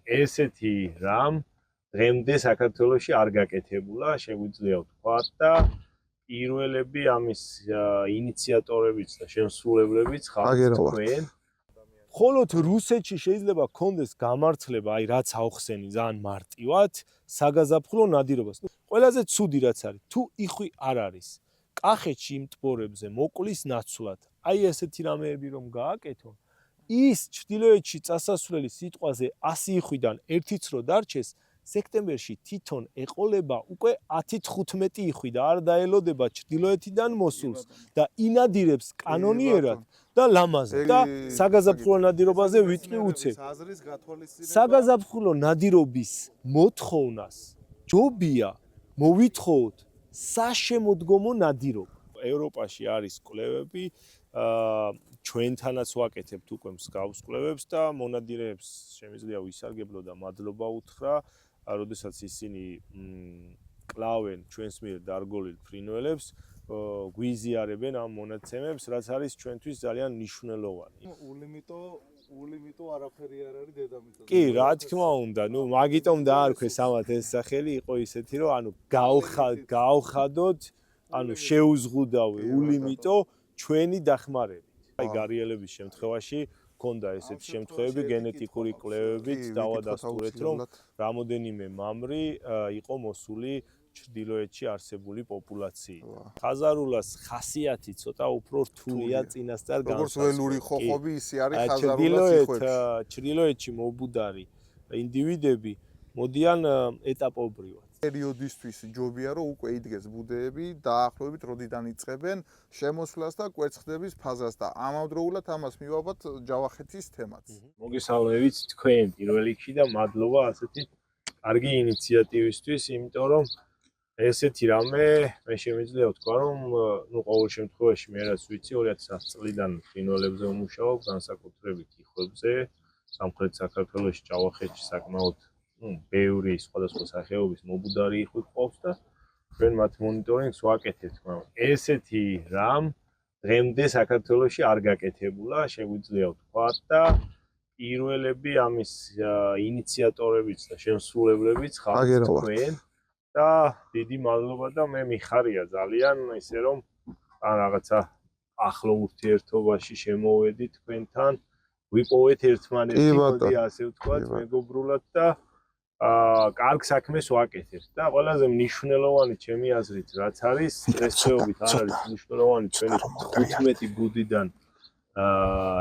ესეთი რამ დღემდე საქართველოში არ გაკეთებულა, შეგვიძლია ვთქვათ და პირველები ამის ინიციატორებიც და შემსრულებლებიც ხართ თქვენ. Ხოლოთ რუსეთში შეიძლება გქონდეს გამართლება, აი რაც აუხსენი ძალიან მარტივად, საგაზაფხულო ნადირობას. ყველაზე ცუდი რაც არის, თუ იხვი არ არის. კახეთში იმ ტბორებზე მოკვლის ნაცვლად. აი ესეთი რამეები რომ გააკეთონ, ის ჩრდილოეთში წასასვლელი სიტყვაზე 100 იხვიდან 1-იც რო დარჩეს, სექტემბერში თვითონ ეყოლება უკვე 10-15 იხვი და არ დაელოდება ჩრდილოეთიდან მოსულს და ინადირებს კანონიერად და ლამაზად და საგაზაფხულო ნადირობაზე ვიტყვი უცებ. საგაზაფხულო ნადირობის მოთხოვნას ჯობია მოვითხოვოთ საშემოდგომო ნადირობა. ევროპაში არის კვლევები, ჩვენთანაც ვაკეთებთ უკვე მსგავს კვლევებს და მონადირეებს შემიძლია ვისარგებლო და მადლობა უთხრა, როდესაც ისინი კლავენ ჩვენს მიერ დარგოლილ ფრინველებს, გვიზიარებენ ამ მონაცემებს, რაც არის ჩვენთვის ძალიან მნიშვნელოვანი. ულიმიტო არაფერი არ არის დედამიწაზე. კი, რა თქმა უნდა, ნუ მაგიტომ დაარქვეს ამათ ეს სახელი, იყო ისეთი, რომ ანუ გავხადოთ, ანუ შეუზღუდავი ულიმიტო ჩვენი დახმარებით. აი გარიელების შემთხვევაში ქონდა ესეთი შემთხვევები გენეტიკური კვლევებით დავადასტურეთ, რომ რამოდენიმე მამრი იყო მოსული ჩრდილოეთში არსებული პოპულაციით. ხაზარულას ხასიათი ცოტა უფრო რთულია წინასწარ განსაზღვრა. როგორც ველური ხოხობი, ისე არის ხაზარულას იხვებში. ჩრდილოეთში მობუდარი ინდივიდები მოდიან ეტაპობრივად. პერიოდისთვის ჯობია რომ უკვე იდგეს ბუდეები დაახლოებით როდიდან იწყებენ შემოსვლას და კვერცხდების ფაზას და ამავდროულად ამას მივაბად ჯავახეთის თემაც. მოგესალმებით თქვენ პირველ რიგში და მადლობა ასეთი კარგი ინიციატივისთვის, იმიტომ რომ ესეთი რამე მე შემიძლია ვთქვა რომ ნუ ყოველ შემთხვევაში მე რაც ვიცი 2010 წლიდან ფრინველებზე ვმუშაობ, განსაკუთრებით იხვებზე, სამხრეთ საქართველოში, ჯავახეთში საკმაოდ ბევრი სხვადასხვა სახეობის მობუდარი იხვი ყავს და ჩვენ მათ მონიტორინგს ვაკეთებთ, მაგრამ ესეთი რამ დღემდე საქართველოში არ გაკეთებულა, შეგვიძლია ვთქვათ და პირველები ამის ინიციატორებიც და შემსრულებლებიც ხართ თქვენ და დიდი მადლობა და მე მიხარია ძალიან ისე რომ რაღაცა ახლო ურთიერთობაში შემოვედით თქვენთან, ვიპოვეთ ერთმანეთი, მოდი ასე ვთქვათ, მეგობრულად და კარგ საქმეს ვაკეთებთ და ყველაზე მნიშვნელოვანი ჩემი აზრით რაც არის დღესდღეობით არ არის მნიშვნელოვანი ჩვენი 15 ბუდიდან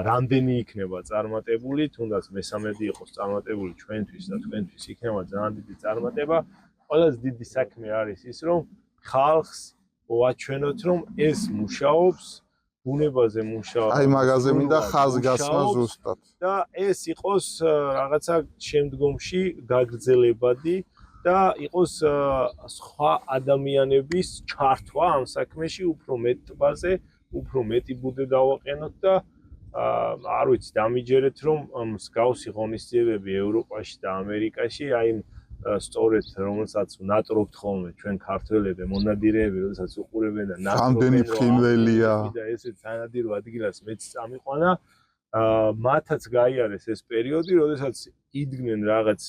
რამდენი იქნება წარმატებული, თუნდაც მესამედი იყოს წარმატებული ჩვენთვის და თქვენთვის იქნება ძალიან დიდი წარმატება. ყველაზე დიდი საქმე არის ის რომ ხალხს ვაჩვენოთ რომ ეს მუშაობს ბუნებაზე მუშაობს. აი მაგაზე მინდა ხაზგასმა ზუსტად. და ეს იყოს რაღაცა შემდგომში გაგრძელებადი და იყოს სხვა ადამიანების ჩართვა ამ საქმეში უფრო მეტ ტბაზე, უფრო მეტი ბუდე დავაყენოთ და არ ვიცი, დამიჯერეთ რომ მსგავსი ღონისძიებები ევროპაში და ამერიკაში აი სწორედ რომელსაც ნატრობთ ხოლმე ჩვენ ქართველები, მონადირეები, როდესაც უყურებენ და რამდენი ფრინველია და ესეც სანადირო ადგილას მეც წამიყვანა, მათაც გაიარეს ეს პერიოდი, როდესაც იდგნენ რაღაც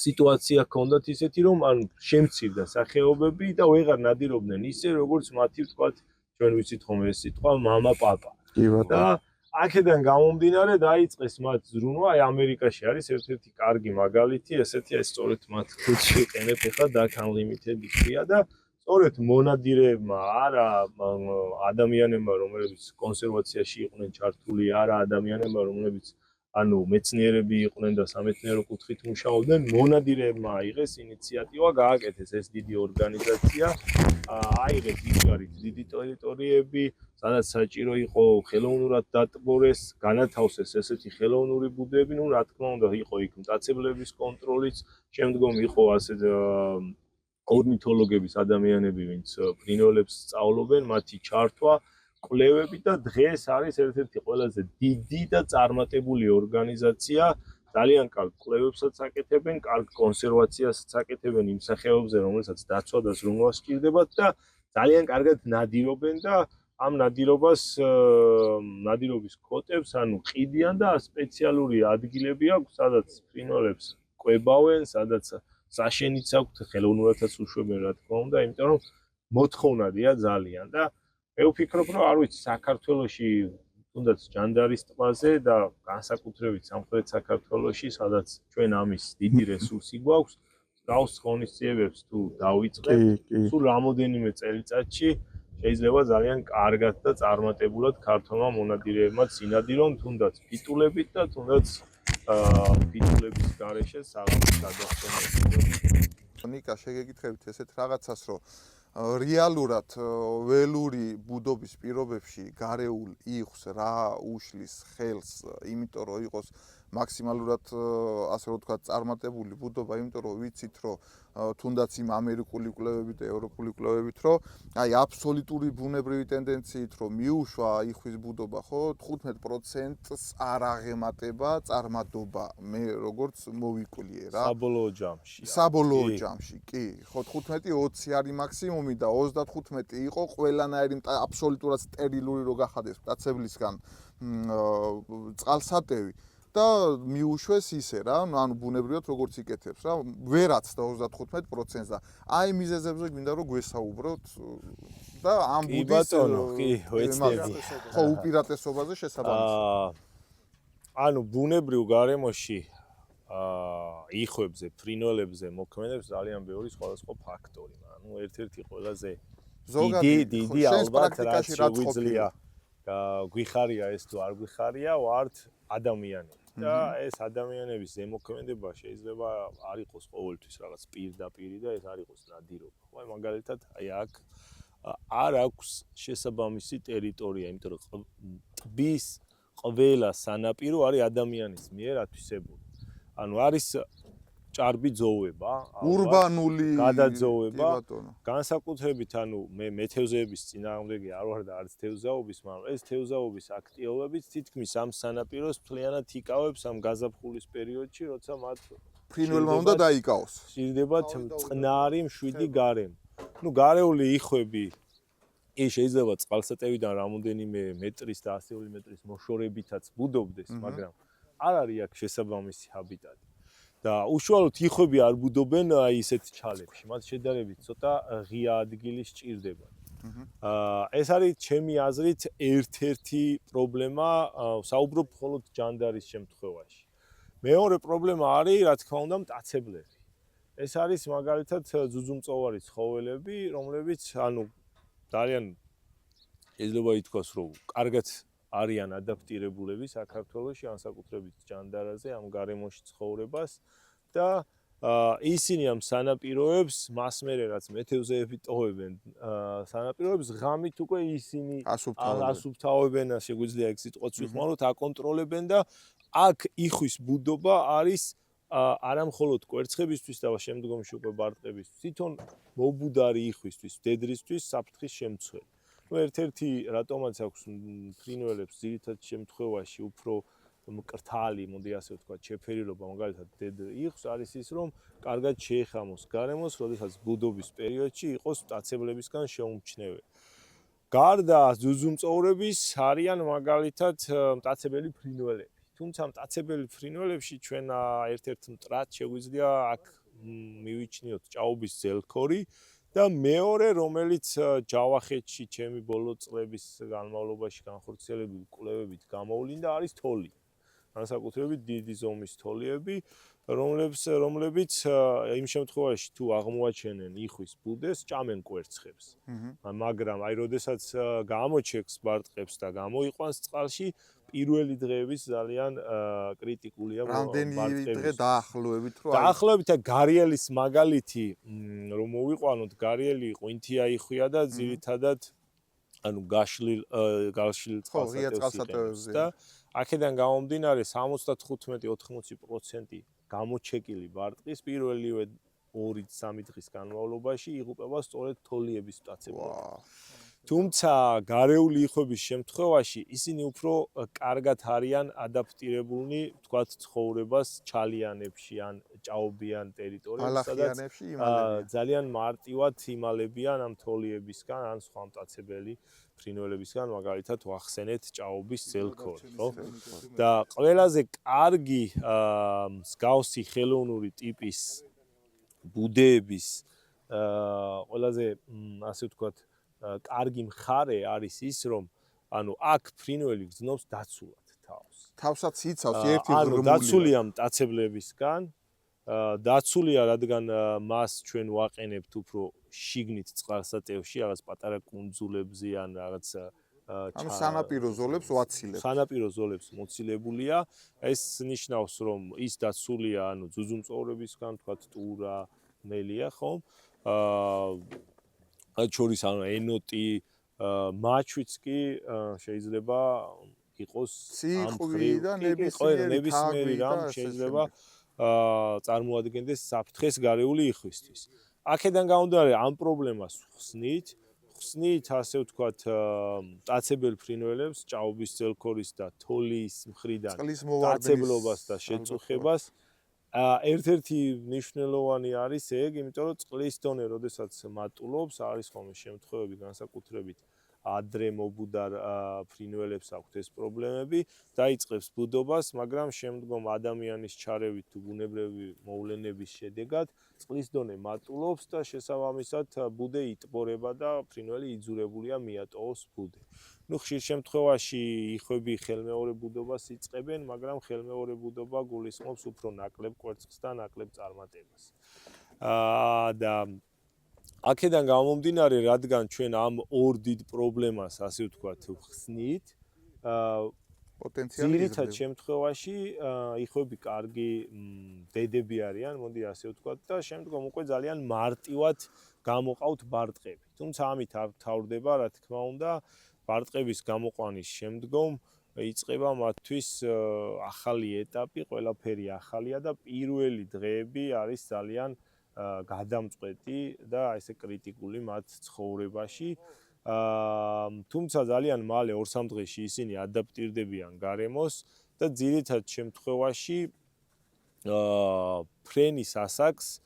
სიტუაცია ჰქონდათ ისეთი, რომ ან შემცირდა სახეობები და ვეღარ ნადირობდნენ ისე, როგორც მათი ვთქვათ, ჩვენ ვიცით ხოლმე ეს სიტყვა მამა პაპა. და აქედან გამომდინარე დაიწყეს მათ ზრუნვა, აი ამერიკაში არის ერთ-ერთი კარგი მაგალითი, ესეთი ეს სწორედ მათ ხუთში ყენებ ახლა Duck Unlimited ხია და სწორედ მონადირეებმა, არა ადამიანებმა, რომლებიც კონსერვაციაში იყვნენ ჩართული, არა ადამიანებმა, რომლებიც ანუ მეცნიერები იყვნენ და სამეცნიერო კუთხით მუშაობდნენ, მონადირეებმა აიღეს ინიციატივა, გააკეთეს ეს დიდი ორგანიზაცია, აიღეს იგარით დიდი ტერიტორიები, სადაც საჭირო იყო ხელოვნურად დატბორეს, განათავსეს ესეთი ხელოვნური ბუდეები, ნუ რა თქმა უნდა, იყო იქ მტაცებლების კონტროლიც, შემდგომ იყო ასე ორნითოლოგების ადამიანები, ვინც ფრინველებს სწავლობენ, მათი ჩართვა, კვლევები და დღეს არის ერთ-ერთი ყველაზე დიდი და წარმატებული ორგანიზაცია, ძალიან კარგ კვლევებსაც აკეთებენ, კარგ კონსერვაციასაც აკეთებენ იმ სახეობებზე, რომელსაც დაცვა და ზრუნვა სჭირდებათ და ძალიან კარგად ნადირობენ და ამ ნადირობის კოტებს, ანუ ყიდიან და სპეციალური ადგილები აქვს, სადაც ფრინველებს კვებავენ, სადაც საშენიც აქვთ, ხელოვნურადაც უშვებენ, რა თქმა უნდა, იმიტომ რომ მოთხოვნადია ძალიან და მე ვფიქრობ, რომ არ ვიცი, საქართველოში თუნდაც ჯანდარის ტბაზე და განსაკუთრებით სამხრეთ საქართველოში, სადაც ჩვენ ამის დიდი რესურსი გვაქვს, გავს ღონისძიებებს თუ დავიწყებთ, სულ რამოდენიმე წელიწადში შეიძლება ძალიან კარგად და წარმატებულად ქართველმა მონადირეებმა წინადირონ, თუნდაც ფიტულებით და თუნდაც ფიტულების გარეშე საღამოს გადასცემით. ნიკა, შეგეკითხებით ესეთ რაღაცას, რომ რეალურად ველური ბუდობის პირობებში გარეულ იხს რა უშლის ხელს, იმიტომ რომ იყოს მაქსიმალურად ასე რომ ვთქვათ წარმატებული ბუდობა, იმიტომ რომ ვიცით რომ თუნდაც იმ ამერიკული კვლევებით და ევროპული კვლევებით რომ აი აბსოლუტური ბუნებრივი ტენდენციით რომ მიუშვა იხვის ბუდობა, ხო, 15%-ს არ აღემატება წარმატება, მე როგორც მოვიკვლიე რა. საბოლოო ჯამში, კი, ხო 15-20 არის მაქსიმუმი და 35 იყო ყველანაირი აბსოლუტურად სტერილური რო გახადეს მტაცებლისგან წყალსატევი. და მიუშვეს ისე რა, ანუ ბუნებრივად როგორც იკეთებს რა, ვერაც და 35%-ს და აი მიზეზებზე გვინდა რომ გვესაუბროთ და ამ ბუდის ხო უპირატესობაზე შესაბამისად. ანუ ბუნებრივ გარემოში იხვებზე, ფრინველებზე მოქმედებს ძალიან ბევრი სხვადასხვა ფაქტორი, ანუ ერთ-ერთი ყველაზე დიდი ალბათ რაც შეგვიძლია გვიხარია ეს თუ არ გვიხარია, ვართ ადამიანები. და ეს ადამიანების ზემოქმედება შეიძლება არ იყოს ყოველთვის რაღაც პირდაპირი და ეს არ იყოს ნადირობა. ხო, მაგალითად, აი აქ არ აქვს შესაბამისი ტერიტორია, იმიტომ რომ ტბის ყველა სანაპირო არის ადამიანის მიერ ათვისებული. ანუ არის ჭარბი ძოვება, ურბანული გადაძოვება, განსაკუთრებით ანუ მე მეთევზეების წინააღმდეგი არ ვარ და არც თევზაობის, მაგრამ ეს თევზაობის აქტივობებით თითქმის ამ სანაპიროს მთლიანად იკავებს ამ გაზაფხულის პერიოდში, როცა მათ ფრინველმა უნდა დაიკავოს. სჭირდებათ წყნარი მშვიდი გარემო. ნუ გარეული იხვები კი შეიძლება წყალსატევიდან რამოდენიმე მეტრის და ასეული მეტრის მოშორებითაც ბუდობდეს, მაგრამ არ არის აქ შესაბამისი ჰაბიტატი. და უშუალოდ იხვები არ ბუდობენ აი ისეთ ჩალებში, მათ შედარებით ცოტა ღია ადგილი სჭირდება. ეს არის ჩემი აზრით ერთ-ერთი პრობლემა, საუბრობ მხოლოდ ჯანდარის შემთხვევაში. მეორე პრობლემა არის, რა თქმა უნდა, მტაცებლები. ეს არის მაგალითად ძუძუმწოვარი ცხოველები, რომლებიც ანუ ძალიან შეიძლება ითქვას, რომ კარგად არიან ადაპტირებულები საქართველოში, განსაკუთრებით ჯანდარაზე, ამ გარემოში ცხოვრებას და ისინი ამ სანაპიროებს მასმერე რაც მეთევზეები ტოვებენ, სანაპიროებს ღამით უკვე ისინი ასუფთავებენ, შეგვიძლია ეგ სიტყვაც ვიხმაროთ, აკონტროლებენ და აქ იხვის ბუდობა არის არა მხოლოდ კვერცხებისთვის და შემდგომში უკვე ბარტყებისთვის, თვითონ მობუდარი იხვისთვის, დედრისთვის საფრთხის შემცველი. ერთ-ერთი რატომაც აქვს ფრინველებს ძირითად შემთხვევაში უფრო მკრთალი, მოდი ასე ვთქვათ, შეფერილობა, მაგალითად დედ იხს არის ის, რომ კარგად შეეხამოს გარემოს, როდესაც ბუდობის პერიოდში იყოს მტაცებლებისგან შეუმჩნეველი. გარდა ძუძუმწოვრების არიან მაგალითად მტაცებელი ფრინველები. თუმცა მტაცებელი ფრინველებში ჩვენ ერთ-ერთ მტრად შეგვიძლია აქ მივიჩნიოთ ჭაობის ძელქორი და მეორე, რომელიც ჯავახეთში ჩემი ბოლო წლების განმავლობაში განხორციელებული კვლევებით გამოვლინდა, არის თოლი. განსაკუთრებით დიდი ზომის თოლიები, რომლებიც იმ შემთხვევაში თუ აღმოაჩენენ იხვის ბუდეს, ჭამენ კვერცხებს. მაგრამ აი, როდესაც გამოჩექს ბარტყებს და გამოიყვანს წყალში, პირველი დღეების ძალიან კრიტიკულია რამდენი დღე დაახლოებით რომ დაახლოებით გარიელის მაგალითი რომ მოვიყვანოთ, გარიელი ყვინთია იხვია და ძირითადად ანუ გაშლილ წყალსატევებში და აქედან გამომდინარე 75-80% გამოჩეკილი ბარტყის პირველივე 2-3 დღის განმავლობაში იღუპება სწორედ თოლიების მტაცებლები. თუმცა გარეული იხობის შემთხვევაში ისინი უფრო კარგად არიან ადაპტირებულნი, თქვათ, ცხოვრებას ჩალიანებში ან ჭაობიან ტერიტორიებში, სადაც ბალახიანებში იმალებიან. ძალიან მარტივად იმალებიან ამ თოლიებისგან ან სხვა მტაცებელი ფრინველებისგან, მაგალითად ვახსენეთ ჭაობის ძელქორი, ხო? და ყველაზე კარგი მსგავსი ხელოვნური ტიპის ბუდეების ყველაზე ასე ვთქვათ კარგი მხარე არის ის, რომ ანუ აქ ფრინველი გრძნობს დაცულად თავს. თავსაც იცავს ერთი ანუ ღრმული. დაცულია მტაცებლებისგან, დაცულია, რადგან მას ჩვენ ვაყენებთ უფრო შიგნით წყალსატევში, რაღაც პატარა კუნძულებზე ან რაღაც ანუ სანაპირო ზოლებს ვაცილებ. სანაპირო ზოლებს მოცილებულია. ეს ნიშნავს, რომ ის დაცულია, ანუ ძუძუმწოვრებისგან, თქვათ, ტურა, მელია, ხო? შორის ანუ ენოტი, მაჩვიც კი შეიძლება იყოს ციყვი და ნებისმიერი რამ შეიძლება წარმოადგენდეს საფრთხეს გარეული იხვისთვის. აქედან გამომდინარე ამ პრობლემას ხსნით, ასე ვთქვათ, მტაცებელ ფრინველებს, ჭაობის ძელქორის და თოლის მხრიდან მტაცებლობას და შეწუხებას. ერთ-ერთი მნიშვნელოვანი არის ეგ, იმიტომ რომ წყლის დონე, როდესაც მატულობს, არის ხოლმე შემთხვევები განსაკუთრებით ადრე მობუდარ ფრინველებს აქვთ ეს პრობლემები, დაიწყებს ბუდობას, მაგრამ შემდგომ ადამიანის ჩარევით თუ ბუნებრივი მოვლენების შედეგად წყლის დონე მატულობს და შესაბამისად ბუდე იტბორება და ფრინველი იძულებულია მიატოვოს ბუდე. ნუ ხშირ შემთხვევაში იხვები ხელმეორე ბუდობას იწყებენ, მაგრამ ხელმეორე ბუდობა გულისხმობს უფრო ნაკლებ კვერცხს და ნაკლებ წარმატებას. და აქედან გამომდინარე, რადგან ჩვენ ამ ორ დიდ პრობლემას, ასე ვთქვათ, ხსნით, პოტენციალი ძირითად შემთხვევაში იხვები კარგი დედები არიან, მოდი ასე ვთქვათ და შემდგომ უკვე ძალიან მარტივად გამოყავთ ბარტყები. თუმცა ამით არ თავდება, რა თქმა უნდა, ბარტყების გამოყვანის შემდგომ იწყება მათთვის ახალი ეტაპი, ყველაფერი ახალია და პირველი დღეები არის ძალიან გადამწყვეტი და ესე კრიტიკული მათ ცხოვრებაში. თუმცა ძალიან მალე 2-3 დღეში ისინი ადაპტირდებიან გარემოს და ძირითად შემთხვევაში ფრენის ასაკს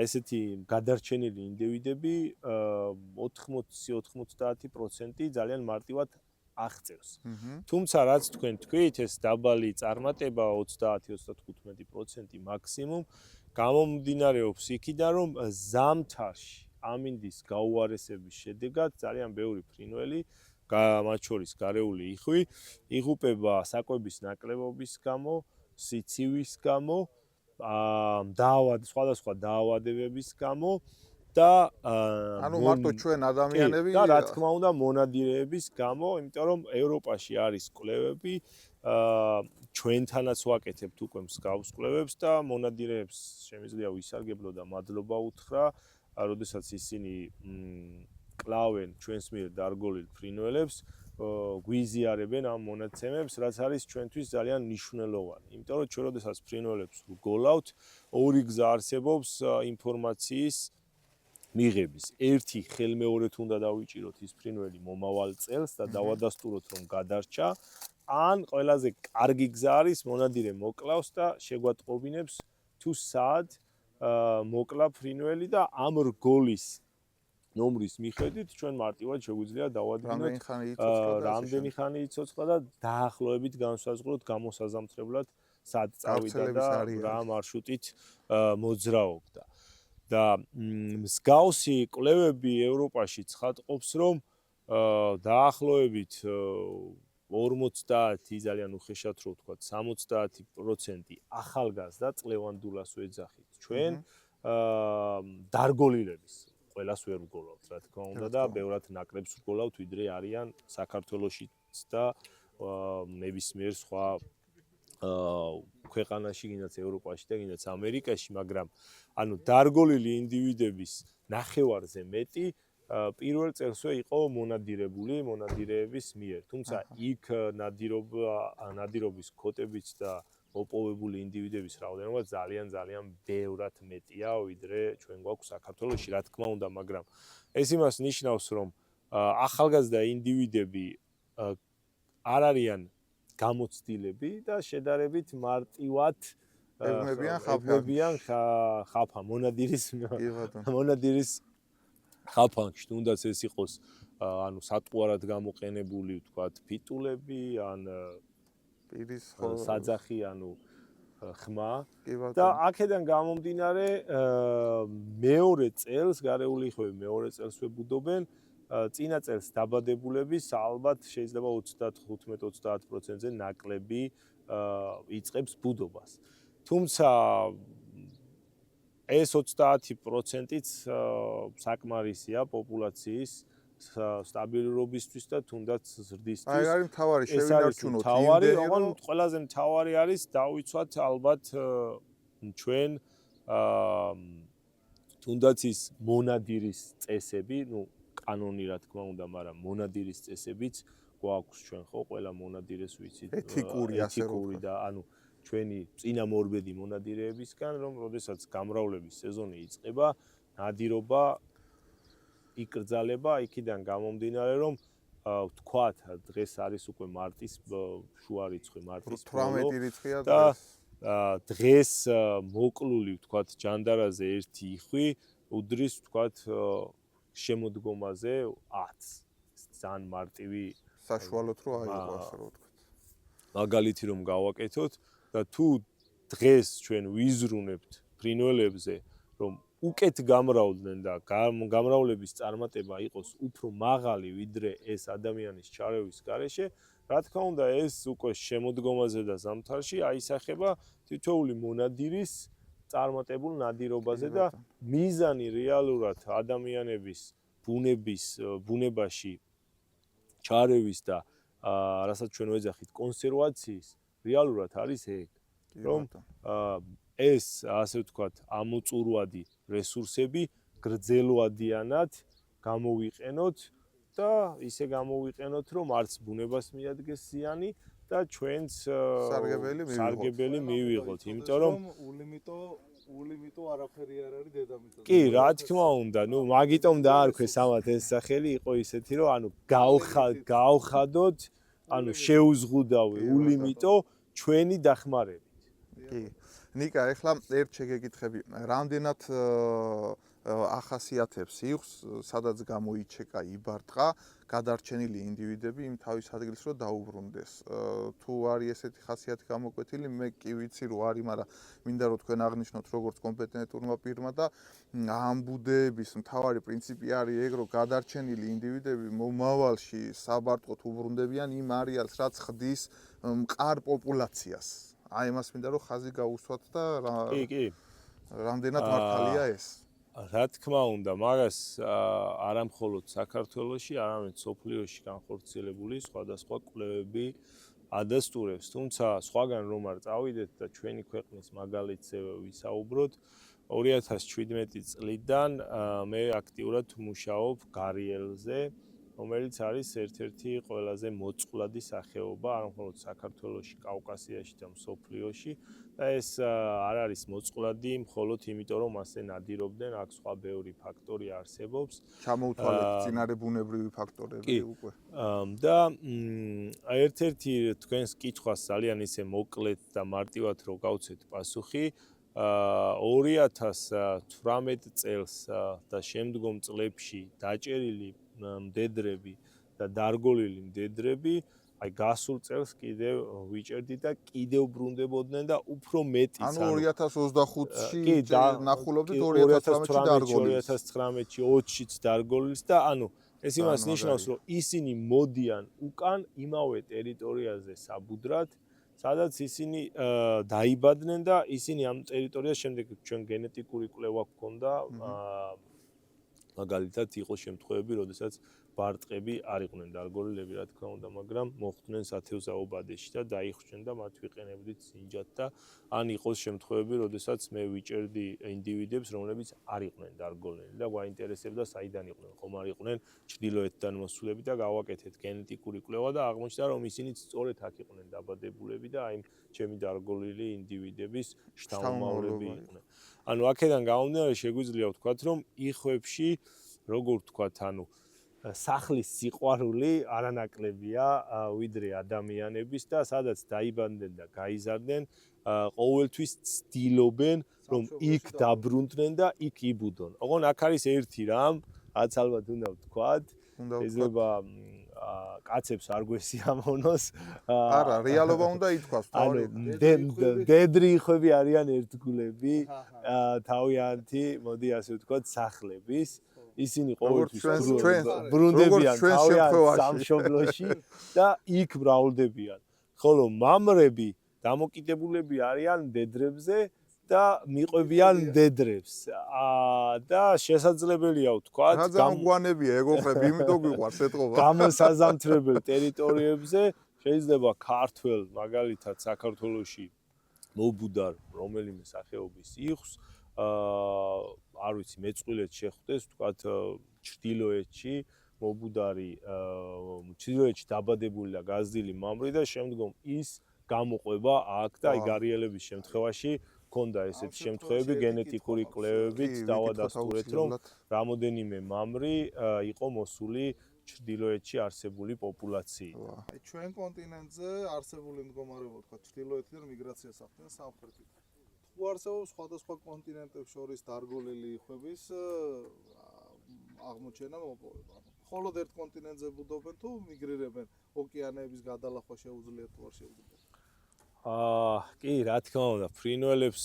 ესეთი გადარჩენილი ინდივიდები 80-90% ძალიან მარტივად აღწევს. თუმცა რაც თქვენ თქვით, ეს დაბალი წარმატება 30-35% მაქსიმუმ გამომდინარეობს იქიდან, რომ ზამთარში ამინდის გაუარესების შედეგად ძალიან ბევრი ფრინველი, მათ შორის გარეული იხვი, იღუპება საკვების ნაკლებობის გამო, სიცივის გამო, სხვადასხვა დაავადებების გამო და ანუ მარტო ჩვენ ადამიანები და რა თქმა უნდა მონადირეების გამო, იმიტომ რომ ევროპაში არის კვლევები, ჩვენთანაც ვაკეთებთ უკვე მსგავს კვლევებს და მონადირეებს შემიძლია ვისარგებლო და მადლობა უთხრა, როდესაც ისინი კლავენ ჩვენს მიერ დარგოლილ ფრინველებს, გვიზიარებენ ამ მონაცემებს, რაც არის ჩვენთვის ძალიან მნიშვნელოვანი. იმიტომ რომ ჩვენ როდესაც ფრინველებს ვგოლავთ, ორი გზა არსებობს ინფორმაციის მიღების. ერთი ხელმეორედ უნდა დავიჭიროთ ის ფრინველი მომავალ წელს და დავადასტუროთ რომ გადარჩა, ან ყველაზე კარგი გზა არის მონადირე მოკლავს და შეგვატყობინებს თუ სად მოკლა ფრინველი და ამ რგოლის ნომრის მიხედვით ჩვენ მარტივად შეგვიძლია დავადგინოთ რამდენი ხანი იცოცხლა და დაახლოებით განსაზღვროთ გამოსაზამთრებლად სად წავიდა და რა მარშრუტით მოძრაობდა. და მსგავსი კვლევები ევროპაში ცხადყოფს, რომ დაახლოებით 50 ძალიან უხეშად რო ვთქვათ 70% ახალგაზრდა წლევანდულას ვეძახით ჩვენ დარგოლილების ყველას ვერ ვგოლავთ, რა თქმა უნდა და ბევრად ნაკლებს ვგოლავთ, ვიდრე არიან საქართველოშიც და ნებისმიერ სხვა ქვეყანაში, გინდაც ევროპაში და გინდაც ამერიკაში, მაგრამ ანუ დარგოლილი ინდივიდების ნახევარზე მეტი პირველ წელსვე იყო მონადირებული მონადირეების მიერ. თუმცა იქ ნადირობის კოტებიც და მოპოვებული ინდივიდების რაოდენობა ძალიან ბევრად მეტია, ვიდრე ჩვენ გვაქვს საქართველოში, რა თქმა უნდა, მაგრამ ეს იმას ნიშნავს, რომ ახალგაზრდა ინდივიდები არ არიან გამოცდილები და შედარებით მარტივად ეგმებიან ხაფა მონადირის კი ბატონო. მონადირის ხაფანში თუნდაც ეს იყოს ანუ სატყუარად გამოყენებული ვთქვათ ფიტულები ან პირის საძახი ანუ ხმა კი ბატონო. და აქედან გამომდინარე მეორე წელს გარეული ხვევი მეორე წელს ვებუდობენ წინა წელს დაბადებულების ალბათ შეიძლება 35-30%-ზე ნაკლები იწყებს ბუდობას. თუმცა ეს 30%-იც საკმარისია პოპულაციის სტაბილურობისთვის და თუნდაც ზრდისთვის. აი არის მთავარი ეს არის შევინარჩუნოთ მთავარი, იმდენი, ოღონდ ყველაზე მთავარი არის დავიცვათ ალბათ ჩვენ თუნდაც ის მონადირის წესები, ну კანონი რა თქმა უნდა, მაგრამ მონადირის წესებიც გვაქვს ჩვენ ხო, ყველა მონადირეს ვიცით ეთიკური და ანუ ჩვენი წინამორბედი მონადირეებისგან, რომ როდესაც გამრავლების სეზონი იწყება, ნადირობა იკრძალება იქიდან გამომდინარე, რომ ვთქვათ, დღეს არის უკვე მარტის შუა რიცხვი, მარტის 18 რიცხვია და დღეს მოკლული ვთქვათ ჯანდარაზე ერთი იხვი უდრის ვთქვათ შემოდგომაზე 10. ძალიან მარტივი საშუალოდ რო აიღო ასე რომ ვთქვათ. მაგალითი რომ გავაკეთოთ და თუ დღეს ჩვენ ვიზრუნებთ ფრინველებზე, რომ უკეთ გამრავლდნენ და გამრავლების წარმატება იყოს უფრო მაღალი ვიდრე ეს ადამიანის ჩარევის გარეშე, რა თქმა უნდა ეს უკვე შემოდგომაზე და ზამთარში აისახება თითოეული მონადირის წარმატებულ ნადირობაზე და მიზანი რეალურად ადამიანების ბუნებაში ჩარევის და რასაც ჩვენ ვეძახით კონსერვაციის რეალურად არის ეგ, რომ ეს ასე ვთქვათ ამოწურვადი რესურსები გრძელვადიანად გამოვიყენოთ და ისე გამოვიყენოთ, რომ არც ბუნებას მიადგეს ზიანი და ჩვენც სარგებელი მივიღოთ, იმიტომ რომ ულიმიტო არაფერი არ არის დედამიწაზე. კი, რა თქმა უნდა, ნუ მაგიტომ დაარქვეს ამათ ეს სახელი, იყო ისეთი, რომ ანუ გავხადოთ, ანუ შეუზღუდავე ულიმიტო ჩვენი დახმარებით. კი. ნიკა, ეხლა ერთ შეგეკითხები, რამდენად ახასიათებს იღს, სადაც გამოიჩეკა, იბარტყა გადარჩენილი ინდივიდები იმ თავის ადგილს რომ დაუბრუნდეს. თუ არის ესეთი ხასიათი გამოკვეთილი, მე კი ვიცი რომ არის, მაგრამ მინდა რომ თქვენ აღნიშნოთ როგორც კომპეტენტურმა პირმა და ამ ბუდეების მთავარი პრინციპი არის ეგ, რომ გადარჩენილი ინდივიდები მომავალში საბარტყოთ უბრუნდებიან იმ არეალს, რაც ხდის მყარ პოპულაციას. აი მას მინდა რომ ხაზი გაუსვათ და კი. რამდენად მართალია ეს? რა თქმა უნდა, მაგას არა მხოლოდ საქართველოში, არამედ სოფლიოში განხორციელებული სხვადასხვა კვლევები ადასტურებს. თუმცა სხვაგან რომ არ წავიდეთ და ჩვენი ქვეყნის მაგალითზე ვისაუბროთ, 2017 წლიდან მე აქტიურად მუშაობ გარიელზე, რომელიც არის ერთ-ერთი ყველაზე მოწყვლადი სახეობა არა მხოლოდ საქართველოში, კავკასიაში და მსოფლიოში და ეს არ არის მოწყვლადი მხოლოდ იმიტომ რომ მასზე ნადირობდნენ, აქ სხვა ბევრი ფაქტორი არსებობს. ჩამოუთვალეთ წინარე ბუნებრივი ფაქტორები უკვე. და ერთ-ერთი თქვენს კითხვას ძალიან ისე მოკლედ და მარტივად რო გავცეთ პასუხი, 2018 წელს და შემდგომ წლებში დაჭერილი მდედრები და დარგოლილი მდედრები აი გასულ წელს კიდევ ვიჭერდი და კიდევ ბრუნდებოდნენ და უფრო მეტიც ანუ 2025-ში ნახულობდით 2019-ში დარგოლის 2019-ში 20-შიც დარგოლის და ანუ ეს იმას ნიშნავს რომ ისინი მოდიან უკან იმავე ტერიტორიაზე საბუდრად სადაც ისინი დაიბადნენ და ისინი ამ ტერიტორიას შემდეგ ჩვენ გენეტიკური კვლევა გვქონდა მაგალითად იყო შემთხვევები, როდესაც ბარტყები არ იყვნენ დარგოლილები, რა თქმა უნდა, მაგრამ მოხვდნენ სათევზაობადეში და დაიხრჩნენ და მათ ვიყენებდით სინჯად და ან იყოს შემთხვევები, როდესაც მე ვიჭერდი ინდივიდებს, რომლებიც არ იყვნენ დარგოლილი და გვაინტერესებდა საიდან იყვნენ, ხომ არ იყვნენ ჩრდილოეთიდან მოსულები და გავაკეთეთ გენეტიკური კვლევა და აღმოჩნდა, რომ ისინიც სწორედ აქ იყვნენ დაბადებულები და აი ჩემი დარგოლილი ინდივიდების შთამომავლები იყვნენ. ანუ აქედან გამომდინარე შეგვიძლია ვთქვათ, რომ იხვებში, როგორ ვთქვათ, ანუ სახლის სიყვარული არანაკლებია ვიდრე ადამიანების და სადაც დაიბანდნენ და გაიზარდნენ ყოველთვის ცდილობენ რომ იქ დაბრუნდნენ და იქ იბუდონ. ოღონ აქ არის ერთი რამ, რაც ალბათ უნდა ვთქვათ, შეიძლება კაცებს არ გვესიამოვნოს. არა, რეალობა უნდა ითქვას, ანუ დედრი იხვები არიან ერთგულები, თავიანთი, მოდი ასე ვთქვათ, სახლების. ისინი ყოველთვის ბრუნდებიან თავიანთ სამშობლოში და იქ მრავლდებიან. ხოლო მამრები დამოკიდებულები არიან დედრებზე და მიყვებიან დედრებს. და შესაძლებელია ვთქვათ, გამგვანებია ეგოხები, იმიტომ გვიყვარს ეთყობა. გამოსაზამთრებელ ტერიტორიებზე შეიძლება ქართველ, მაგალითად საქართველოში მობუდარ რომელიმე სახეობის იხვს არ ვიცი, მეწყვილეთ შეხვდეს, ვთქვათ, ჩრდილოეთში მობუდარი, ჩრდილოეთში დაბადებული და გაზრდილი მამრი და შემდგომ ის გამოყვება აქ და აი გარიელების შემთხვევაში ქონდა ესეთი შემთხვევები გენეტიკური კვლევებით დავადასტურეთ, რომ რამოდენიმე მამრი იყო მოსული ჩრდილოეთში არსებული პოპულაციით. აი ჩვენ კონტინენტზე არსებული მდგომარეობა, თქვა, ჩრდილოეთიდან მიგრაციას ახდენ სამხრეთით. თუ არსებობს სხვადასხვა კონტინენტებს შორის დარგოლილი იხვების აღმოჩენა მოპოვება. მხოლოდ ერთ კონტინენტზე ბუდობენ თუ მიგრირებენ, ოკეანეების გადალახვა შეუძლიათ თუ არ შეუძლიათ? კი, რა თქმა უნდა, ფრინველებს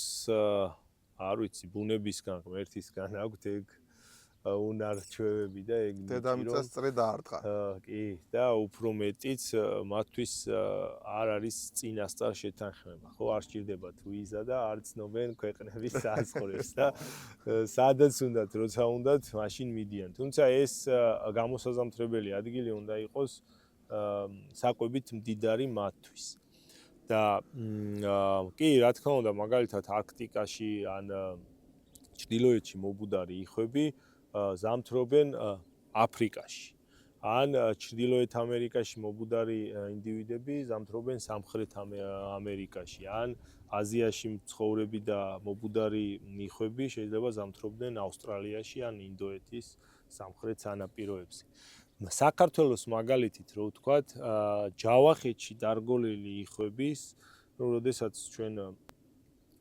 არ ვიცი, ბუნებისგან ღმერთისგან აქვთ ეგ უნარჩვევები და ეგ დედამიწას წრე დაარტყა. კი, და უფრო მეტიც მათთვის არ არის წინასწარ შეთანხმება. ხო, არ სჭირდებათ ვიზა და არ ცნობენ ქვეყნების საზღვრებს და სადაც უნდათ, როცა უნდათ, მაშინ მიდიან. თუმცა ეს გამოსაზამთრებელი ადგილი უნდა იყოს საკვებით მდიდარი მათთვის. და კი, რა თქმა უნდა, მაგალითად არქტიკაში ან ჩრდილოეთში მობუდარი იხვები ზამთრობენ აფრიკაში. ან ჩრდილოეთ ამერიკაში მობუდარი ინდივიდები ზამთრობენ სამხრეთ ამერიკაში. ან აზიაში მცხოვრები და მობუდარი იხვები შეიძლება ზამთრობდნენ ავსტრალიაში ან ინდოეთის სამხრეთ სანაპიროებზე. საქართველოს მაგალითით რო ვთქვათ, ჯავახეთში დარგოლილი იხვების, ну, როდესაც ჩვენ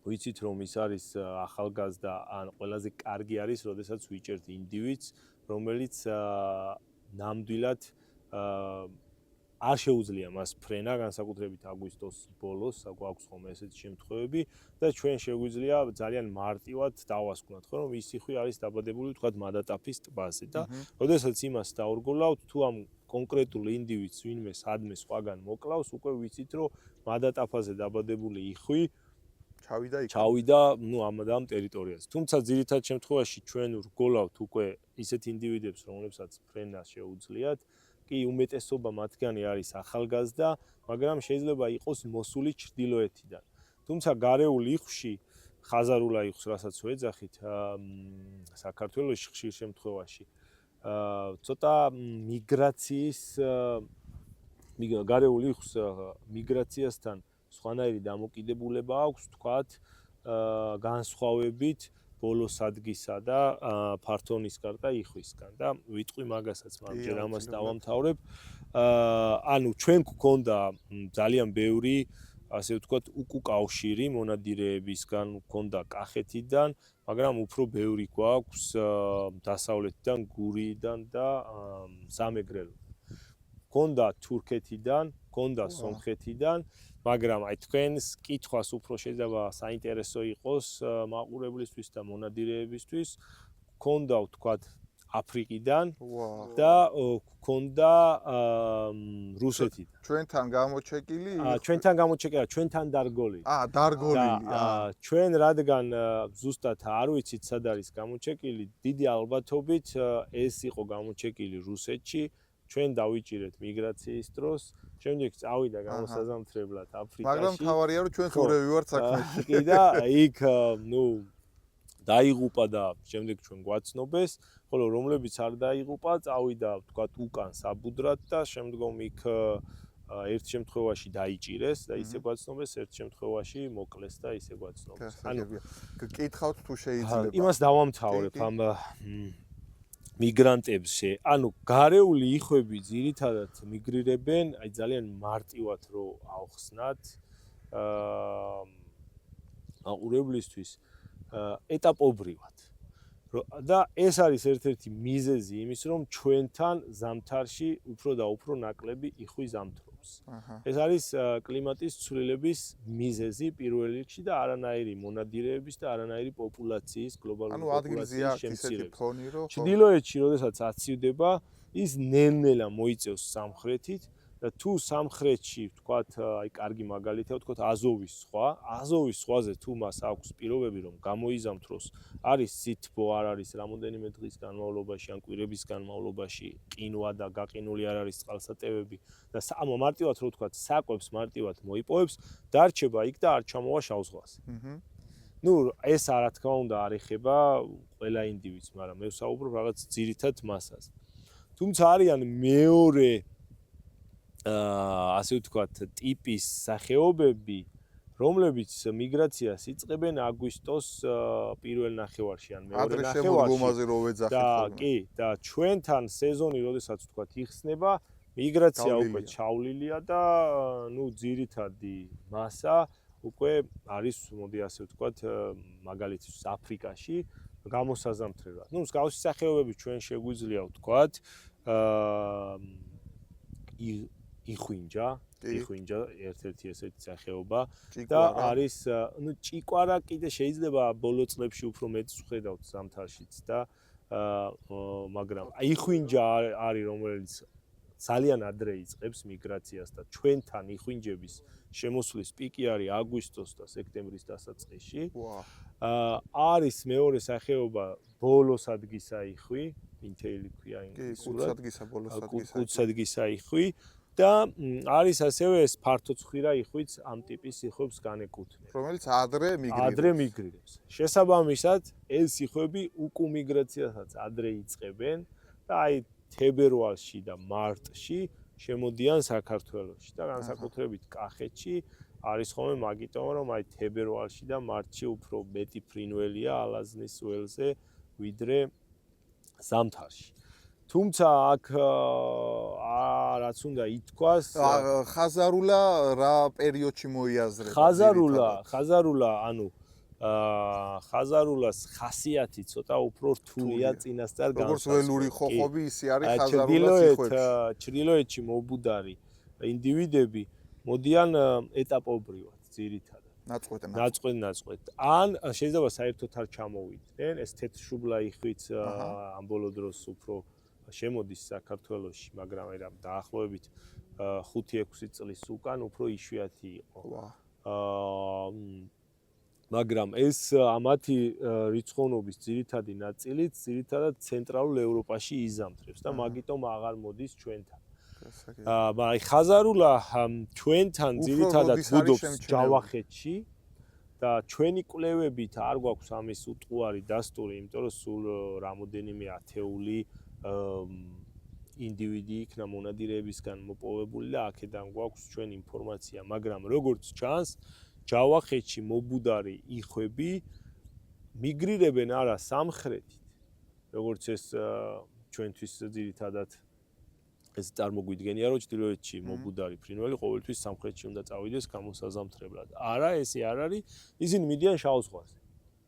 ვიცით რომ ის არის ახალგაზრდა ან ყველაზე კარგი არის, როდესაც ვიჭერთ ინდივიდს, რომელიც ნამდვილად არ შეუძლია მას ფრენა, განსაკუთრებით აგვისტოს ბოლოს, აქვს ხოლმე ესეთი შემთხვევები და ჩვენ შეგვიძლია ძალიან მარტივად დავასკვნათ, ხო, რომ ის იხვი არის დაბადებული, ვთქვათ, მადატაფის ტბაზე და როდესაც იმას დავრგოლავთ, თუ ამ კონკრეტულ ინდივიდს ვინმე სადმე სხვაგან მოკლავს, უკვე ვიცით, რომ მადატაფაზე დაბადებული იხვი ჩავიდა, ну, ამ ტერიტორიაზე. თუმცა ძირითად შემთხვევაში ჩვენ ვრგოლავთ უკვე ისეთ ინდივიდებს, რომლებსაც ფრენა შეუძლიათ, კი, უმეტესობა მათგანი არის ახალგაზრდა, მაგრამ შეიძლება იყოს მოსული ჩრდილოეთიდან. თუმცა გარეულ იხვში, ხაზარულა იხვს, რასაც ვეძახით, საქართველოში ხშირ შემთხვევაში, ცოტა მიგრაციის გარეულ იხვს მიგრაციასთან სხვანაირი დამოკიდებულება აქვს, თქვათ, განსხვავებით ბოლოს ადგისა და ფართონისგან და იხვისგან და ვიტყვი მაგასაც, მაგრამ ჯერ ამას დავამთავრებ. ანუ ჩვენ გვქონდა ძალიან ბევრი, ასე ვთქვათ, უკუკავშირი მონადირეებისგან, გვქონდა კახეთიდან, მაგრამ უფრო ბევრი გვაქვს დასავლეთიდან, გურიიდან და სამეგრელოდან. გვქონდა თურქეთიდან, გვქონდა სომხეთიდან, მაგრამ აი თქვენს კითხვას უფრო შეიძლება საინტერესო იყოს მაყურებლისთვის და მონადირეებისთვის. გვქონდა, ვთქვათ, აფრიკიდან და გვქონდა რუსეთიდან. ჩვენთან გამოჩეკილი? ჩვენთან გამოჩეკილი, ჩვენთან დარგოლილი. დარგოლილი. ჩვენ რადგან ზუსტად არ ვიცით სად არის გამოჩეკილი, დიდი ალბათობით ეს იყო გამოჩეკილი რუსეთში. ჩვენ დავიჭირეთ მიგრაციის დროს, შემდეგ წავიდა გამოსაზამთრებლად აფრიკაში. მაგრამ თავარია რომ ჩვენ ხურები ვართ საქმეში. კი და იქ, ну, დაიღუპა და შემდეგ ჩვენ გვაცნობეს, ხოლო რომლებიც არ დაიღუპა, წავიდა, ვთქვათ, უკან საბუდრად და შემდგომ იქ ერთ შემთხვევაში დაიჭირეს და ისე გვაცნობეს, ერთ შემთხვევაში მოკლეს და ისე გვაცნობეს. ანუ გკითხავთ თუ შეიძლება. იმას დავამთავრებ ამ მიგრანტებზე, ანუ გარეული იხვები ძირითადად მიგრირებენ, აი ძალიან მარტივად რო ავხსნათ აყურებლისთვის ეტაპობრივად. და ეს არის ერთ-ერთი მიზეზი იმის, რომ ჩვენთან ზამთარში უფრო და უფრო ნაკლები იხვი ზამთრობს. ეს არის კლიმატის ცვლილების მიზეზი პირველ რიგში და არანაირი მონადირეების და არანაირი პოპულაციის გლობალური პოპულაციის შემცირება. ჩრდილოეთში, როდესაც აცივდება, ის ნელ-ნელა მოიწევს სამხრეთით და თუ სამხრეთში, ვთქვათ, აი კარგი მაგალითია, ვთქვათ, აზოვის ზღვაზე თუ მას აქვს პირობები, რომ გამოიზამთროს, არის სითბო, არ არის რამოდენიმე დღის განმავლობაში, ან კვირების განმავლობაში, ყინვა და გაყინული არ არის წყალსატევები და მარტივად რო ვთქვათ, საკვებს მარტივად მოიპოვებს, დარჩება იქ და არ ჩამოვა შავ ზღვაზე. ნუ ეს რა თქმა უნდა არ ეხება ყველა ინდივიდს, მაგრამ მე ვსაუბრობ რაღაც ძირითად მასაზე. თუმცა არიან მეორე ასე ვთქვათ, ტიპის სახეობები, რომლებიც მიგრაციას იწყებენ აგვისტოს პირველ ნახევარში ან მეორე ნახევარში. და ჩვენთან სეზონი, როდესაც ვთქვათ, იხსნება, მიგრაცია უკვე ჩავლილია და ნუ ძირითადი მასა უკვე არის, მოდი ასე ვთქვათ, მაგალითის აფრიკაში გამოსაზამთრებლად. ნუ მსგავსი სახეობები ჩვენ შეგვიძლია ვთქვათ, იხვინჯა ერთ-ერთი ესეთი სახეობა და არის ნუ ჭიკვარა კიდე შეიძლება ბოლო წლებში უფრო მეტს ვხედავთ ზამთარშიც და მაგრამ იხვინჯა არის რომელიც ძალიან ადრე იწყებს მიგრაციას და ჩვენთან იხვინჯების შემოსვლის პიკი არის აგვისტოს და სექტემბრის დასაწყისში. არის მეორე სახეობა ბოლოსადგისა იხვი, ინთეილი ქვია ინგლისურად. კუცსადგისა იხვი. და არის ასევე ეს ფართოცხვირა იხვიც ამ ტიპის იხვებს განეკუთვნება. რომელიც ადრე მიგრირებს. შესაბამისად, ეს იხვები უკუმიგრაციასაც ადრე იწყებენ და აი თებერვალში და მარტში შემოდიან საქართველოში და განსაკუთრებით კახეთში არის ხოლმე მაგიტომ რომ აი თებერვალში და მარტში უფრო მეტი ფრინველია ალაზნის ველზე ვიდრე ზამთარში. თუმცა აქ რაც უნდა ითქვას, ხაზარულა რა პერიოდში მოიაზრება? ხაზარულა, ანუ ხაზარულას ხასიათი ცოტა უფრო რთულია წინასწარ განსაზღვრება. როგორც ველური ხოხობი, ისე არის ხაზარულას იხვებში. ჩრდილოეთში მობუდარი ინდივიდები მოდიან ეტაპობრივად, ძირითადად. ნაწყვეტ. ან შეიძლება საერთოდ არ ჩამოვიდნენ, ეს თეთრშუბლა იხვიც ამ ბოლო დროს უფრო შემოდის საქართველოში, მაგრამ აი რა დაახლოებით 5-6 წლის უკან უფრო იშვიათი იყო. მაგრამ ეს მათი რიცხოვნობის ძირითადი ნაწილიც ძირითადად ცენტრალურ ევროპაში იზამთრებს და მაგიტომ აღარ მოდის ჩვენთან. აი ხაზარულა ჩვენთან ძირითადად ბუდობს ჯავახეთში და ჩვენი კვლევებით არ გვაქვს ამის უტყუარი დასტური, იმიტომ რომ სულ რამოდენიმე ათეული ინდივიდი იქნა მონადირეებისგან მოპოვებული და აქედან გვაქვს ჩვენ ინფორმაცია, მაგრამ როგორც ჩანს, ჯავახეთში მობუდარი იხვები მიგრირებენ არა სამხრეთით, როგორც ეს ჩვენთვის ძირითადად ეს წარმოგვიდგენია, რომ ჩრდილოეთში მობუდარი ფრინველი ყოველთვის სამხრეთში უნდა წავიდეს გამოსაზამთრებლად. არა, ესე არ არის, ისინი მიდიან შავ ზღვაზე.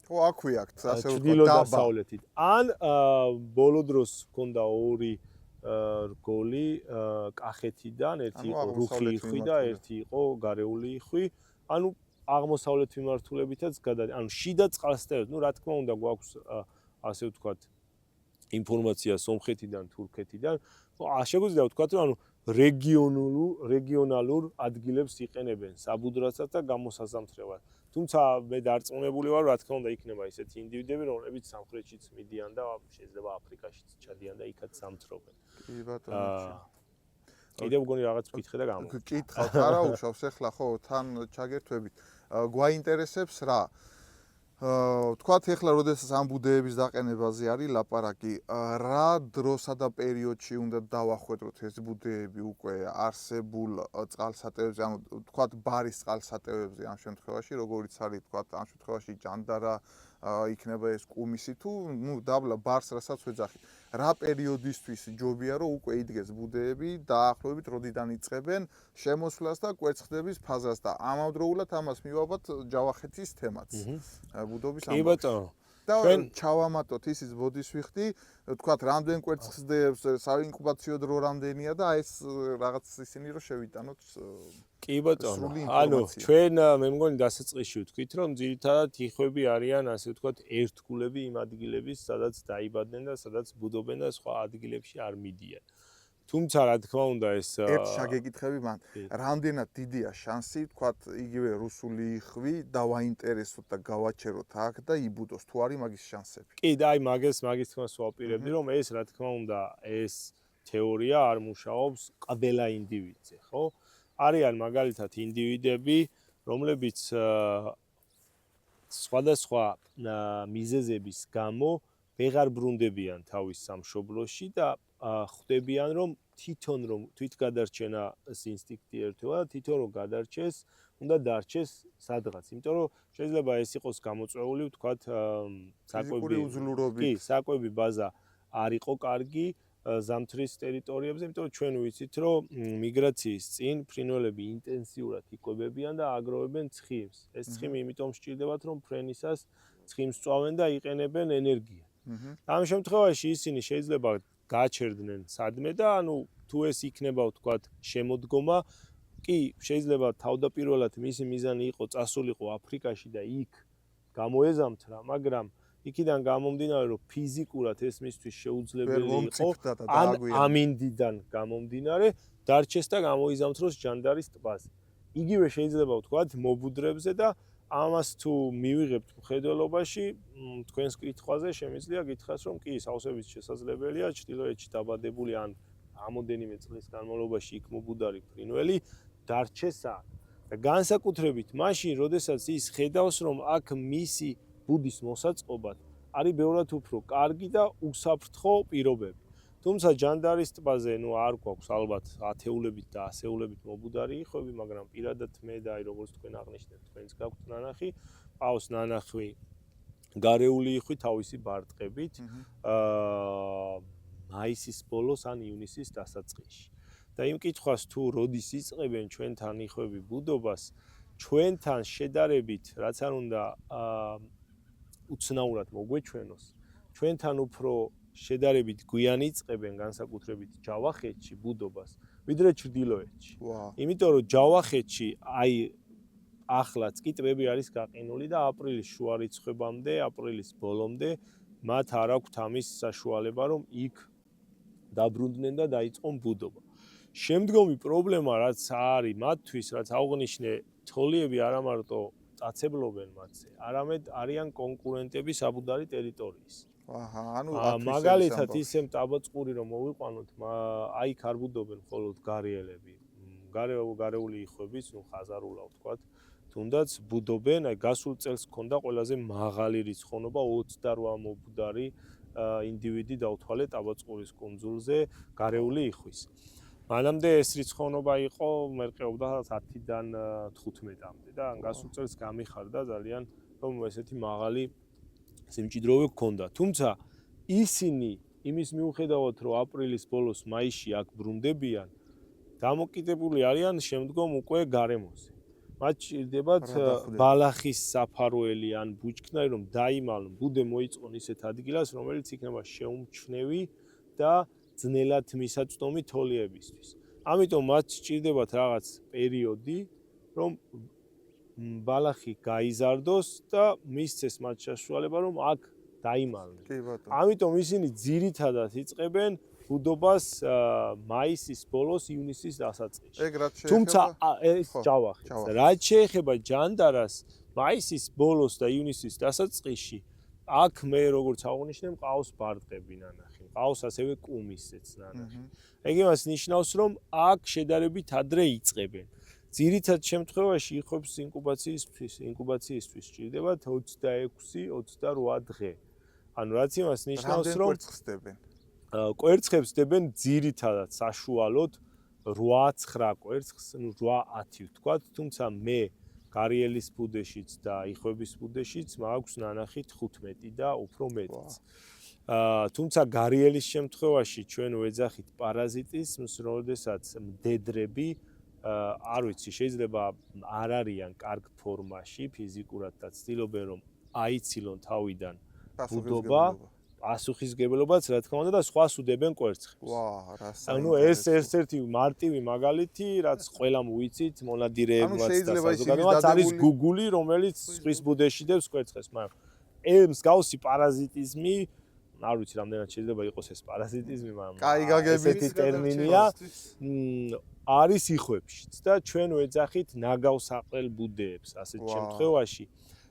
აქვე აქვს, ასე ვთქვათ, დასავლეთით. ან ბოლო დროს ჰქონდა ორი რგოლი კახეთიდან, ერთი იყო რუხი იხვი და ერთი იყო გარეული იხვი. ანუ აღმოსავლეთ მიმართულებითაც ანუ შიდა წყალსატევები, ნუ რა თქმა უნდა გვაქვს ასე ვთქვათ ინფორმაცია სომხეთიდან, თურქეთიდან. შეგვიძლია ვთქვათ, რომ ანუ რეგიონალურ ადგილებს იყენებენ საბუდრაცად და გამოსაზამთრებლად. თუმცა მე დარწმუნებული ვარ, რა თქმა უნდა იქნება ისეთი ინდივიდები, რომლებიც სამხრეთშიც მიდიან და შეიძლება აფრიკაშიც ჩადიან და იქაც ზამთრობენ. კი ბატონო. კიდევ მგონი რაღაც ვკითხე და გამო. გკითხავთ, არა უშავს ახლა ხო თან ჩაგერთვებით. გვაინტერესებს რა? თქვათ ახლა როდესაც ამ ბუდეების დაყენებაზე არის ლაპარაკი, რა დროსა და პერიოდში უნდა დავახვედროთ ეს ბუდეები უკვე არსებულ წყალსატევებზე, ანუ თქვათ ბარის წყალსატევებზე ამ შემთხვევაში, როგორიც არის თქვათ ამ შემთხვევაში ჭანდარა იქნება ეს კუმისი თუ ნუ დაბლა ბარს რასაც ვეძახით. რა პერიოდისთვის ჯობია რომ უკვე იდგეს ბუდეები დაახლოებით როდიდან იწყებენ შემოსვლას და კვერცხდების ფაზას და ამავდროულად ამას მივაბათ ჯავახეთის თემაც ბუდობის კი ბატონო და ჩავამატოთ ისის ბოდისვიხტი, თქვათ, რამდენ კვერცხს დებს, საინკუბაციო დრო რამდენია და ეს რაღაც ისინი რომ შევიტანოთ. კი ბატონო, ანუ ჩვენ მე მგონი დასაწყისში ვთქვით, რომ ძირითადად იხვები არიან, ასე ვთქვათ, ერთგულები იმ ადგილების, სადაც დაიბადნენ და სადაც ბუდობენ და სხვა ადგილებში არ მიდიან. თუმცა რა თქმა უნდა ეს ერთ შეგეკითხები მან რამდენად დიდია შანსი თქვათ იგივე რუსული იხვი დავაინტერესოთ და გავაჩეროთ აქ და იბუდოს თუ არის მაგის შანსები კი და აი მაგის თქმას ვაპირებდი რომ ეს რა თქმა უნდა ეს თეორია არ მუშაობს ყველა ინდივიდზე ხო არიან მაგალითად ინდივიდები რომლებიც სხვადასხვა მიზეზების გამო ვეღარ ბრუნდებიან თავის სამშობლოში და ხვდებიან რომ თვითონ რომ თვითგადარჩენას ინსტინქტი ერთევა და თვითონ რომ გადარჩეს უნდა დარჩეს სადღაც იმიტომ რომ შეიძლება ეს იყოს გამოწვეული ვთქვათ საკვები უძლურობით კი საკვები ბაზა არ იყო კარგი ზამთრის ტერიტორიებზე იმიტომ რომ ჩვენ ვიცით რომ მიგრაციის წინ ფრინველები ინტენსიურად იკვებებიან და აგროვებენ ცხიმს ეს ცხიმი იმიტომ სჭირდებათ რომ ფრენისას ცხიმს წვავენ და იყენებენ ენერგია ამ შემთხვევაში ისინი შეიძლება გაჩერდნენ სადმე და ანუ თუ ეს იქნება ვთქვათ შემოდგომა კი შეიძლება თავდაპირველად მისი მიზანი იყო წასულიყო აფრიკაში და იქ გამოეზამთრა მაგრამ იქიდან გამომდინარე რომ ფიზიკურად ეს მისთვის შეუძლებელი იყო ან ამინდიდან გამომდინარე დარჩეს და გამოიზამთროს ჯანდარის ტბაზე იგივე შეიძლება ვთქვათ მობუდრებზე და ამას თუ მივიღებთ მხედველობაში თქვენს კითხვაზე შემიძლია გითხრას რომ კი სავსებით შესაძლებელია ჩრდილოეთში დაბადებული ან რამოდენიმე წლის განმავლობაში იქ მობუდარი ფრინველი დარჩეს აქ და განსაკუთრებით მაშინ როდესაც ის ხედავს რომ აქ მისი ბუდის მოსაწყობად არის ბევრად უფრო კარგი და უსაფრთხო პირობები თუმცა ჯანდარის ტბაზე ნუ არ გვაქვს ალბათ ათეულებით და ასეულებით მობუდარი იხვები მაგრამ პირადად მე და აი როგორც თქვენ აღნიშნეთ თქვენს გაქვთ ნანახი ყავს ნანახი გარეული იხვი თავისი ბარტყებით მაისის ბოლოს ან ივნისის დასაწყისში და იმ კითხვას თუ როდის იწყებენ ჩვენთან იხვები ბუდობას ჩვენთან შედარებით რაც არ უნდა უცნაურად მოგვეჩვენოს ჩვენთან უფრო შედარებით გვიან იწყებენ განსაკუთრებით ჯავახეთში ბუდობას ვიდრე ჩრდილოეთში. იმიტომ რომ ჯავახეთში აი ახლაც კი ტბები არის გაყინული და აპრილის შუა რიცხვებამდე, აპრილის ბოლომდე მათ არ აქვთ ამის საშუალება რომ იქ დაბრუნდნენ და დაიწყონ ბუდობა. შემდგომი პრობლემა რაც არის მათთვის, რაც აღვნიშნე, თოლიები არა მარტო წაცებლობენ მათზე, არამედ არიან კონკურენტები საბუდარი ტერიტორიის. ანუ მაგალითად ისე მტაბაწყური რომ მოვიყვანოთ, აი იქ არ ბუდობენ მხოლოდ გარეელები. გარეული იხვების, ნუ ხაზარულა ვთქვათ, თუნდაც ბუდობენ, აი გასულ წელს ჰქონდა ყველაზე მაღალი რიცხოვნობა 28 მობუდარი ინდივიდი დავთვალე ტაბაწყურის კუნძულზე გარეული იხვის. მანამდე ეს რიცხოვნობა იყო მერყეობდა 10-დან 15-მდე და გასულ წელს გამიხარდა ძალიან რომ ესეთი მაღალი სიმჭიდროვე ჰქონდა. თუმცა ისინი იმის მიუხედავად რომ აპრილის ბოლოს მაისში აქ ბრუნდებიან, დამოკიდებული არიან შემდგომ უკვე გარემოზე. მათ სჭირდებათ ბალახის საფარველი ან ბუჩქნარი რომ დაიმალონ, ბუდე მოიწყონ ისეთ ადგილას, რომელიც იქნება შეუმჩნევი და ძნელად მისაწვდომი თოლიებისთვის. ამიტომ მათ სჭირდებათ რაღაც პერიოდი, რომ ბალახი გაიზარდოს და მისცეს მათ საშუალება რომ აქ დაიმალონ. ამიტომ ისინი ძირითადად იწყებენ ბუდობას მაისის ბოლოს ივნისის დასაწყისში. თუმცა ეს ჯავახეთს რაც შეეხება ჯანდარას მაისის ბოლოს და ივნისის დასაწყისში აქ მე როგორც აღვნიშნე მყავს ბარტყები ნანახი. მყავს ასევე კუმისეც ნანახი. ეგ იმას ნიშნავს რომ აქ შედარებით ადრე იწყებენ. ძირითად შემთხვევაში იხვებს ინკუბაციისთვის სჭირდებათ 26-28 დღე. ანუ რაც იმას ნიშნავს რომ კვერცხებს დებენ ძირითადად საშუალოდ 8-9 კვერცხს, ნუ 8-10 ვთქვათ, თუმცა მე გარიელის ბუდეშიც და იხვების ბუდეშიც მაქვს ნანახი 15 და უფრო მეტიც. თუმცა გარიელის შემთხვევაში ჩვენ ვეძახით პარაზიტიზმს, როდესაც მდედრები არ ვიცი, შეიძლება არ არიან კარგ ფორმაში ფიზიკურად და ცდილობენ რომ აიცილონ თავიდან ბუდობა, პასუხისგებლობაც რა თქმა უნდა და სხვას უდებენ კვერცხებს. ვა, რა ანუ ეს ერთ-ერთი მარტივი მაგალითი, რაც ყველამ ვიცით, მონადირეებმაც და საზოგადოებაც არის გუგული, რომელიც სხვის ბუდეში დევს კვერცხებს, მაგრამ მსგავსი პარაზიტიზმი, არ ვიცი რამდენად შეიძლება იყოს ეს პარაზიტიზმი, მაგრამ ესეთი ტერმინია, არის იხვებშიც და ჩვენ ვეძახით ნაგავსაყრელ ბუდეებს ასეთ შემთხვევაში.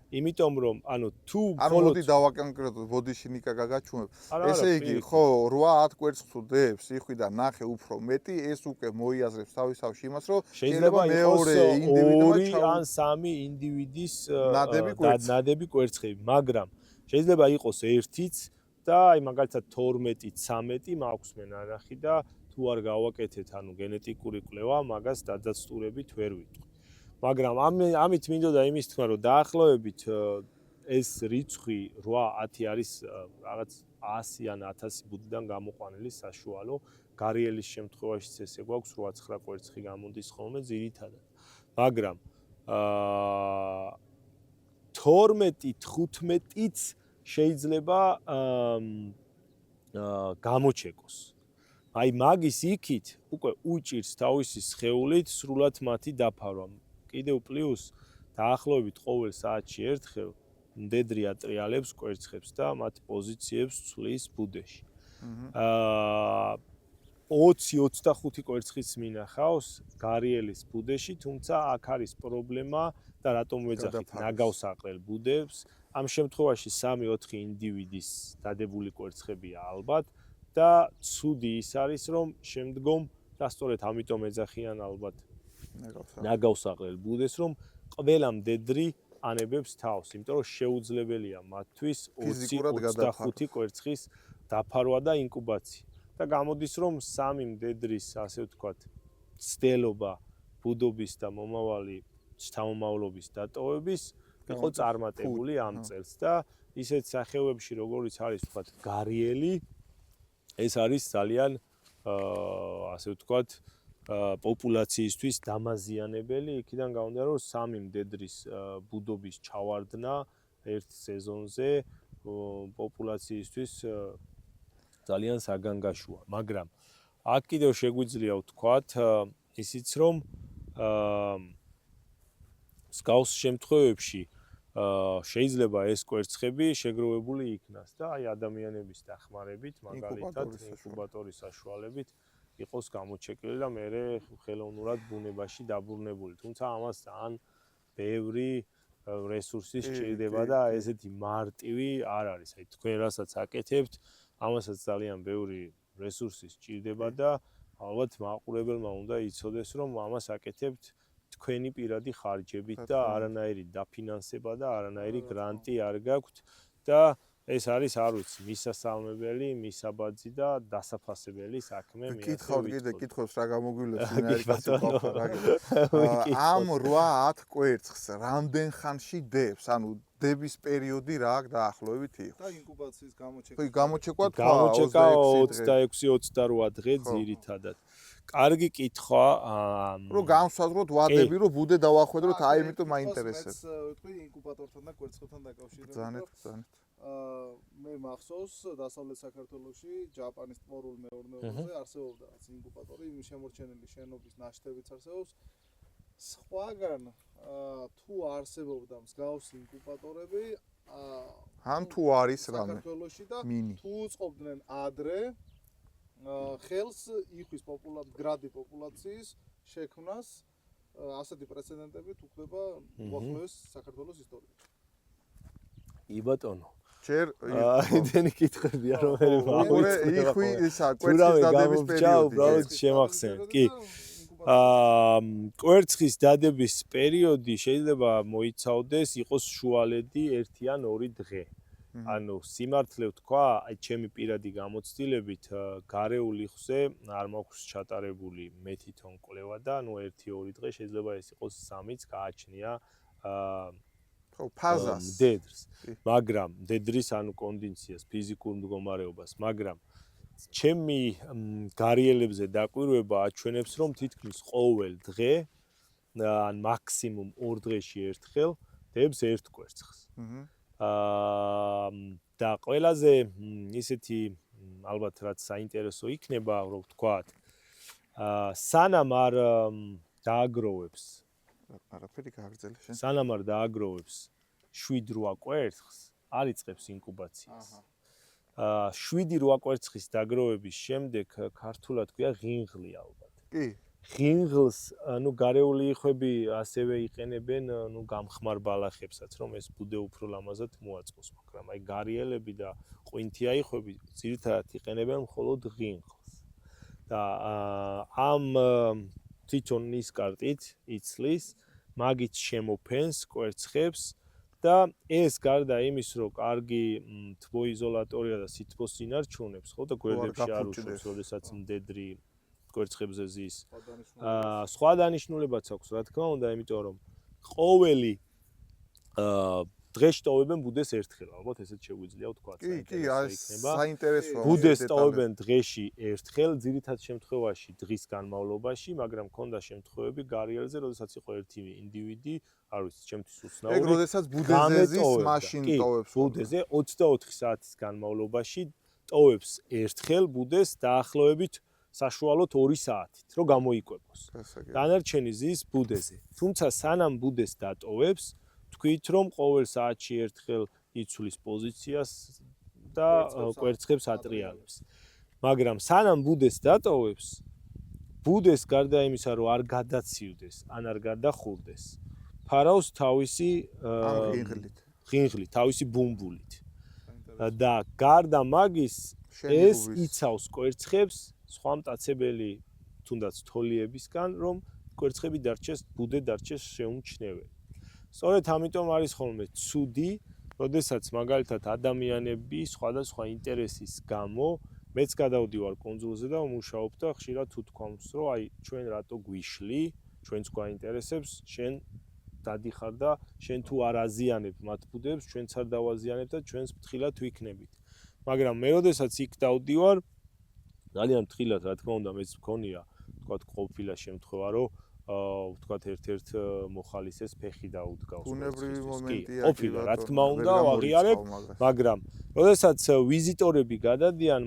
იმიტომ რომ ანუ თუ მხოლოდ დავაკონკრეტოთ ბოდიში ნიკა გაგაჩვენებ. ესე იგი, ხო, 8-10 კვერცხს უდებს, იხვიდან ნახე უფრო მეტი, ეს უკვე მოიაზრებს თავისთავში იმას, რომ შეიძლება მეორე ინდივიდმა ან 3 ინდივიდის ნადები კვერცხები, მაგრამ შეიძლება იყოს ერთიც და აი მაგალითად 12-13 მაქვს მე ნანახი და თუ არ გავაკეთეთ ანუ გენეტიკური კვლევა, მაგას დადასტურებით ვერ ვიტყვი. მაგრამ ამით მინდოდა იმის თქმა, რომ დაახლოებით ეს რიცხვი 8-10 არის რაღაც 100 ან 1000 ბუდიდან გამოყვანილი საშუალო. გარიელის შემთხვევაშიც ესე გვაქვს 8-9 კვერცხი გამოდის ხოლმე ძირითადად. მაგრამ 12-15-იც შეიძლება გამოჩეკოს. აი მაგის იქით უკვე უჭირს თავისი სხეულით სრულად მათი დაფარვა. კიდევ პლუს დაახლოებით ყოველ საათში ერთხელ მდედრი ატრიალებს კვერცხებს და მათ პოზიციებს ცვლის ბუდეში. 20-25 კვერცხიც მინახავს გარიელის ბუდეში, თუმცა აქ არის პრობლემა და რატომ ვეძახით ნაგავსაყრელ ბუდებს. ამ შემთხვევაში 3-4 ინდივიდის დადებული კვერცხებია ალბათ და ცუდი ის არის, რომ შემდგომ და სწორედ ამიტომ ეძახიან ალბათ ნაგავსაყრელ ბუდეს, რომ ყველა მდედრი ანებებს თავს, იმიტომ რომ შეუძლებელია მათთვის 20-25 კვერცხის დაფარვა და ინკუბაცია. და გამოდის, რომ 3 მდედრის, ასე ვთქვათ, ცდელობა ბუდობის და მომავალი შთამომავლობის დატოვების იყო წარმატებული ამ წელს და ისეთ სახეობებში, როგორიც არის, ვთქვათ, გარიელი, ეს არის ძალიან ასე ვთქვათ, პოპულაციისთვის დამაზიანებელი, იქიდან გამომდინარე, რომ 3 მდედრის ბუდობის ჩავარდნა ერთ სეზონზე პოპულაციისთვის ძალიან საგანგაშოა, მაგრამ აქ კიდევ შეგვიძლია ვთქვათ ისიც, რომ მსგავს შემთხვევებში შეიძლება ეს კვერცხები შეგროვებული იქნას და აი ადამიანების დახმარებით, მაგალითად ინკუბატორის საშუალებით იყოს გამოჩეკილი და მერე ხელოვნურად ბუნებაში დაბრუნებული. თუმცა ამას ძალიან ბევრი რესურსი სჭირდება და ესეთი მარტივი არ არის. აი თქვენ რასაც აკეთებთ, ამასაც ძალიან ბევრი რესურსი სჭირდება და ალბათ მაყურებელმა უნდა იცოდეს, რომ ამას აკეთებთ თქვენი პირადი ხარჯებით და არანაირი დაფინანსება და არანაირი გრანტი არ გაქვთ და ეს არის, არ ვიცი, მისასალმებელი, მისაბაძი და დასაფასებელი საქმე. კითხავთ კიდე კითხავს რა გამოგვივლებს ამ 8-10 კვერცხს რამდენ ხანში დებს? ანუ დების პერიოდი რა აქვს დაახლოებით იყო? და ინკუბაციის გამოჩეკვა. ხო, გამოჩეკვა 26-28 დღე ძირითადად. კარგი კითხვა. რომ განსაზღვროთ ვადები, რომ ბუდე დავახვედროთ, აი იმიტომ მაინტერესებს. ვთქვი ინკუბატორთან და კვერცხებთან დაკავშირებით. ბრძანეთ. მე მახსოვს დასავლეთ საქართველოში ჯაპანის ტბორულ მეურნეობაზე არსებობდა ინკუბატორი, იმ შემორჩენილი შენობის ნაშთებიც არსებობს. სხვაგან თუ არსებობდა მსგავსი ინკუბატორები, ან თუ არის რამე საქართველოში და მინი თუ უწყობდნენ ადრე ხელს იხვის გრადი პოპულაციის შექმნას, ასეთი პრეცედენტები თუ ხდება უახლოეს საქართველოს ისტორიაში. კი ბატონო. ჯერ იმდენი კითხებია, რომელიც იხვის ისა კვერცხის დადების პერიოდი. უბრალოდ შემახსენეთ. კი. კვერცხის დადების პერიოდი შეიძლება მოიცავდეს, იყოს შუალედი 1 ან 2 დღე. ანუ სიმართლე ვთქვა, აი ჩემი პირადი გამოცდილებით გარეულ იხვზე არ მაქვს ჩატარებული მე თვითონ კვლევა და ანუ 1-2 დღე შეიძლება ეს იყოს 3-იც გააჩნია ხო, ფაზას. მდედრს. კი. მაგრამ მდედრის ანუ კონდიციას, ფიზიკურ მდგომარეობას, მაგრამ ჩემი გარიელებზე დაკვირვება აჩვენებს, რომ თითქმის ყოველ დღე ან მაქსიმუმ 2 დღეში ერთხელ დებს ერთ კვერცხს. და ყველაზე ისეთი ალბათ რაც საინტერესო იქნება, რომ ვთქვათ, სანამ არ დააგროვებს არაფერი გააგრძელე შენ. სანამ არ დააგროვებს 7-8 კვერცხს, არ იწყებს ინკუბაციას. 7-8 კვერცხის დაგროვების შემდეგ ქართულად ქვია ღინღლი ალბათ. კი. ღინღლს, ანუ გარეული იხვები ასევე იყენებენ, ანუ გამხმარ ბალახებსაც, რომ ეს ბუდე უფრო ლამაზად მოაწყოს, მაგრამ აი გარიელები და ყვინთია იხვები ძირითადად იყენებენ მხოლოდ ღინღლს. და ამ თვითონ ნისკარტით იცლის, მაგით შემოფენს კვერცხებს და ეს გარდა იმის, რომ კარგი თბოიზოლატორია და სითბოს ინარჩუნებს, ხო და გვერდებში არ უშვებს, როდესაც მდედრი კვერცხებზე ზის. სხვა დანიშნულებაც აქვს, რა თქმა უნდა, იმიტომ რომ ყოველი დღეში ტოვებენ ბუდეს ერთხელ, ალბათ ესეც შეგვიძლია ვთქვათ. კი, საინტერესოა. ბუდეს ტოვებენ დღეში ერთხელ, ძირითად შემთხვევაში დღის განმავლობაში, მაგრამ მქონდა შემთხვევები გარიელზე, როდესაც იყო ერთი ინდივიდი, არ ვიცი, ჩემთვის უცნაური. ეგ როდესაც ბუდეზე ზის, მაშინ ტოვებს. ბუდეზე 24 საათის განმავლობაში ტოვებს ერთხელ ბუდეს დაახლოებით საშუალოდ 2 საათით, რომ გამოიკვებოს. დანარჩენი ზის ბუდეზე. თუმცა სანამ ბუდეს დატოვებს, თქვით რომ ყოველ საათში ერთხელ იცვლის პოზიციას და კვერცხებს ატრიალებს. მაგრამ სანამ ბუდეს დატოვებს, ბუდეს გარდა იმისა, რომ არ გადაცივდეს, ან არ გადახურდეს, ფარავს თავისი ღინღლით, თავისი ბუმბულით. და გარდა მაგის ეს იცავს კვერცხებს სხვა მტაცებელი თუნდაც თოლიებისგან, რომ კვერცხები დარჩეს, ბუდე დარჩეს შეუმჩნეველი. სწორედ ამიტომ არის ხოლმე ცუდი, როდესაც მაგალითად ადამიანები სხვადასხვა ინტერესის გამო მეც გადავდივარ კუნძულზე და ვმუშაობ და ხშირად თუ თქვამს, რომ აი ჩვენ რატო გვიშლი, ჩვენც გვაინტერესებს, შენ დადიხარ და შენ თუ არ აზიანებ მათ ბუდებს, ჩვენც არ დავაზიანებ და ჩვენს ფრთხილად ვიქნებით. მაგრამ მე როდესაც იქ დავდივარ, ძალიან ფრთხილად, რა თქმა უნდა, მეც მქონია, თქვათ, ყოფილა შემთხვევა, რომ ვთქვათ, ერთ-ერთ მოხალისეს ფეხი დაუდგავს. ბუნებრივი მომენტია. ყოფილა, რა თქმა უნდა, ვაღიარებ, მაგრამ როდესაც ვიზიტორები გადადიან,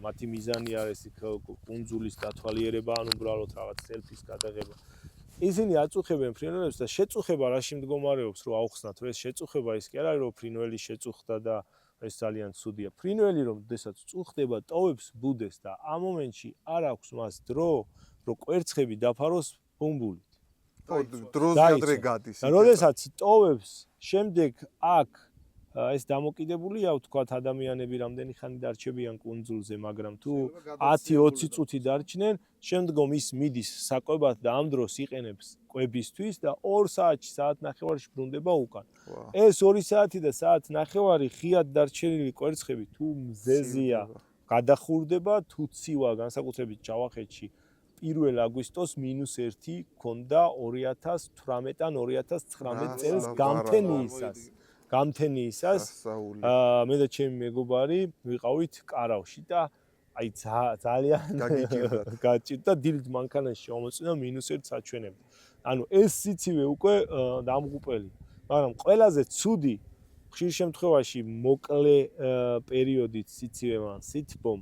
მათი მიზანი არის იქ კუნძულის დათვალიერება, ან უბრალოდ რაღაც სელფის გადაღება. ისინი აწუხებენ ფრინველებს და შეწუხება რაში მდგომარეობს, რომ აუხსნათ, რომ ეს შეწუხება ის კი არ არის, რომ ფრინველი შეწუხდა და ეს ძალიან ცუდია. ფრინველი რომ შესაძ წუხდება, ტოვებს ბუდეს და ამ მომენტში არ აქვს მას დრო, რომ კვერცხები დაფაროს ბუმბულით. დროზე ადრე გადის. და როდესაც ტოვებს, შემდეგ აქ ეს დამოკიდებულია, ვთქვათ, ადამიანები რამდენი ხანი დარჩებიან კუნძულზე, მაგრამ თუ 10-20 წუთი დარჩნენ, შემდგომ ის მიდის საკვებად და ამ დროს იყენებს კვებისთვის და 2 საათში, საათნახევარში ბრუნდება უკან. ეს 2 საათი და საათნახევარი ღიად დარჩენილი კვერცხები თუ მზეზია, გადახურდება, თუ ცივა, განსაკუთრებით ჯავახეთში 1 აგვისტოს -1 ქონდა 2018-ან 2019 წელს გამთენიისას. მე და ჩემი მეგობარი ვიყავით კარავში და აი ძალიან გაჭირდა დილით მანქანაში შემოწინა -1 საჩვენებდა. ანუ ეს სიცივე უკვე დამღუპელი. მაგრამ ყველაზე ცუდი ხშირ შემთხვევაში მოკლე პერიოდით სიცივემან სითბომ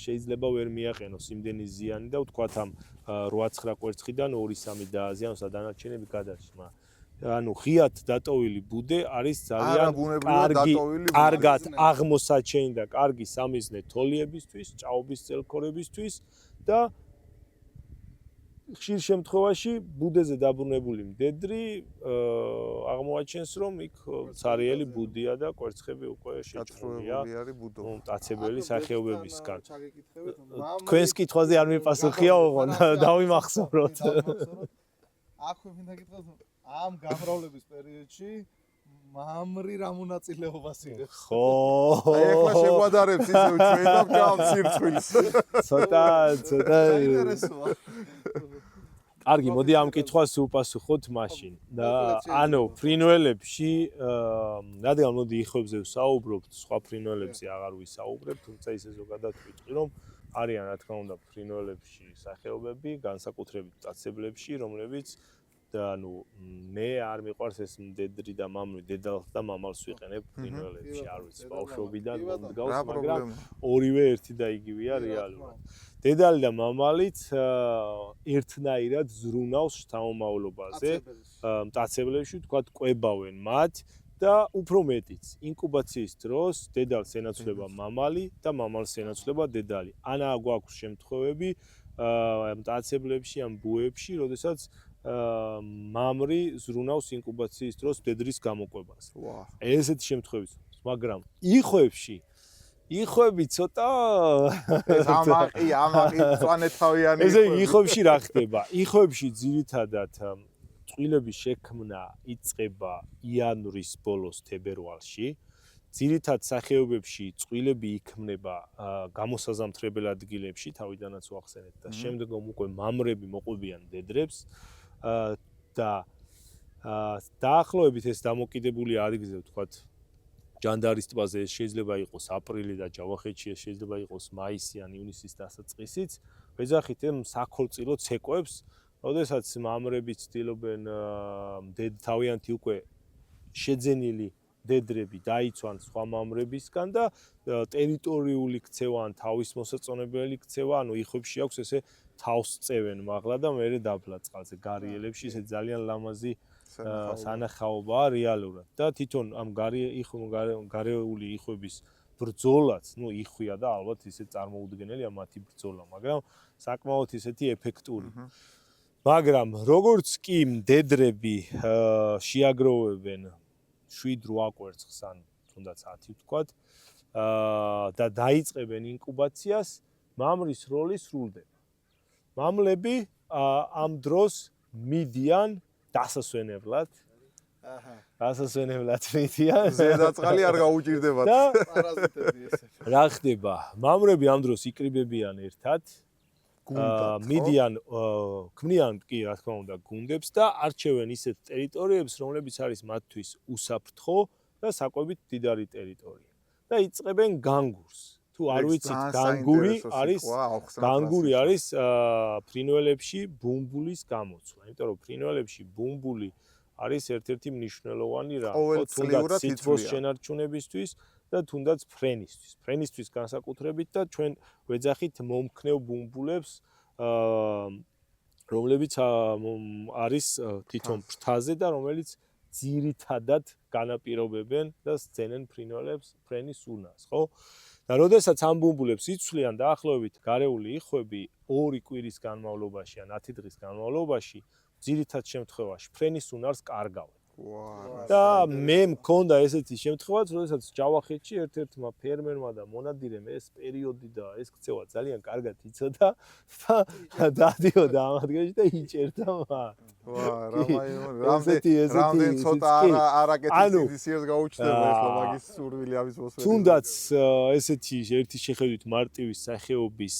შეიძლება ვერ მიაყენოს იმდენი ზიანი და ვთქვათ ამ 8-9 კვერცხიდან 2-3 დააზიანოს და დანარჩენები გადარჩა. ანუ ღიად დატოვილი ბუდე არის ძალიან კარგად აღმოსაჩენი და კარგი სამიზნე თოლიებისთვის, ჭაობის წელქორებისთვის და ხშირ შემთხვევაში ბუდეზე დაბრუნებული მდედრი აღმოაჩენს, რომ იქ ცარიელი ბუდია და კვერცხები უკვე შეჭრილია მტაცებელი სახეობებისგან. თქვენს კითხვაზე არ მიპასუხია, ოღონდ დავიმახსოვროთ. აქვე მინდა გითხრათ, ამ გამრავლების პერიოდში მამრი რა მონაწილეობას იღებს? ხო. აი ახლა შეგვადარებს ისე ჩვენ და ამ სირცხვილს. ცოტა საინტერესოა. კარგი, მოდი ამ კითხვას უპასუხოთ მაშინ. და ანუ ფრინველებში, რადგან მოდი იხოებზე ვსაუბრობთ, სხვა ფრინველებზე აღარ ვისაუბრებ, თუმცა ისე ზოგადად ვიტყვი, რომ არიან რა თქმა უნდა ფრინველებში სახეობები, განსაკუთრებით მტაცებლებში, რომლებიც ანუ მე არ მიყვარს ეს მდედრი და მამრი, დედალს და მამალს ვიყენებ ფრინველებში, არ ვიცი, ბავშვობიდან მომდგავს, მაგრამ ორივე ერთი და იგივეა რეალურად. დედალი და მამალიც ერთნაირად ზრუნავს შთამომავლობაზე, მტაცებლებში თქვათ კვებავენ მათ და უფრო მეტიც, ინკუბაციის დროს დედალს ენაცვლება მამალი და მამალს ენაცვლება დედალი. ანა გვაქვს შემთხვევები მტაცებლებში ან ბუებში, როდესაც მამრი ზრუნავს ინკუბაციის დროს დედრის გამოკვებას. ესეთი შემთხვევები, მაგრამ იხოები ცოტა ეს ამაყი წვანეთავიანი ესე იხოებში რა ხდება? იხოებში ძირითადად წყვილების შექმნა იწყება იანვრის ბოლოს თებერვალში. ძირითად სახეობებში წყვილები იქმნება გამოსაზამთრებელ ადგილებში, თავიდანაც ვახსენეთ და შემდგომ უკვე მამრები მოყვებიან დედრებს და დაახლოებით ეს დამოკიდებული ადგილზე ვთქვათ ჯანდარის ტბაზე ეს შეიძლება იყოს აპრილი და ჯავახეთში ეს შეიძლება იყოს მაისი ან ივნისის დასაწყისიც. ვეძახით ამ საქორწილო ცეკვებს, როდესაც მამრები ცდილობენ თავიანთი უკვე შეძენილი დედრები დაიცვან სხვა მამრებისგან და ტერიტორიული ქცევა ან თავის მოსაწონებელი ქცევა, ანუ იხოებში აქვს ესე თავს წევენ მაღლა და მერე დაბლა წყალზე გარეელებში, ესე ძალიან ლამაზი სანახაობაა რეალურად და თვითონ ამ გარეული იხოების ბრძოლაც, იხვია და ალბათ ისე წარმოუდგენელია მათი ბრძოლა, მაგრამ საკმაოდ ისეთი ეფექტური. მაგრამ როგორც კი დედრები შეაგროვებენ 7-8 კვერცხს ან თუნდაც 10 ვთქვათ და დაიწყებენ ინკუბაციას, მამრის როლი სრულდება. მამლები ამ დროს მიდიან დასასვენებლად. დასასვენებლად მიდიან. ზედაწყალი არ გაუჭირდებათ. პარაზიტები ესე. რა ხდება? მამრები ამ დროს იკრიბებიან ერთად. მიდიან, ქმნიან კი რა თქმა უნდა გუნდებს და არჩევენ ისეთ ტერიტორიებს, რომლებიც არის მათთვის უსაფრთხო და საკვებით მდიდარი ტერიტორია. და იწყებენ განგურს. თუ არ ვიცით, განგური არის ფრინველებში ბუმბულის გამოცვლა. იმიტომ რომ ფრინველებში ბუმბული არის ერთ-ერთი მნიშვნელოვანი რამ, თუნდაც სითბოს შენარჩუნებისთვის და თუნდაც ფრენისთვის. ფრენისთვის განსაკუთრებით და ჩვენ ვეძახით მომქნევ ბუმბულებს, რომლებიც არის თვითონ ფრთაზე და რომელიც ძირითადად განაპირობებენ და სცენენ ფრინველებს ფრენის უნას, ხო? და როდესაც ამ ბუმბულებს იცვლიან დაახლოებით გარეული იხოები 2 კვირის განმავლობაში ან 10 დღის განმავლობაში ძირითად შემთხვევაში ფრენის უნარს კარგავენ. და მე მქონდა ესეთი შემთხვევაც, როდესაც ჯავახეთში ერთ-ერთმა ფერმერმა და მონადირემ ეს პერიოდი და ეს ქცევა ძალიან კარგად იცოდა და დადიოდა ამ ადგილში და იჭერდა მათ. რამდენ ცოტა არაკეთის სიერს გაუჩნდება ახლა მაგის სურვილი ამის მოსვენება. თუნდაც ესეთი ერთი შეხედვით მარტივი სახეობის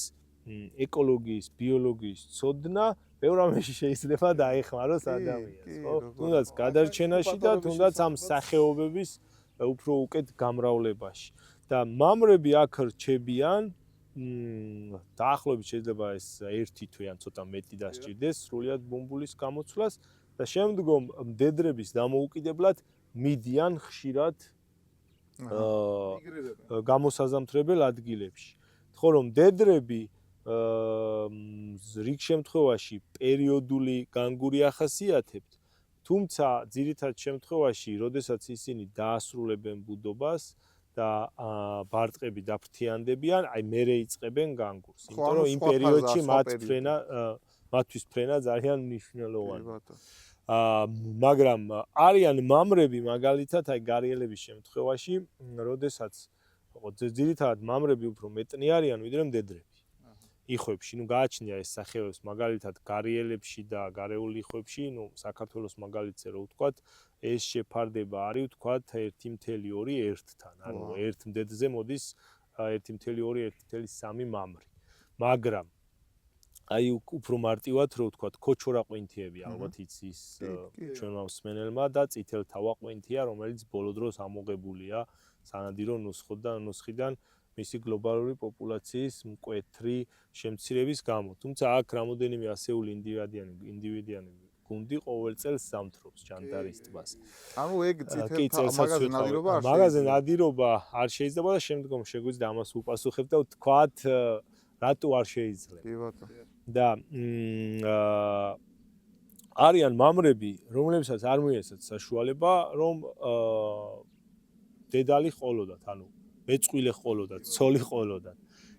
ეკოლოგიის, ბიოლოგიის ცოდნა ბევრ ამაში შეიძლება დაეხმაროს ადამიანს, ხო? თუნდაც გადარჩენაში და თუნდაც ამ სახეობების უფრო უკეთ გამრავლებაში. და მამრები აქ რჩებიან, დაახლოებით შეიძლება ეს 1 თვე ან ცოტა მეტი დასჭირდეს სრულიად ბუმბულის გამოცვლას და შემდგომ დედრების დამოუკიდებლად მიდიან ხშირად გამოსაზამთრებელ ადგილებში. ხო რომ დედრები რიგ შემთხვევაში პერიოდული განგური ახასიათებთ, თუმცა ძირითად შემთხვევაში, როდესაც ისინი დაასრულებენ ბუდობას და ბარტყები დაფრთიანდებიან, აი მერე იწყებენ განგურს. იმიტომ რომ იმ პერიოდში მათთვის ფრენა ძალიან მნიშვნელოვანია. მაგრამ არიან მამრები მაგალითად აი გარეელების შემთხვევაში, როდესაც ძირითადად მამრები უფრო მეტნი არიან ვიდრე მდედრები. იხოებში, გააჩნია ეს სახეობებს მაგალითად გარეელებში და გარეული იხოებში, საქართველოს მაგალითზე რო ვთქვათ, ეს შეფარდება არის ვთქვათ 1.2-1-თან, ანუ ერთ მდედრზე მოდის 1.2-1.3 მამრი. მაგრამ აი უფრო მარტივად რო ვთქვათ, ქოჩორა ყვინთიები ალბათ იცის ჩვენმა მსმენელმა და წითელთავა ყვინთია, რომელიც ბოლო დროს ამოღებულია სანადირო ნუსხიდან მისი გლობალური პოპულაციის მკვეთრი შემცირების გამო. თუმცა აქ რამოდენიმე ასეული ინდივიდიანი გუნდი ყოველ წელს ზამთრობს ჯანდარის ტბას. ანუ ეგ მაღაზე ნადირობა არ მაღაზე ნადირობა არ შეიძლება და შემდგომ შეგვიძლია ამას უპასუხებ და ვთქვათ რატო არ შეიძლება. კი ბატონო. და არიან მამრები, რომლებსაც არ მოიეცათ საშუალება, რომ დედალი ყოლოდათ, ანუ მეწყვილე ყოლოდათ, ცოლი ყოლოდათ.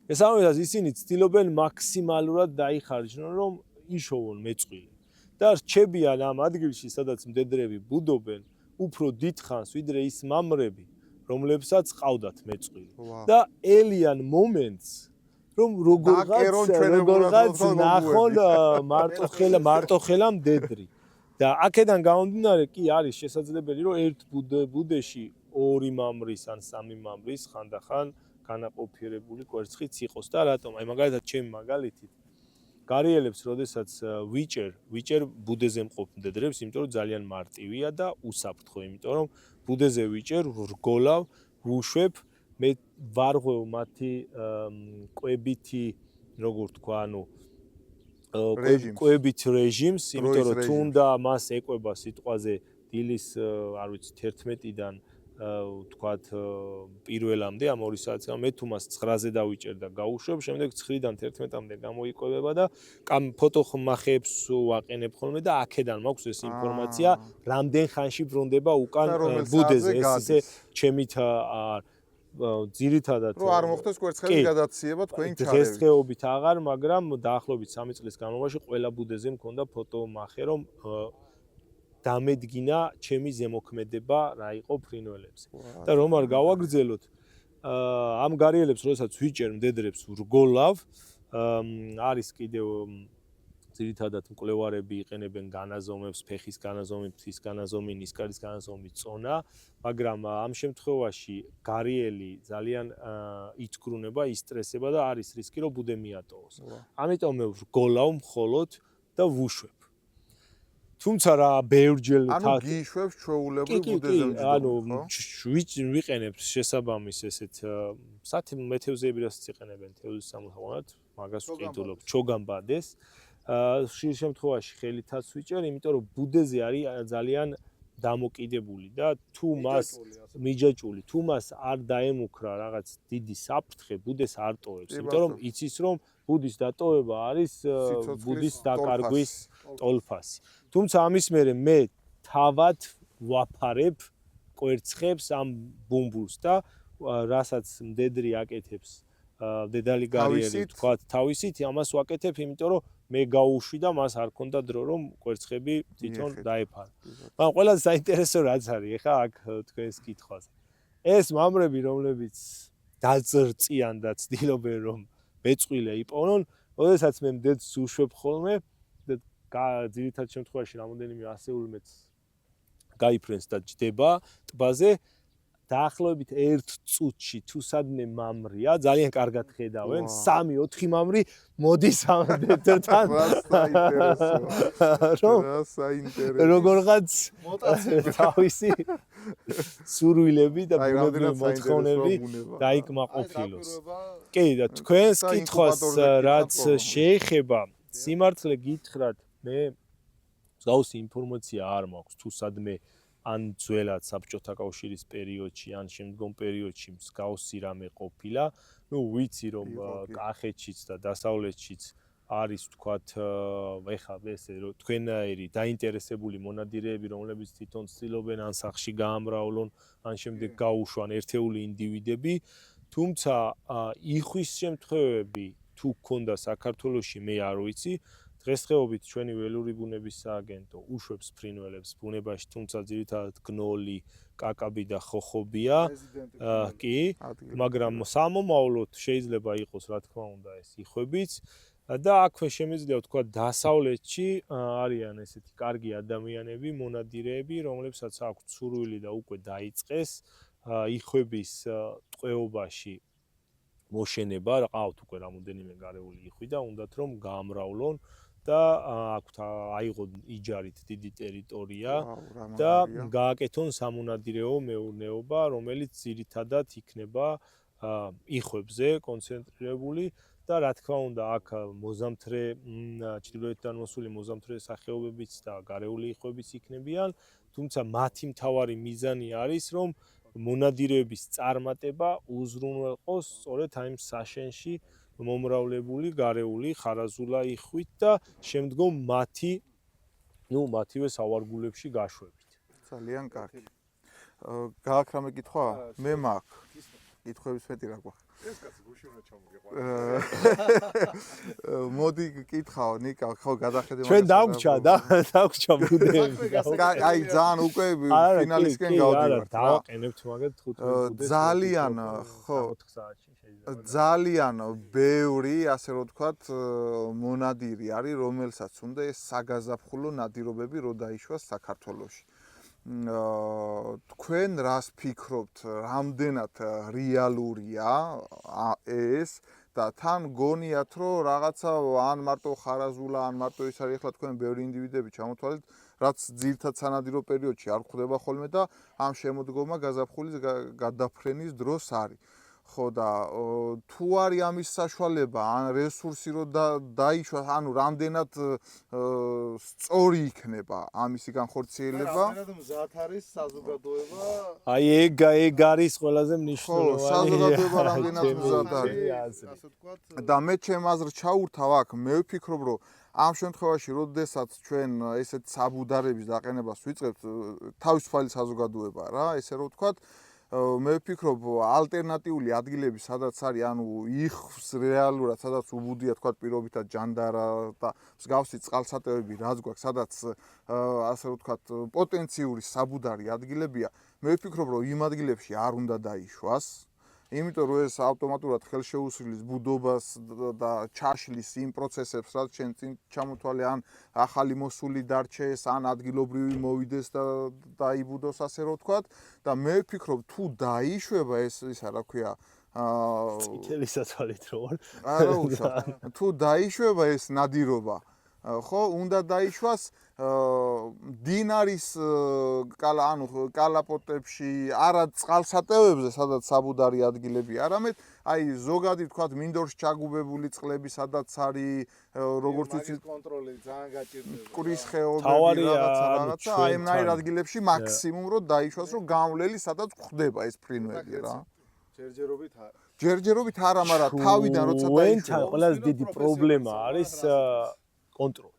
ესამეც ისინი ცდილობენ მაქსიმალურად დაიხარჯნონ, რომ იშოვონ მეწყვილე. და რჩებიან ამ ადგილში, სადაც მდედრები ბუდობენ, უფრო დიდხანს, ვიდრე ის მამრები, რომლებსაც ყავდათ მეწყვილე. და ელიან მომენტს რომ როგორღაც ნახონ მარტოხელა მდედრი. და აქედან გამომდინარე კი არის შესაძლებელი, რომ ერთ ბუდეში ორი მამრის ან სამი მამრის ხანდახან განაყოფიერებული კვერცხიც იყოს და რატომ? აი მაგალითად ჩემი მაგალითით გარიელებს, როდესაც ვიჭერ ბუდეზე მყოფ მდედრებს, იმიტომ რომ ძალიან მარტივია და უსაფრთხო, იმიტომ რომ ბუდეზე ვიჭერ, რგოლავ, ვუშვებ, მე ვარღვევ მათი კვებითი, როგორ თქვა, ანუ კვებით რეჟიმს, იმიტომ რომ თუნდა მას ეკვება სიტყვაზე დილის, არ ვიცი, 11-დან ვთქვათ პირველამდე ამ 2 საათს მე თუ მას 9-ზე დავიჭერ და გავუშვებ, შემდეგ 9-დან 11-მდე გამოიკვებება და ფოტოხმახებს ვაყენებ ხოლმე და აქედან მაქვს ეს ინფორმაცია, რამდენ ხანში ბრუნდება უკან ბუდეზე, ეს ისე ჩემით ძირითადად რომ არ მოხდეს კვერცხების გადაცემა თქვენი ჩარევით. დღესდღეობით აღარ, მაგრამ დაახლოებით 3 წლის განმავლობაში ყველა ბუდეზე მქონდა ფოტომახე, რომ დამედგინა ჩემი ზემოქმედება რა იყო ფრინველებზე. და რომ არ გავაგრძელოთ, ამ გარიელებს, როდესაც ვიჭერ მდედრებს ვრგოლავ, არის კიდევ ძირითადად მკვლევარები იყენებენ განაზომებს, ფეხის განაზომი, ფრთის განაზომი, ნისკარის განაზომი, წონა, მაგრამ ამ შემთხვევაში გარიელი ძალიან ითქრუნება, ისტრესება და არის რისკი, რომ ბუდე მიატოვოს. ამიტომ მე ვრგოლავ მხოლოდ და ვუშვებ. თუმცა რა ბევრჯერ ანუ გიშვებს ჩვეულებრივ ბუდეზე მჯდომით, ანუ ვიყენებ შესაბამის ესეთ მეთევზეები რასაც იყენებენ თევზის სამოყვანად, მაგას ვყიდულობ ჩოგამბადეს. ხშირ შემთხვევაში ხელითაც ვიჭერ, იმიტომ რომ ბუდეზე არის ძალიან დამოკიდებული და თუ მას მიჯაჭული, თუ მას არ დაემუქრა რაღაც დიდი საფრთხე, ბუდეს არ ტოვებს, იმიტომ რომ იცის რომ ბუდის დატოვება არის ბუდის დაკარგვის ტოლფასი. თუმცა ამის მერე მე თავად ვაფარებ კვერცხებს ამ ბუმბულს და რასაც მდედრი აკეთებს დედალი გარიელი თქვა თავისით, ამას ვაკეთებ, იმიტომ რომ მე გავუშვი და მას არ ქონდა დრო რომ კვერცხები თვითონ დაეფარა. მაგრამ ყველაზე საინტერესო რაც არის, ეხა აქ თქვენს კითხვაზე. ეს მამრები, რომლებიც დაძრწიან და ცდილობენ რომ მეწყვილე იპოვნონ, როდესაც მე მდედრს უშვებ ხოლმე, ძირითად შემთხვევაში რამოდენიმე ასეული მეც გაიფრენს და ჯდება ტბაზე. დაახლოებით 1 წუთში თუ სადმე მამრია, ძალიან კარგად ხედავენ, 3-4 მამრი მოდის ამ მდედრთან. როგორღაც თავისი სურვილები და ბუნებრივი მოთხოვნები დაიკმაყოფილოს. კი, და თქვენს კითხვას რაც შეეხება, სიმართლე გითხრათ, მე მსგავსი ინფორმაცია არ მაქვს, თუ სადმე ან ძველად საბჭოთა კავშირის პერიოდში, ან შემდგომ პერიოდში მსგავსი რამე ყოფილა. ნუ ვიცი რომ კახეთშიც და დასავლეთშიც არის თქვათ ეხა ესე თქვენაერი დაინტერესებული მონადირეები, რომლებიც თვითონ ცდილობენ ან სახში გაამრავლონ, ან შემდეგ გაუშვან ერთეული ინდივიდები. თუმცა იხვის შემთხვევები თუ გქონდა საქართველოში, მე არ ვიცი. დღესდღეობით ჩვენი ველური ბუნების სააგენტო უშვებს ფრინველებს ბუნებაში, თუმცა ძირითადად გნოლი, კაკაბი და ხოხობია. კი, მაგრამ სამომავლოდ შეიძლება იყოს, რა თქმა უნდა, ეს იხვებიც. და აქვე შემიძლია ვთქვა, დასავლეთში არიან ესეთი კარგი ადამიანები, მონადირეები, რომლებსაც აქვთ სურვილი და უკვე დაიწყეს იხვების ტყვეობაში მოშენება, ყავთ უკვე რამოდენიმე გარეული იხვი და უნდათ რომ გაამრავლონ და აქვთ აიღონ იჯარით დიდი ტერიტორია და გააკეთონ სამონადირეო მეურნეობა, რომელიც ძირითადად იქნება იხვებზე კონცენტრირებული და რა თქმა უნდა აქ მოზამთრე ჩრდილოეთიდან მოსული მოზამთრე სახეობებიც და გარეული იხვებიც იქნებიან, თუმცა მათი მთავარი მიზანი არის რომ მონადირეების წარმატება უზრუნველყოს სწორედ აი ამ საშენში მომრავლებული გარეული ხარაზულა იხვით და შემდგომ მათივე სავარგულებში გაშვებით. ძალიან კარგი. გააქვს რამე კითხვა? მე მაქვს. კითხვების მეტი რა გვაქვს? ეს კაცი გუშინ უნდა ჩამოგეყვა. მოდი კითხავ, ნიკა, ხო გადახედე ჩვენ დაგვჭა ბუდეები. აი ძალიან უკვე ფინალისკენ გავდივართ. დავაყენებთ მაგათ 15 ბუდეს. ძალიან ხო 4 საათში შეიძლება. ძალიან ბევრი, ასე რომ ვთქვათ, მონადირი არის, რომელსაც უნდა ეს საგაზაფხულო ნადირობები რო დაიშვას საქართველოში. თქვენ რას ფიქრობთ, რამდენად რეალურია ეს და თან გონიათ რომ რაღაცა ან მარტო ხარაზულა, ან მარტო ის არის ახლა თქვენ ბევრი ინდივიდები ჩამოთვალეთ, რაც ძირთად სანადირო პერიოდში არ გვხვდება ხოლმე და ამ შემოდგომა გაზაფხულის გადაფრენის დროს არის. ხო და თუ არის ამის საშუალება, ან რესურსი რო დაიშვას, ანუ რამდენად სწორი იქნება ამისი განხორციელება. რამდენად მზად არის საზოგადოება? აი ეგ არის ყველაზე მნიშვნელოვანი. ხო, საზოგადოება რამდენად მზად არის. ასე ვთქვათ. და მე ჩემ აზრს ჩაურთავ აქ, მე ვფიქრობ, რომ ამ შემთხვევაში, როდესაც ჩვენ ესეთ საბუდარების დაყენებას ვიწყებთ, თავისუფალი საზოგადოება რა, ესე რომ ვთქვათ, მე ვფიქრობ, ალტერნატიული ადგილები, სადაც არის, ანუ იხს რეალურად, სადაც უბუდია, თქვათ, პირობითად ჯანდარა და მსგავსი წყალსატევები, რაც გვაქვს, სადაც ასე რომ ვთქვათ, პოტენციური საბუდარი ადგილებია, მე ვფიქრობ, რომ იმ ადგილებში არ უნდა დაიშვას. იმიტომ რომ ეს ავტომატურად ხელშეუსრულის ბუდობას და ჩაშლის იმ პროცესებს, რაც ჩვენ წინ ჩამოთვალე, ან ახალი მოსული დარჩეს, ან ადგილობრივი მოვიდეს და დაიბუდოს, ასე რომ ვთქვათ, და მე ვფიქრობ, თუ დაიშვება ეს ისა რა ქვია, წითელი სათვალით რო ვარ. არა უშავ. თუ დაიშვება ეს ნადირობა, ხო, უნდა დაიშვას დინარის კალაპოტებში, არა წყალსატევებზე, სადაც საბუდარი ადგილები, არამედ აი ზოგადი თქვათ მინდორს ჩაგუბებული წყლები, სადაც არის როგორც ვიცი კონტროლი ძალიან გაჭირდება. კვრის ხეობები რაღაცა, აი ამნაირ ადგილებში მაქსიმუმ რო დაიშვას, რომ გამვლელი სადაც გვხდება ეს ფრინველი რა. ჯერჯერობით არა. ჯერჯერობით არა, მაგრამ თავიდან როცა დაიშვას, ყველაზე დიდი პრობლემა არის კონტროლი.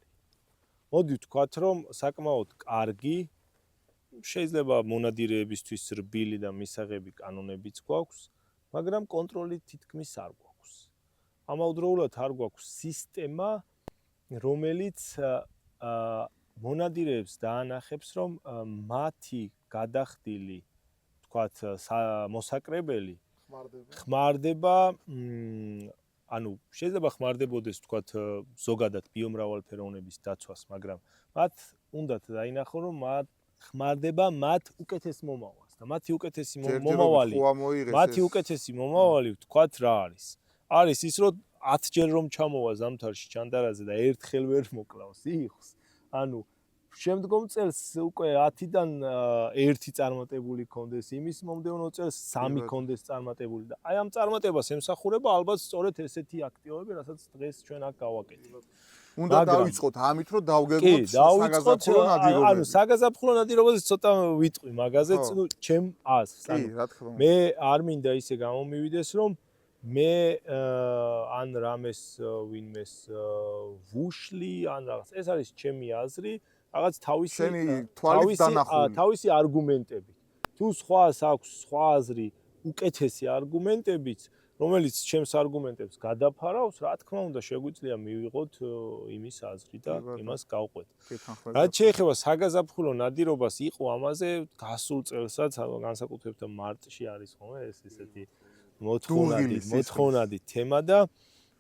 მოდი ვთქვათ, რომ საკმაოდ კარგი შეიძლება მონადირეებისთვის რბილი და მისაღები კანონებიც გვაქვს, მაგრამ კონტროლი თითქმის არ გვაქვს. ამავდროულად არ გვაქვს სისტემა, რომელიც მონადირეებს დაანახებს, რომ მათი გადახდილი, ვთქვათ, მოსაკრებელი ხმარდება ანუ შეიძლება ხმარდებოდეს თქვათ ზოგადად ბიომრავალფეროვნების დაცვას, მაგრამ მათ უნდათ დაინახონ, რომ მათ ხმარდება მათ უკეთეს მომავალს და მათი უკეთესი მომავალი თქვათ რა არის? არის ის, რომ 10 ჯერ რომ ჩამოვა ზამთარში ჩანდარაზე და ერთხელ ვერ მოკლავს იხს, ანუ შემდგომ წელს უკვე 10-დან 1 წარმატებული კონდეს, იმის მომდევნო წელს 3 კონდეს წარმატებული და აი ამ წარმატებას ემსახურება ალბათ სწორედ ესეთი აქტივობები, რასაც დღეს ჩვენ აქ გავაკეთებთ. უნდა დავიწყოთ ამით, რომ დავგეგმოთ საგაზაფხულო ნადირობები. ანუ საგაზაფხულო ნადირობაზე ცოტა ვიტყვი მაგაზეც, ნუ ჩემ აზრს. მე არ მინდა ისე გამომივიდეს, რომ მე ან რამეს ვინმეს ვუშლი, ან რაღაც. ეს არის ჩემი აზრი. რაღაც თავისი არგუმენტები. თუ სხვას აქვს სხვა აზრი, უკეთესი არგუმენტებიც, რომელიც ჩემს არგუმენტებს გადაფარავს, რა თქმა უნდა, შეგვიძლია მივიღოთ იმის აზრი და იმას გავყვეთ. რაც შეეხება საგაზაფხულო ნადირობას, იყო ამაზე გასულ წელსაც, განსაკუთრებით მარტში არის ხოლმე ეს ესეთი მოთხოვნადი თემა და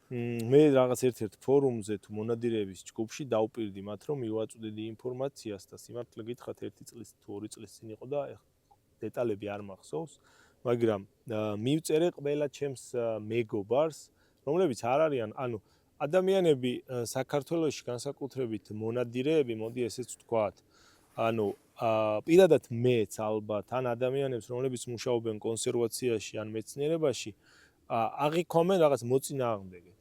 მე რაღაც ერთ-ერთ ფორუმზე თუ მონადირეების ჯგუფში დავპირდი მათ, რომ მივაწვდიდი ინფორმაციას და სიმართლე გითხრათ 1 წლის თუ 2 წლის წინ იყო და დეტალები არ მახსოვს. მაგრამ მივწერე ყველა ჩემს მეგობარს, რომლებიც არ არიან, ანუ ადამიანები საქართველოში განსაკუთრებით მონადირეები, მოდი ესეც ვთქვათ. ანუ პირადად მეც ალბათ ან ადამიანებს, რომლებიც მუშაობენ კონსერვაციაში ან მეცნიერებაში, აღიქვამენ რაღაც მოწინააღმდეგეთ.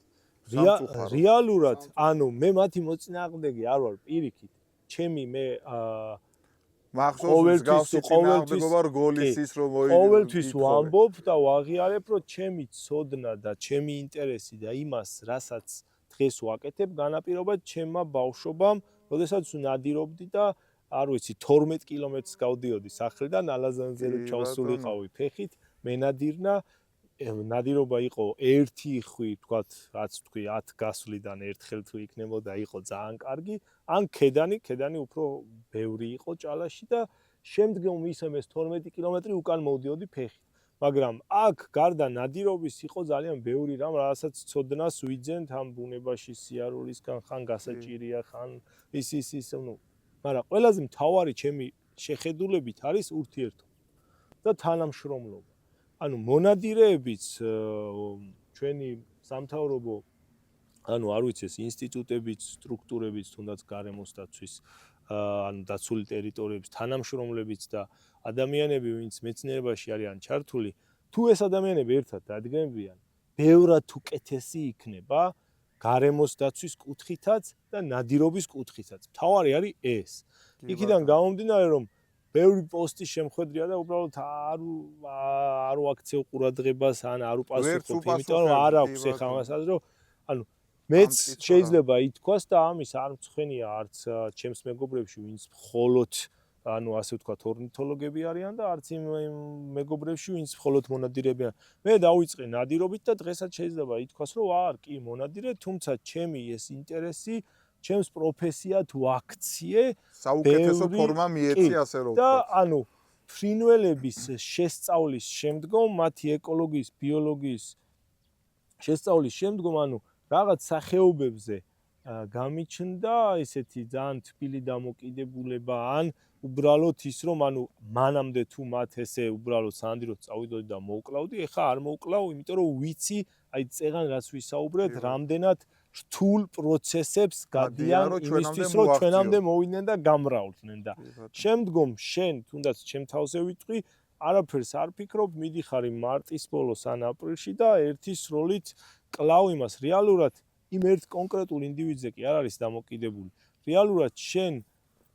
რეალურად, ანუ მე მათი მოწინააღმდეგე არ ვარ პირიქით. ჩემი მე ყოველთვის ვამბობ და ვაღიარებ, რომ ჩემი ცოდნა და ჩემი ინტერესი და იმას, რასაც დღეს ვაკეთებ, განაპირობა ჩემმა ბავშვობამ, როდესაც ნადირობდი და არ ვიცი 12 კილომეტრს გავდიოდი სახლიდან, ალაზანზე ჩავსულიყავი ფეხით, მენადირნა ნადირობა იყო ერთი ხვი, თქვათ, რაც თქვი 10 გასვლიდან ერთხელ თუ იქნებოდა, იყო ძალიან კარგი, ან ქედანი უფრო ბევრი იყო ჭალაში და შემდგომ ისე ეს 12 კილომეტრი უკან მოვდიოდი ფეხით. მაგრამ აქ გარდა ნადირობის იყო ძალიან ბევრი რამ, რასაც ცოდნას ვიძენთ ამ ბუნებაში სიარულისგან, ხან გასაჭირია, ხან ის, მაგრამ ყველაზე მთავარი ჩემი შეხედულებით არის ურთიერთობა და თანამშრომლობა. ანუ მონადირეებიც ჩვენი სამთავრობო ანუ არ ვიცი ეს ინსტიტუტებიც, სტრუქტურებიც, თუნდაც გარემოს დაცვის ანუ დაცული ტერიტორიების თანამშრომლებიც და ადამიანები, ვინც მეცნიერებაში არიან ჩართული, თუ ეს ადამიანები ერთად დადგმებიან, ბევრად უკეთესი იქნება გარემოს დაცვის კუთხითაც და ნადირობის კუთხითაც. მთავარი არის ეს. იქიდან გამომდინარე, რომ ბევრი პოსტი შემხედრია და უბრალოდ არ ვაქცევ ყურადღებას ან არ უპასუხობ, იმიტომ რომ არ აქვს ეხლა მასაც რომ ანუ მეც შეიძლება ითქვას და ამის არ მწვენია არც ჩემს მეგობრებში, ვინც მხოლოდ ანუ ასე ვთქვათ, ორნითოლოგები არიან და არც იმ მეგობრებში, ვინც მხოლოდ მონადირეებიან. მე დავიწყე ნადირობით და დღესაც შეიძლება ითქვას, რომ ვარ კი მონადირე, თუმცა ჩემი ეს ინტერესი ჩემს პროფესიად ვაქციე საუკეთესო ფორმა მიეცი ასე რომ და ანუ ფრინველების შესწავლის შემდგომ, მათი ეკოლოგიის, ბიოლოგიის შესწავლის შემდგომ, ანუ რაღაც სახეობებზე გამიჩნდა ესეთი ძალიან თბილი დამოკიდებულება ან უბრალოდ ის რომ ანუ მანამდე თუ მათ ესე უბრალოდ სანდიროთ წავიდოდი და მოვკლავდი, ეხლა არ მოვკლავ, იმიტომ რომ ვიცი, აი წეგან რაც ვისაუბრეთ, რამდენად რთულ პროცესებს გადიან იმისთვის, რომ ჩვენამდე მოვიდნენ და გამრავლდნენ და შემდგომ შენ თუნდაც ჩემ თავზე ვიტყვი, არაფერს არ ფიქრობ, მიდიხარ მარტის ბოლოს ან აპრილში და ერთი სროლით კლავ იმას. რეალურად იმ ერთ კონკრეტულ ინდივიდზე კი არ არის დამოკიდებული. რეალურად შენ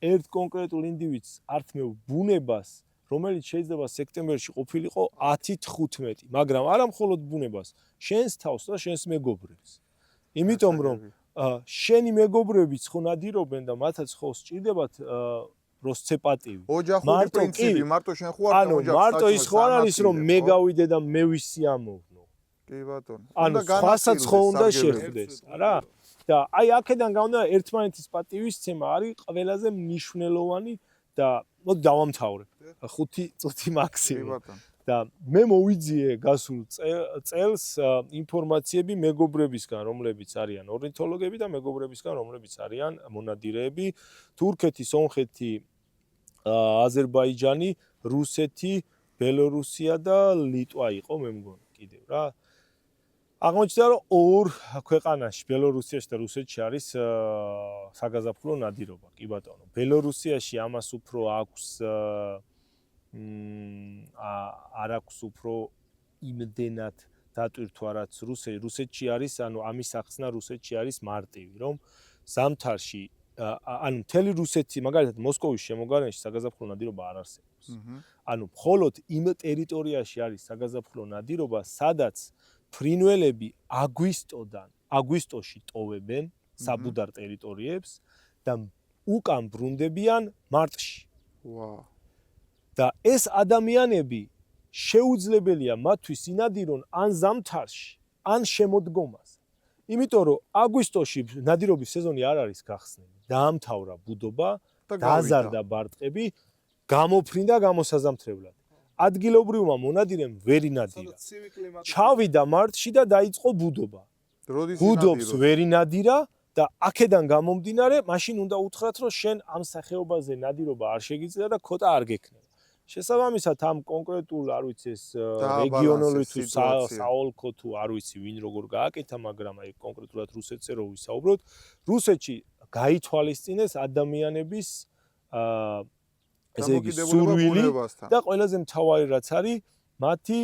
ერთ კონკრეტულ ინდივიდს ართმევ ბუნებას, რომელიც შეიძლება სექტემბერში ყოფილიყო 10-15, მაგრამ არა მხოლოდ ბუნებას, შენს თავს და შენს მეგობრებს. იმიტომ რომ შენი მეგობრებიც ხო ნადირობენ და მათაც ხო სჭირდებათ როსცეპატივი. ოჯახური პრინციპი, მარტო შენ ხო არ ანუ მარტო ის ხო არ არის რომ მე გავიდე და მე ვისიამოვნო. კი ბატონო. ანუ სხვასაც ხო უნდა შეხვდეს, არა? და აი აქედან გამომდინარე ერთმანეთის პატივისცემა არის ყველაზე მნიშვნელოვანი და მოდი დავამთავრებ. 5 წუთი მაქსიმუმ. და მე მოვიძიე გასულ წელს ინფორმაციები მეგობრებისგან, რომლებიც არიან ორნითოლოგები და მეგობრებისგან, რომლებიც არიან მონადირეები, თურქეთი, სომხეთი, აზერბაიჯანი, რუსეთი, ბელორუსია და ლიტვა იყო მე მგონი კიდევ რა. აღმოჩნდა რომ ორ ქვეყანაში, ბელორუსიაში და რუსეთში არის საგაზაფხულო ნადირობა, კი ბატონო. ბელორუსიაში ამას უფრო აქვს არ აქვს უფრო იმდენად დატვირთვა რაც რუსეთში არის, ანუ ამის ახსნა რუსეთში არის მარტივი, რომ ზამთარში ანუ მთელი რუსეთი, მაგალითად მოსკოვის შემოგარენში საგაზაფხულო ნადირობა არ არსებობს. ანუ მხოლოდ იმ ტერიტორიაში არის საგაზაფხულო ნადირობა, სადაც ფრინველები აგვისტოში ტოვებენ საბუდარ ტერიტორიებს და უკან ბრუნდებიან მარტში. ვაუ. და ეს ადამიანები შეუძლებელია მათთვის ინადირონ ან ზამთარში, ან შემოდგომაზე. იმიტომ რომ აგვისტოში ნადირობის სეზონი არ არის გახსნილი. დაამთავრა ბუდობა, დაზარდა ბარტყები, გამოფრინდა გამოსაზამთრებლად. ადგილობრივმა მონადირემ ვერ ინადირა. ჩავიდა მარტში და დაიწყო ბუდობა. ბუდობს ვერ ინადირა და აქედან გამომდინარე, მაშინ უნდა უთხრათ, რომ შენ ამ სახეობაზე ნადირობა არ შეგიძლია და ქოტა არ გექნება. შესაბამისად ამ კონკრეტულ არ ვიცი ეს დააბალანსეს რეგიონული თუ სიტუაცია. საოლქო თუ არ ვიცი ვინ როგორ გააკეთა, მაგრამ აი კონკრეტულად რუსეთზე რო ვისაუბროთ, რუსეთში გაითვალისწინეს ადამიანების ესე იგი სურვილი და ყველაზე მთავარი რაც არის მათი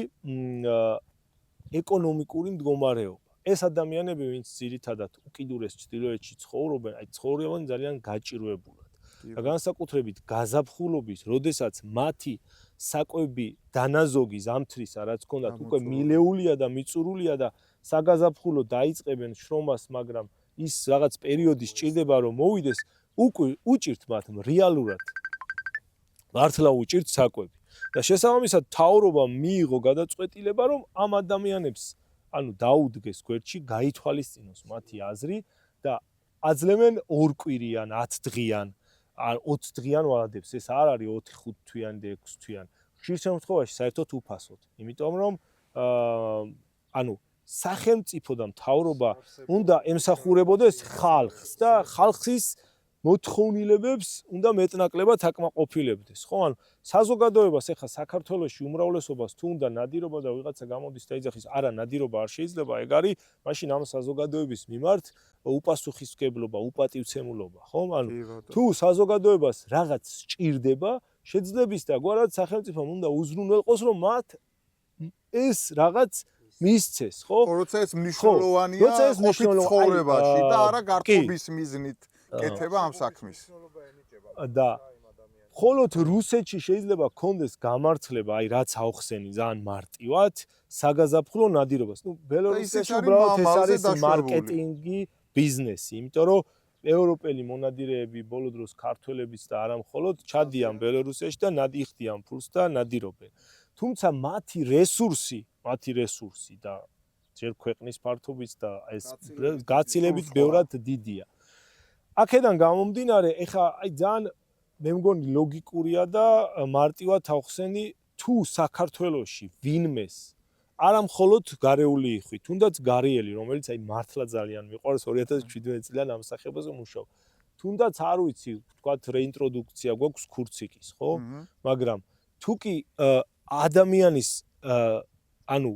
ეკონომიკური მდგომარეობა. ეს ადამიანები, ვინც ძირითადად უკიდურეს ჩრდილოეთში ცხოვრობენ, აი ცხოვრობენ ძალიან გაჭირვებულად. და განსაკუთრებით გაზაფხულობის, როდესაც მათი საკვები დანაზოგი ზამთრისა, რაც ჰქონდათ, უკვე მილეულია და მიწურულია და საგაზაფხულო დაიწყებენ შრომას, მაგრამ ის რაღაც პერიოდი სჭირდება რომ მოვიდეს, უკვე უჭირთ მათ რეალურად. მართლა უჭირთ საკვები. და შესაბამისად მთავრობა მიიღო გადაწყვეტილება, რომ ამ ადამიანებს ანუ დაუდგეს გვერდში, გაითვალისწინოს მათი აზრი და აძლევენ 2 კვირიან, 10 დღიან, ან 20 დღიან ვალადებს. ეს არ არის 4-5 თვიანი და 6 თვიანი. ხშირ შემთხვევაში საერთოდ უფასოდ. იმიტომ რომ ანუ სახელმწიფო და მთავრობა უნდა ემსახურებოდეს ხალხს და ხალხის მოთხოვნილებებს უნდა მეტნაკლებად აკმაყოფილებდეს. ხო, ანუ საზოგადოებას ეხა საქართველოში უმრავლესობას თუ უნდა ნადირობა და ვიღაცა გამოდის და იძახის, არა, ნადირობა არ შეიძლება, ეგ არის, მაშინ ამ საზოგადოების მიმართ უპასუხისმგებლობა, უპატივცემულობა, ხო? ანუ თუ საზოგადოებას რაღაც სჭირდება, შეძლებს და გვარად სახელმწიფომ უნდა უზრუნველყოს, რომ მათ ეს რაღაც მისცეს, ხო? როცა ეს მნიშვნელოვანია ცხოვრებაში და არა გართობის მიზნით კეთება ამ საქმის. და ხოლოდ რუსეთში შეიძლება კონდეს გამართლება, აი რაც აუხსენი ძალიან მარტივად, საგაზაფხულო ნადირობას. ნუ ბელორუსიაში უბრალოდ ეს არის მარკეტინგი, ბიზნესი, იმიტომ რომ ევროპელი მონადირეები ბოლო დროს ქართველების და არა მხოლოდ ჩადიან ბელორუსიაში და იხდიან ფულს და ნადირობენ. თუმცა მათი რესურსი და ჯერ ქვეყნის ფართობით და ეს გაცილებით ბევრად დიდია. აქედან გამომდინარე, ეხა აი ძალიან მე მგონი ლოგიკურია და მარტივად ავხსენი თუ საქართველოში ვინმეს არა მხოლოდ გარეული იხვი, თუნდაც გარეელი, რომელიც აი მართლა ძალიან მიყვარს 2017 წლიდან ამ სახებაზე მუშაობ. თუნდაც არ ვიცი, ვთქვათ რეინტროდუქცია გვაქვს ქურციკის, ხო? მაგრამ თუ კი ადამიანის ანუ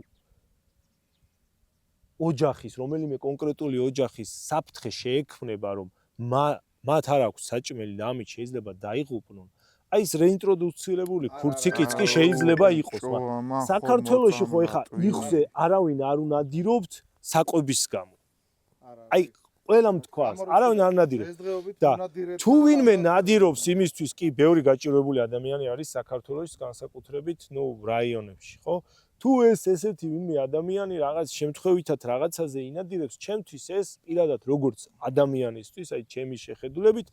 ოჯახის, რომელიმე კონკრეტული ოჯახის საფრთხე შეექმნება, რომ მათ არ აქვს საჭმელი და ამით შეიძლება დაიღუპნონ. აი ეს რეინტროდუცირებული ქურციკიც კი შეიძლება იყოს, მაგრამ საქართველოში ხო ეხა იხზე არავინ არ უნადირობთ საკვების გამო. აი ყველამ თქვას, არავინ არ ნადირობს. და თუ ვინმე ნადირობს იმისთვის კი ბევრი გაჭირვებული ადამიანი არის საქართველოს განსაკუთრებით, ნუ რაიონებში, ხო? თუ ეს ესეთი ვინმე ადამიანი რაღაც შემთხვევითად რაღაცაზე ინადირებს, ჩემთვის ეს პირადად როგორც ადამიანისთვის, აი ჩემი შეხედულებით,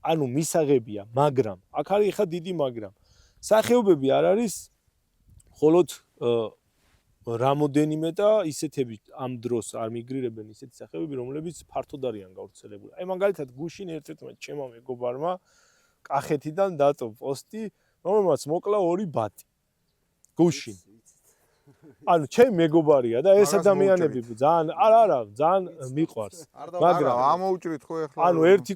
ანუ მისაღებია, მაგრამ აქ არის ხა დიდი მაგრამ. სახეობები არ არის მხოლოდ რამოდენიმე და ისეთები ამ დროს არ მიგრირებენ ისეთი სახეობები, რომლებიც ფართოდ არიან გავრცელებული. აი მაგალითად გუშინ ერთ-ერთმა ჩემმა მეგობარმა კახეთიდან დატო პოსტი, რომელმაც მოკლა 2 ბატი. გუშინ ანუ ჩემი მეგობარია და ეს ადამიანები ძალიან ძალიან მიყვარს. მაგრამ ამოუჭრით ხო ახლა. ანუ ერთი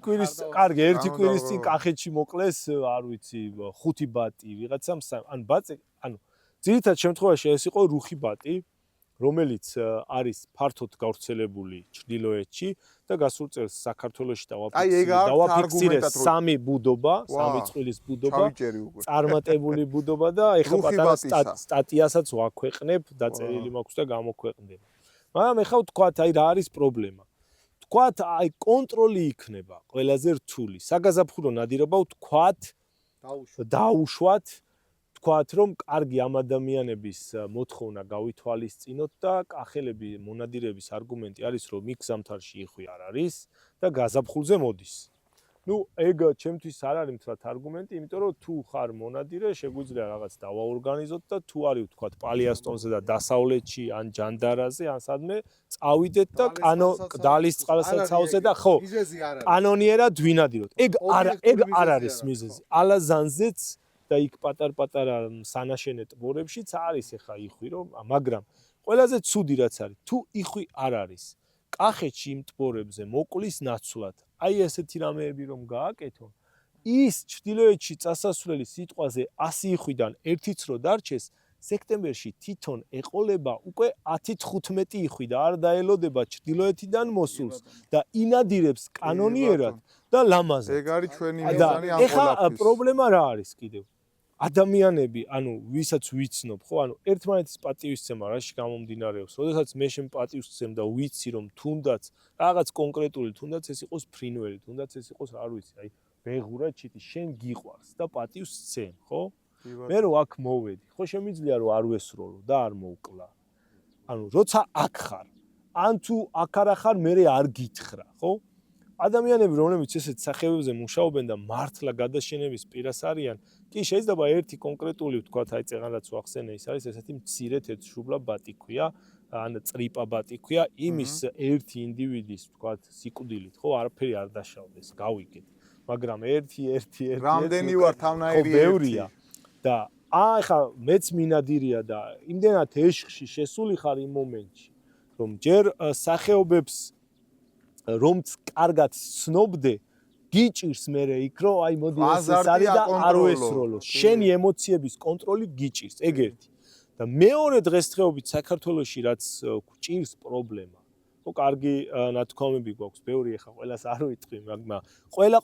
კვირის წინ კახეთში მოკლეს, არ ვიცი, 5 ბატი ვიღაცამ, ანუ ბატი, ანუ ძირითად შემთხვევაში ეს იყო რუხი ბატი, რომელიც არის ფართოდ გავრცელებული ჩრდილოეთში და გასულ წელს საქართველოში დავაფიქსირეს 3 ბუდობა, 3 წყვილის ბუდობა, წარმატებული ბუდობა და ეხლა პატარა სტატიასაც ვაქვეყნებ, დაწერილი მაქვს და გამოქვეყნდება. მაგრამ ეხლა ვთქვათ, აი რა არის პრობლემა. ვთქვათ, აი კონტროლი იქნება ყველაზე რთული. საგაზაფხულო ნადირობა ვთქვათ, დაუშვათ ვთქვათ, რომ კარგი ამ ადამიანების მოთხოვნა გავითვალისწინოთ და კახელები მონადირების არგუმენტი არის, რომ იქ ზამთარში იხვი არ არის და გაზაფხულზე მოდის. ნუ ეგ ჩემთვის არ არის მთლად არგუმენტი, იმიტომ რომ თუ ხარ მონადირე, შეგვიძლია რაღაც დავაორგანიზოთ და თუ არის ვთქვათ პალიასტონზე და დასავლეთში ან ჯანდარაზე, ან სადმე წავიდეთ და დალის წყალსაცავზე და ხო, კანონიერად ვინადიროთ. ეგ არ არის მიზეზი. ალაზანზეც და იქ პატარ-პატარა სანაშენე ტბორებშიც არის ახლა იხვი, რომ მაგრამ ყველაზე ცუდი რაც არის, თუ იხვი არ არის, კახეთში იმ ტბორებზე მოკლის ნაცვლად. აი ესეთი რამეები რომ გააკეთონ, ის ჩრდილოეთში წასასვლელი სიტყვაზე 100 იხვიდან 1-იც რო დარჩეს, სექტემბერში თვითონ ეყოლება უკვე 10-15 იხვი და არ დაელოდება ჩრდილოეთიდან მოსულს და ინადირებს კანონიერად და ლამაზად. ეგ არის ჩვენი მიზანი ამ ეხა ყველაფრის. პრობლემა რა არის კიდევ? ადამიანები, ანუ ვისაც ვიცნობ, ხო, ანუ ერთმანეთის პატივისცემა რაში გამომდინარეობს, როდესაც მე შენ პატივს ვცემ და ვიცი რომ თუნდაც რაღაც კონკრეტული, თუნდაც ეს იყოს ფრინველი, თუნდაც ეს იყოს არ ვიცი, აი ვეღურა ჩიტი, შენ გიყვარს და პატივს ვცემ, ხო? მე რო აქ მოვედი, ხო შემიძლია რომ არ ვესროლო და არ მოვკლა. ანუ როცა აქ ხარ, ან თუ აქ არ ხარ, მე არ გითხრა, ხო? ადამიანები, რომლებიც ესეთ სახეობებზე მუშაობენ და მართლა გადაშენების პირას არიან, კი შეიძლება ერთი კონკრეტული ვთქვათ, აი წეღანაც ვახსენე, ის არის ესეთი მცირე თეთრშუბლა ბატი ქვია, ან წრიპა ბატი ქვია, იმის ერთი ინდივიდის ვთქვათ, სიკვდილით, ხო, არაფერი არ დაშავდეს, გავიგეთ. მაგრამ ერთი რამდენი ვარ თავნაირი ბევრია და ახლა მეც მინადირია და იმდენად ეშხში შესული ხარ იმ მომენტში, რომ ჯერ სახეობებს რომც კარგად ცნობდე, გიჭირს მე იქ რომ აი მოდი ეს არის და არ ვესროლო. შენი ემოციების კონტროლი გიჭირს, ეგ ერთი. და მეორე დღესდღეობით საქართველოში რაც გჭირს პრობლემა. ხო, კარგი ნათქვამები გვაქვს, ბევრი ახლა ყველას არ ვიტყვი, მაგრამ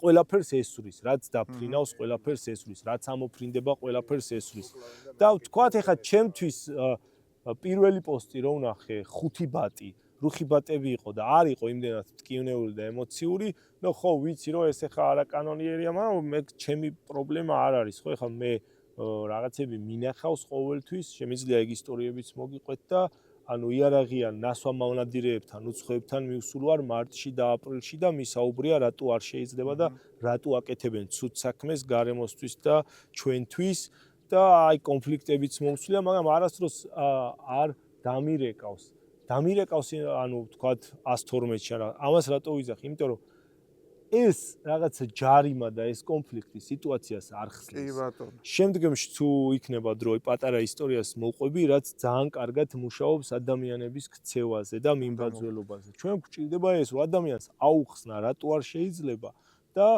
ყველაფერს ესვრის, რაც დაფრინავს, ყველაფერს ესვრის, რაც ამოფრინდება, ყველაფერს ესვრის. და ვთქვათ ახლა ჩემთვის პირველი პოსტი რო ვნახე 5 ბატი რუხი ბატები იყო და არ იყო იმდენად მტკივნეული და ემოციური, ნუ ხო ვიცი რომ ეს ახლა არაკანონიერია, მაგრამ მე ჩემი პრობლემა არ არის, ხო ახლა მე რაღაცები მინახავს ყოველთვის, შემიძლია ეგ ისტორიებიც მოგიყვეთ და ანუ იარაღია ნასვა მავნადირეებთან, უცხოებთან მივსულ ვარ მარტში და აპრილში და მისაუბრია რატო არ შეიძლება და რატო აკეთებენ ცუდ საქმეს გარემოსთვის და ჩვენთვის და აი კონფლიქტებიც მომსვლია, მაგრამ არასდროს არ დამირეკავს. დამირეკავს ანუ ვთქვათ 112-ში არა. ამას რატო ვიზახი? იმიტომ რომ ეს რაღაცა ჯარიმა და ეს კონფლიქტი სიტუაციას არ ხსნის. კი ბატონო. შემდგომში თუ იქნება დრო, პატარა ისტორიას მოვყვები, რაც ძალიან კარგად მუშაობს ადამიანების ქცევაზე და მიმბაძველობაზე. ჩვენ გვჭირდება ეს, რომ ადამიანს აუხსნა, რატო არ შეიძლება და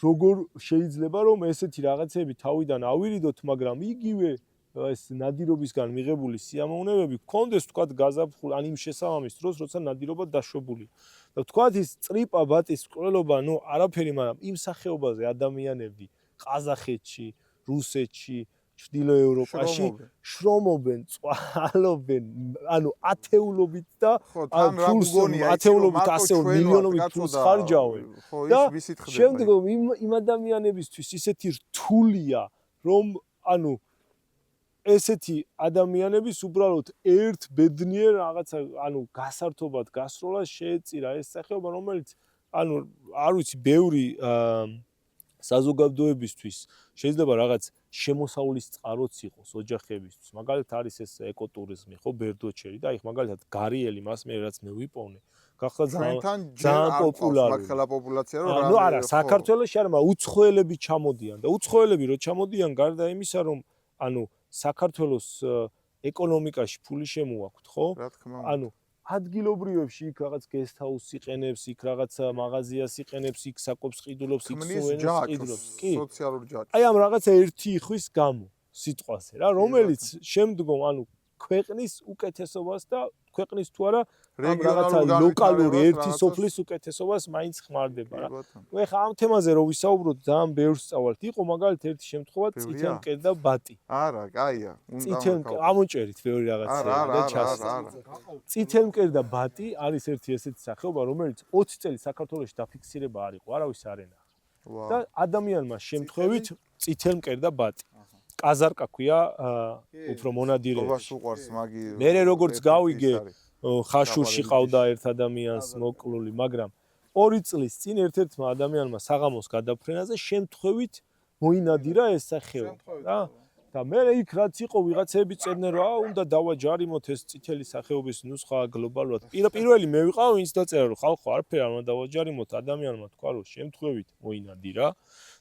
როგორ შეიძლება რომ ესეთი რაღაცები თავიდან ავირიდოთ, მაგრამ იგივე ეს ნადირობისგან მიღებული სიამოვნებები გქონდეს თქვათ გაზაფხულ ან იმ შესაბამის დროს, როცა ნადირობა დაშვებულია. და თქვათ ის წრიპა ბატის ყრელობა, ნუ არაფერი, მაგრამ იმ სახეობაზე ადამიანები ყაზახეთში, რუსეთში, ჩრდილო ევროპაში შრომობენ, წვალობენ, ანუ ათეულობით და ათეულობით ასე მილიონობით ფულს ხარჯავენ. და შემდგომ იმ ადამიანებისთვის ისეთი რთულია, რომ ანუ ესეთი ადამიანების უბრალოდ ერთ ბედნიერ რაღაცა, ანუ გასართობად გასროლას შეეწირა ეს სახეობა, რომელიც ანუ არ ვიცი, ბევრი საზოგადოებისთვის შეიძლება რაღაც შემოსავლის წყაროც იყოს ოჯახებისთვის. მაგალითად არის ეს ეკოტურიზმი, ხო, ბერდოჩერი და აი მაგალითად გარიელი მას მე რაც მე ვიპოვნე. გახლა ძალიან პოპულარული. მაგხელა პოპულაცია რომ ნუ არა, საქართველოში არა, მაგრამ უცხოელები ჩამოდიან და უცხოელები რო ჩამოდიან გარდა იმისა, რომ ანუ საქართველოს ეკონომიკაში ფული შემოაქვთ, ხო? რა თქმა უნდა. ანუ ადგილობრივებში იქ რაღაც გესტჰაუსს იყენებს, იქ რაღაც მაღაზიას იყენებს, იქ საკვებს ყიდულობს, იქ სუვენირს ყიდულობს. კი. სოციალური ჯაჭვი. აი ამ რაღაცა ერთი იხვის გამო სიტყვაზე რა, რომელიც შემდგომ ანუ ქვეყნის უკეთესობას და ქვეყნის თუ არა ამ რაღაცა ლოკალური ერთი სოფლის უკეთესობას მაინც ხმარდება რა. ნუ ეხა ამ თემაზე რო ვისაუბროთ, ძალიან ბევრს სწავლთ. იყო მაგალითად ერთი შემთხვევა წითელმკერდა ბატი. არა, კაია. ამოჭერით ბევრი რაღაცა და ჩასწრა. წითელმკერდა ბატი არის ერთი ესეთი სახეობა, რომელიც 20 წელი საქართველოში დაფიქსირება არ იყო, არავის არ ენახა. და ადამიანმა შემთხვევით წითელმკერდა ბატი. კაზარკა ქვია უფრო მონადირეებში. გობას უყვარს მაგი. მე როგორც გავიგე ხაშურში ყავდა ერთ ადამიანს მოკლული, მაგრამ 2 წლის წინ ერთ-ერთმა ადამიანმა საღამოს გადაფრენაზე შემთხვევით მოინადირა ეს სახეობა რა. და მე იქ რაც იყო ვიღაცები წერდნენ რა, უნდა დავაჯარიმოთ ეს წითელი სახეობის ნუსხა გლობალურად. პირველი მე ვიყავ, ვინც დაწერა რომ ხალხო არაფერი არ უნდა დავაჯარიმოთ, ადამიანმა თქვა რომ შემთხვევით მოინადირა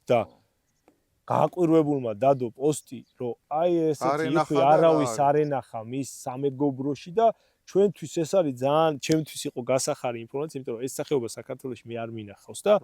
და გააკვირვებულმა დადო პოსტი, რომ აი ესეთი იხვი არავის არ ენახა მის სამეგობროში და ჩვენთვის ეს არის ძალიან ჩემთვის იყო გასახარი ინფორმაცია, იმიტომ რომ ეს სახეობა საქართველოში მე არ მინახავს და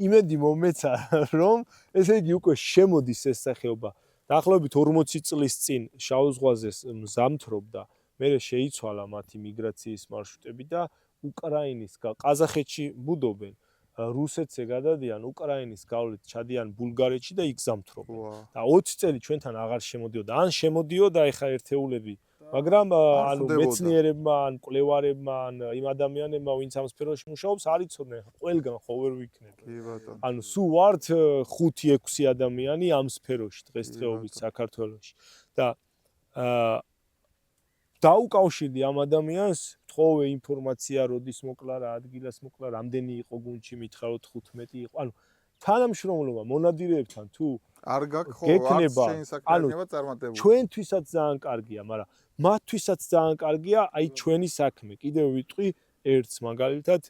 იმედი მომეცა რომ ესე იგი უკვე შემოდის ეს სახეობა. დაახლოებით 40 წლის წინ შავ ზღვაზე მზამთრობდა, მერე შეიცვალა მათი მიგრაციის მარშრუტები და უკრაინის ყაზახეთში ბუდობენ. რუსეთზე გადადიან, უკრაინის გავლით ჩადიან ბულგარეთში და იქ ზამთრობენ. და 20 წელი ჩვენთან აღარ შემოდიოდა. ან შემოდიოდა ეხა ერთეულები, მაგრამ ანუ მეცნიერებმა, ან კვლევარებმა, ან იმ ადამიანებმა, ვინც ამ სფეროში მუშაობს, არ იცოდნენ, ყველგან ხო ვერ ვიქნებ. კი ბატონო. ანუ სულ ვართ 5-6 ადამიანი ამ სფეროში დღესდღეობით საქართველოში. და დაუკავშირდი ამ ადამიანს, თხოვე ინფორმაცია, როდის მოკლა, რა ადგილას მოკლა, რამდენი იყო გუნდში, მითხრა 15 იყო. ანუ თანამშრომლობა მონადირეებთან თუ არ გაქვს ხო გექნება, შენ საქმიანობა წარმატებული. ჩვენთვისაც ძალიან კარგია, მაგრამ მათთვისაც ძალიან კარგია აი ჩვენი საქმე. კიდევ ვიტყვი ერთს მაგალითად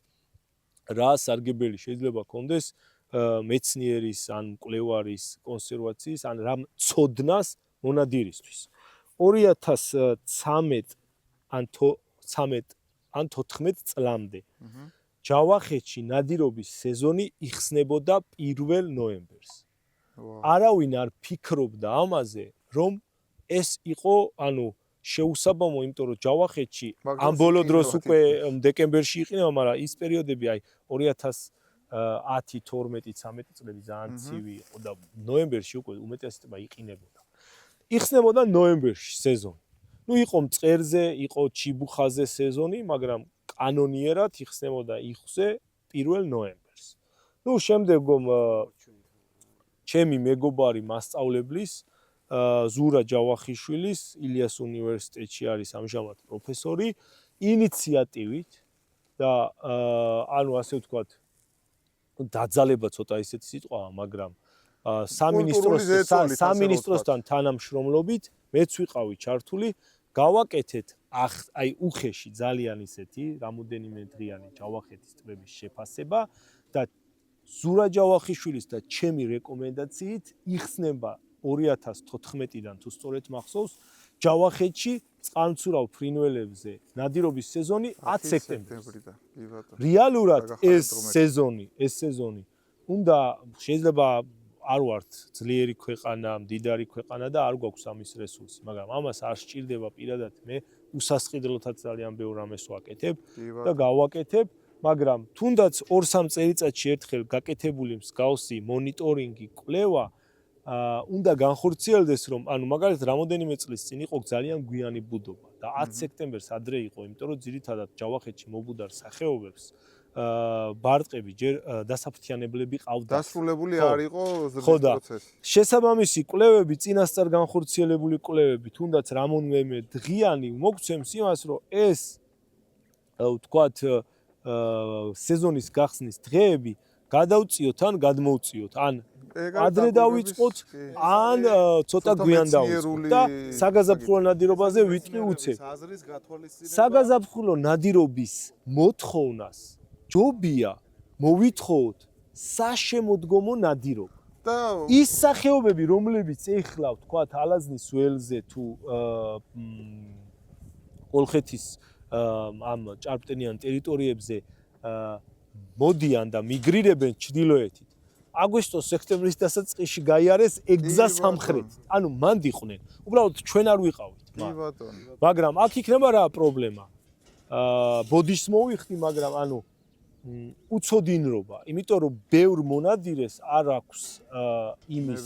რა სარგებელი შეიძლება კონდეს მეცნიერის ან კვლევარის კონსერვაციის ან რამ ცოდნას მონადირისთვის. 2013 ან 14 წლამდე ჯავახეთში ნადირობის სეზონი იხსნებოდა 1 ნოემბერს. არავინ არ ფიქრობდა ამაზე, რომ ეს იყო, ანუ შეუსაბამო, იმიტომ რომ ჯავახეთში ამ ბოლო დროს უკვე დეკემბერში იყინება, მაგრამ ის პერიოდები აი 2010, 12, 13 წლები ძალიან ცივი იყო და ნოემბერში უკვე უმეტესობა იყინებოდა. იხსნებოდა ნოემბერში სეზონი. ნუ იყო მწყერზე, იყო ჩიბუხაზე სეზონი, მაგრამ კანონიერად იხსნებოდა იხზე 1 ნოემბერს. ნუ შემდეგომ ჩემი მეგობარი მასწავლებლის ზურა ჯავახიშვილის ილიას უნივერსიტეტში არის ამჟამად პროფესორი ინიციატივით და ანუ ასე ვთქვათ დაძალება ცოტა ისეთი სიტყვაა, მაგრამ სამინისტროსთან თანამშრომლობით მეც ვიყავი ჩართული, გავაკეთეთ აი უხეში ძალიან ისეთი რამოდენიმე დღიანი ჯავახეთის ტბების შეფასება და ზურა ჯავახიშვილის და ჩემი რეკომენდაციით იხსნება 2014-დან თუ სწორედ მახსოვს ჯავახეთში წყალმცურავ ფრინველებზე ნადირობის სეზონი 10 სექტემბერიდან. რეალურად ეს სეზონი უნდა შეიძლება არ ვართ ძლიერი ქვეყანა, მდიდარი ქვეყანა და არ გვაქვს ამის რესურსი, მაგრამ ამას არ სჭირდება პირადად მე უსასყიდლოთაც ძალიან ბევრ რამეს ვაკეთებ და გავაკეთებ, მაგრამ თუნდაც 2-3 წელიწადში ერთხელ გაკეთებული მსგავსი მონიტორინგი, კვლევა უნდა განხორციელდეს, რომ ანუ მაგალითად რამოდენიმე წლის წინ იყო ძალიან გვიანი ბუდობა და 10 სექტემბერს ადრე იყო, იმიტომ რომ ძირითადად ჯავახეთში მობუდარ სახეობებს ბარტყები ჯერ დასაფრთიანებლები ყავდა. დასრულებული არ იყო ზრდის პროცესი. შესაბამისი კვლევები, წინასწარ განხორციელებული კვლევები, თუნდაც რამოდენიმე დღიანი მოგცემს იმას, რომ ეს ვთქვათ სეზონის გახსნის დღეები გადავწიოთ ან გადმოვწიოთ, ან ადრე დავიწყოთ, ან ცოტა გვიან დავიწყოთ და საგაზაფხულო ნადირობაზე ვიტყვი უცებ. საგაზაფხულო ნადირობის მოთხოვნას ჯობია მოვითხოვოთ საშემოდგომო ნადირობა. და ის სახეობები, რომლებიც ეხლა ვთქვათ ალაზნის ველზე თუ კოლხეთის ამ ჭარბტენიან ტერიტორიებზე მოდიან და მიგრირებენ ჩრდილოეთით. აგვისტოს-სექტემბრის დასაწყისში გაიარეს ეგზა სამხრეთით. ანუ მანდიყვნენ. უბრალოდ ჩვენ არ ვიყავით. მაგრამ აქ იქნება რა პრობლემა? ბოდიშს მოვიხდი, მაგრამ ანუ უცოდინრობა, იმიტომ რომ ბევრ მონადირეს არ აქვს იმის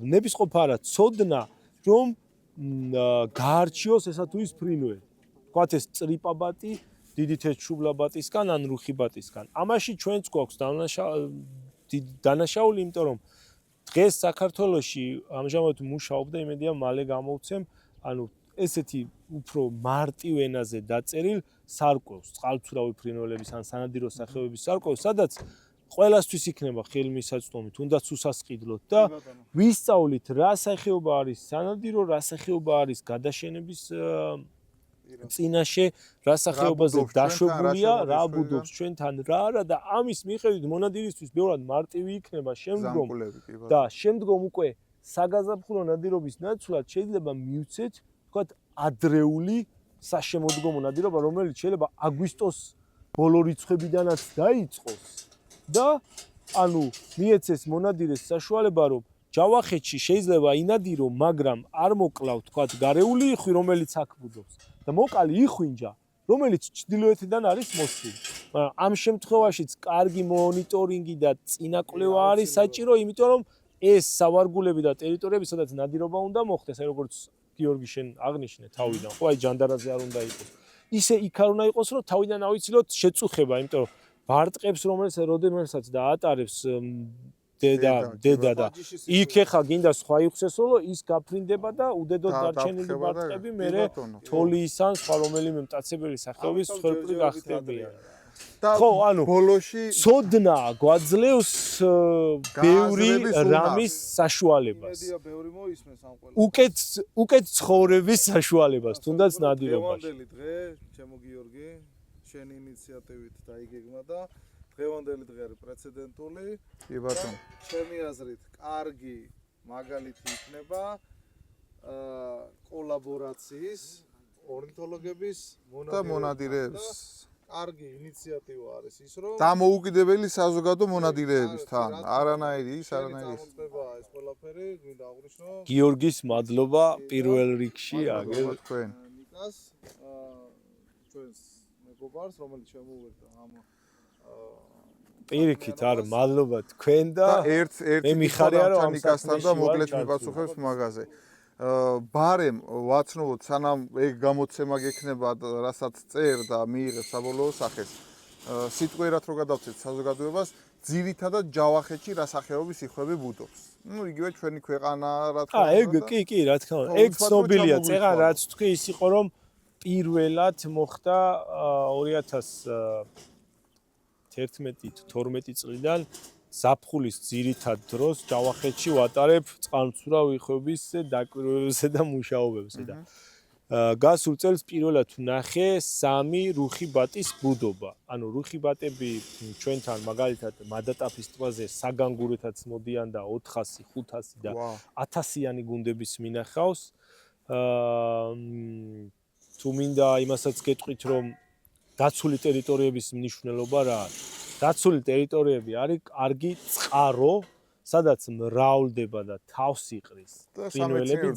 ნებისყოფა არა ცოდნა, რომ გაარჩიოს ესა თუ ის ფრინველი. ვთქვათ ეს წრიპაბატი დიდი თეთრშუბლაბატისგან ან რუხიბატისგან. ამაში ჩვენც გვაქვს დანაშაული, იმიტომ რომ დღეს საქართველოში ამჟამად მუშაობ და იმედია მალე გამოვცემ, ანუ ესეთი უფრო მარტივ ენაზე დაწერილ სარკვევს, წყალმცურავი ფრინველების ან სანადირო სახეობების სარკვევს, სადაც ყველასთვის იქნება ხელმისაწვდომი, თუნდაც უსასყიდლოდ და ვისწავლით რა სახეობა არის სანადირო, რა სახეობა არის გადაშენების წინაშე, რა სახეობაზე დაშვებულია, რა ბუდობს ჩვენთან რა და ამის მიხედვით მონადირისთვის ბევრად მარტივი იქნება შემდგომ და შემდგომ უკვე საგაზაფხულო ნადირობის ნაცვლად შეიძლება მივცეთ, ვთქვათ, ადრეული საშემოდგომო ნადირობა, რომელიც შეიძლება აგვისტოს ბოლო რიცხვებიდანაც დაიწყოს და ანუ მიეცეს მონადირეს საშუალება, რომ ჯავახეთში შეიძლება ინადირო, მაგრამ არ მოკლავ თქვათ გარეული იხვი, რომელიც აქ ბუდობს და მოკალი იხვინჯა, რომელიც ჩრდილოეთიდან არის მოსული. მაგრამ ამ შემთხვევაშიც კარგი მონიტორინგი და წინაკვლევა არის საჭირო, იმიტომ რომ ეს სავარგულები და ტერიტორიები, სადაც ნადირობა უნდა მოხდეს, აი როგორც გიორგი შენ აღნიშნე თავიდან, ხო, აი ჯანდარაზე არ უნდა იყოს. ისე იქ არ უნდა იყოს, რომ თავიდან ავიცილოთ შეწუხება, იმიტომ რომ ბარტყებს, რომელსაც დაატარებს დედა და იქ ეხა გინდა სხვა იხსესო, ის გაფრინდება და უდედოდ დარჩენილი ბარტყები მერე თოლის ან სხვა რომელიმე მტაცებელი სახეობის ხვერპლი გახდებიან. ხო, ანუ ბოლოში ცოდნა გვაძლევს ბევრი რამის საშუალებას. იმედია ბევრი მოისმენს ამ ყველა. უკეთ ცხოვრების საშუალებას, თუნდაც ნადირობაში. დღევანდელი დღე, ჩემო გიორგი, შენი ინიციატივით დაიგეგმა და დღევანდელი დღე არის პრეცედენტული. კი ბატონო. ჩემი აზრით, კარგი მაგალითი იქნება კოლაბორაციის ორნითოლოგების და მონადირეების. კარგი ინიციატივა არის ის, რომ დამოუკიდებელი საზოგადო მონადირეებისთან. არანაირი ის, არანაირი ის. მოწმებაა ეს ყველაფერი, გვინდა აღვნიშნო. გიორგის მადლობა პირველ რიგში აგერ თქვენ. ნიკას ჩვენს მეგობარს, რომელიც შემოვერდა ამ პირიქით არ მადლობა თქვენ და მე მიხარია რომ ამ ნიკასთან და საქმეში მოკლედ ვარ მიპასუხებს მაგაზე. ბარემ ვაცნობოთ სანამ ეგ გამოცემა გექნება რასაც წერ და მიიღებს საბოლოო სახეს. სიტყვიერად რო გადავწეთ საზოგადოებას, ძირითადად ჯავახეთში რა სახეობის იხვები ბუდობს. ნუ იგივე ჩვენი ქვეყანა რა თქმა უნდა. ეგ კი, რა თქმა უნდა. ეგ ცნობილია, წეგან რაც თქვი ის იყო რომ პირველად მოხდა 2011-12 წლიდან ზაფხულის ძირითად დროს ჯავახეთში ვატარებ წყალმცურავ იხვების დაკვირვებებზე და მუშაობებზე და გასულ წელს პირველად ვნახე 3 რუხი ბატის ბუდობა. ანუ რუხი ბატები ჩვენთან მაგალითად მადატაფის ტბაზე საგანგურეთაც მოდიან და 400, 500 და 1000-იანი გუნდების მინახავს. თუ მინდა იმასაც გეტყვით, რომ დაცული ტერიტორიების მნიშვნელობა რა არის? დაცული ტერიტორიები არის კარგი წყარო, სადაც მრავლდება და თავს იყრის ფრინველები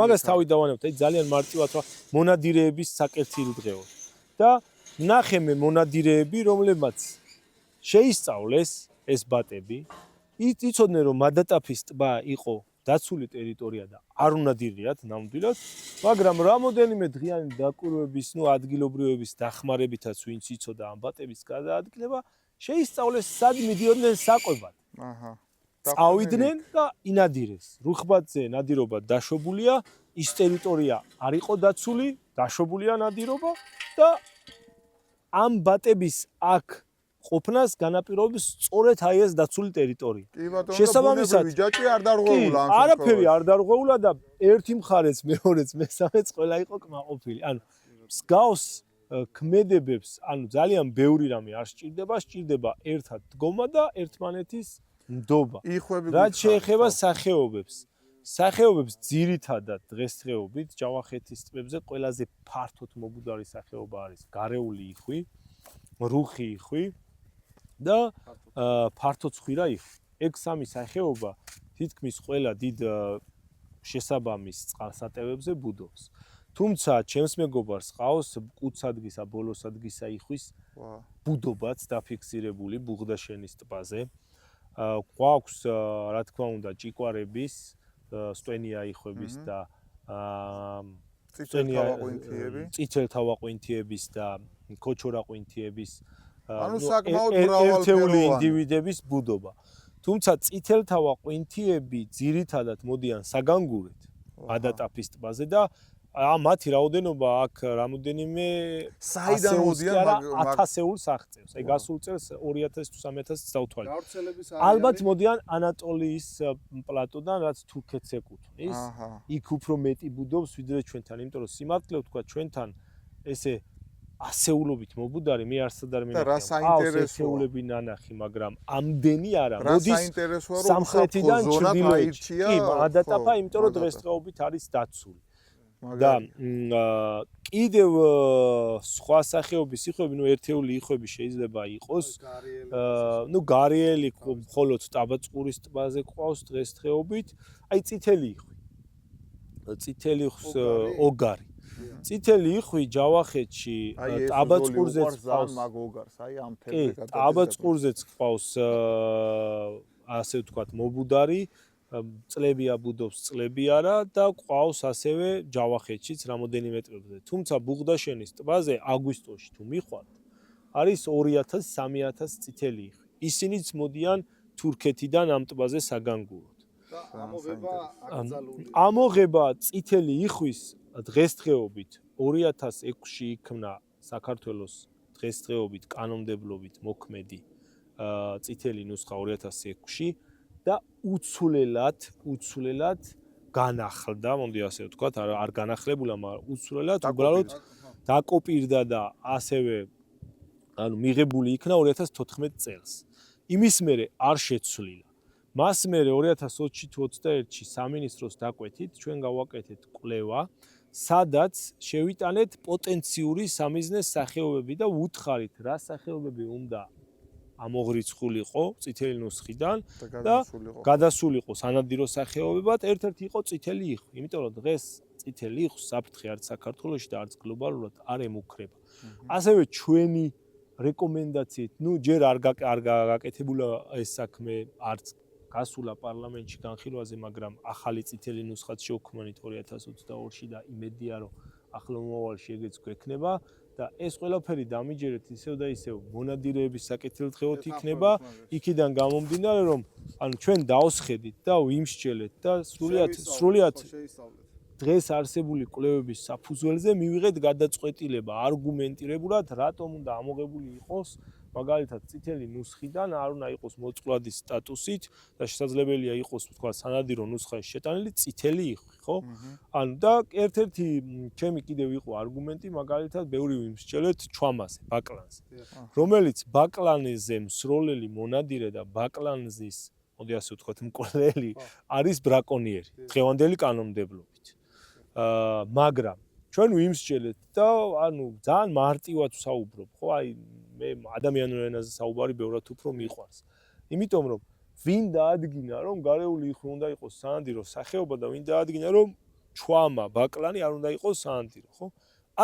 მაგას თავი დავანებთ, აი ძალიან მარტივად მონადირეების საკეთილდღეო. და ნახე მე მონადირეები, რომლებმაც შეისწავლეს ეს ბატები, იცოდნენ რომ მადატაფის ტბა იყო დაცული ტერიტორია და არ უნდა დირიათ ნამდვილად, მაგრამ რამოდენიმე დღიანი დაკვირვების, ადგილობრივების დახმარებითაც ვინც იცოდა ამ ბატების გადაადგილება, შეისწავლეს სად მიდიოდნენ საკვებად. წავიდნენ და ინადირეს. რუხბატზე ნადირობა დაშვებულია, ის ტერიტორია არ იყო დაცული, დაშვებულია ნადირობა და ამ ბატების აქ ყოფნას განაპირობებს სწორედ აი ეს დაცული ტერიტორია. შესაბამისად, ჯაჭვი არ დარღვეულა ამ შემთხვევაში. არაფერი არ დარღვეულა და ერთი მხარეც, მეორეც, მესამეც ყველა იყო კმაყოფილი. ანუ მსგავს ქმედებებს, ანუ ძალიან ბევრი რამე არ სჭირდება ერთად დგომა და ერთმანეთის ნდობა. რაც შეეხება სახეობებს ძირითადად დღესდღეობით ჯავახეთის ტბებზე ყველაზე ფართოდ მობუდარი სახეობა არის გარეული იხვი, რუხი იხვი და ფართოცხვირა იხვი. ეგ სამი სახეობა თითქმის ყველა დიდ შესაბამის წყალსატევებზე ბუდობს. თუმცა ჩემს მეგობარს ყავს კუცადგისა, ბოლოსადგისა იხვის ბუდობაც დაფიქსირებული ბუღდაშენის ტბაზე. გვაქვს რა თქმა უნდა ჭიკვარების, სტვენია იხვების და წითელთავაყვინთიების და ქოჩორაყვინთიების ერთეული ინდივიდების ბუდობა. თუმცა წითელთავაყვინთიები ძირითადად მოდიან საგანგურეთ მადატაფის ტბაზე და მათი რაოდენობა აქ რამოდენიმე საიდან მოდიან 1000-ეულს აღწევს. აი გასულ წელს 2000 თუ 3000-ს დავთვალე. ალბათ მოდიან ანატოლიის პლატოდან, რაც თურქეთს ეკუთვნის. იქ უფრო მეტი ბუდობს ვიდრე ჩვენთან, იმიტომ რომ სიმართლე ვთქვა ჩვენთან ესე ასეულობით მობუდარი მე არსად არ მინახავს ასეულები ნანახი, მაგრამ ამდენი არა. მოდის სამხრეთიდან ჩრდილოეთში. კი, მადატაფა, იმიტომ რომ დღესდღეობით არის დაცული. და კიდევ სხვა სახეობის იხვები, ერთეული იხვები შეიძლება იყოს. გარიელი მხოლოდ ტაბაწყურის ტბაზე ყავს დღესდღეობით. აი წითელი იხვი. წითელი იხვის ოგარი. წითელი იხვი ჯავახეთში ტაბაწყურზეც ყავს. კი, ტაბაწყურზეც ყავს ასე ვთქვათ მობუდარი, წლებია ბუდობს, წლები არა და ყავს ასევე ჯავახეთშიც რამოდენიმე წლებზე. თუმცა ბუღდაშენის ტბაზე აგვისტოში თუ მიხვალთ, არის 2000-3000 წითელი იხვი. ისინიც მოდიან თურქეთიდან ამ ტბაზე საგანგუროდ. ამოღება წითელი იხვის დღესდღეობით 2006-ში იქმნა საქართველოს დღესდღეობით კანონმდებლობით მოქმედი წითელი ნუსხა 2006-ში და უცვლელად განახლდა, მომდი ასე ვთქვათ, არ განახლებულა, მაგრამ უცვლელად უბრალოდ დაკოპირდა და ასევე მიღებული იქნა 2014 წელს. იმის მერე არ შეცვლილა. მას მერე 2020-ში თუ 21-ში სამინისტროს დაკვეთით, ჩვენ გავაკეთეთ კვლევა, სადაც შევიტანეთ პოტენციური სამიზნეს სახეობები და ვუთხარით, რა სახეობები უნდა ამოღრიცხულიყო წითელი ნუსხიდან და გადასულიყო სანადირო სახეობებად, ერთ-ერთი იყო წითელი იხვი. იმიტომ რომ დღეს წითელი იხვს საფრთხე არც საქართველოში და არც გლობალურად არ ემუქრება. ასევე ჩვენი რეკომენდაციით, ჯერ არ გაკეთებულა ეს საქმე არც გასულა პარლამენტში განხილვაზე, მაგრამ ახალი წითელი ნუსხაც შევქმნით 2022-ში და იმედია რომ ახლო მომავალში ეგეც გვექნება და ეს ყველაფერი დამიჯერეთ ისევ და ისევ მონადირეების საკეთილდღეოდ იქნება, იქიდან გამომდინარე რომ ჩვენ დაოსხედით და ვიმსჯელეთ და სრულიად დღეს არსებული კვლევების საფუძველზე მივიღეთ გადაწყვეტილება არგუმენტირებულად, რატომ უნდა ამოღებული იყოს მაგალითად წითელი ნუსხიდან არ უნდა იყოს მოწყვლადის სტატუსით და შესაძლებელია იყოს თქვა სანადირო ნუსხაში შეტანილი წითელი იხვი, ხო? და ერთ-ერთი ჩემი კიდევ იყო არგუმენტი მაგალითად ბევრი ვიმსჯელეთ ჩვამაზე, ბაკლანზე, რომელიც ბაკლანზე მსროლელი მონადირე და ბაკლანზის, მოდი ასე ვთქვათ, მკვლელი არის ბრაკონიერი დღევანდელი კანონმდებლობით. მაგრამ ჩვენ ვიმსჯელეთ და ძალიან მარტივად ვსაუბრობ, ხო? აი მე ადამიანურ ენაზე საუბარი ბევრად უფრო მიყვარს. იმიტომ რომ ვინ დაადგინა რომ გარეული იხვი უნდა იყოს სანადირო სახეობა და ვინ დაადგინა რომ ჩვამა, ბაკლანი არ უნდა იყოს სანადირო, ხო?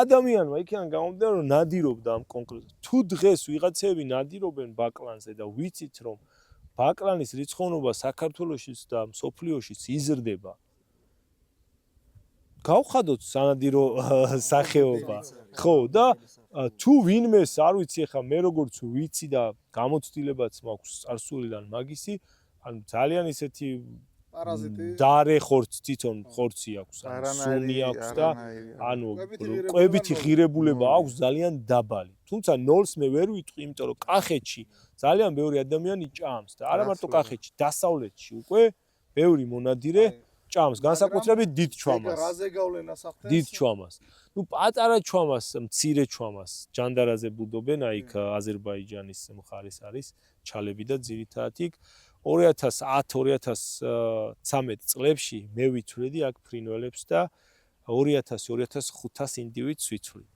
ადამიანმა იქიდან გამომდინარე რომ ნადირობდა ამ კონკრეტულ. თუ დღეს ვიღაცები ნადირობენ ბაკლანზე და ვიცით რომ ბაკლანის რიცხოვნობა საქართველოშიც და მსოფლიოშიც იზრდება, გავხადოთ სანადირო სახეობა, ხო და თუ ვინმეს არ ვიცი ახლა მე როგორც ვიცი და გამოცდილებაც მაქვს წარსულიდან მაგისი, ძალიან ისეთი პარაზიტი დარე ხორცი თვითონ ხორცი აქვს, სუნი აქვს და კვებითი ღირებულება აქვს ძალიან დაბალი. თუმცა ნოლს მე ვერ ვიტყვი, იმიტომ რომ კახეთში ძალიან ბევრი ადამიანი ჭამს და არა მარტო კახეთში, დასავლეთში უკვე ბევრი მონადირე ჭამს, განსაკუთრებით დიდ ჩვამას. რაზე გავლენას ახდენს? დიდ ჩვამას. პატარა ჩვამას, მცირე ჩვამას ჯანდარაზე ბუდობენ, აი იქ აზერბაიჯანის მხარის არის ჩალები და ძირითადად იქ 2010-2013 წლებში მე ვიცვლედი აქ ფრინველებს და 2000-2500 ინდივიდს ვიცვლედი.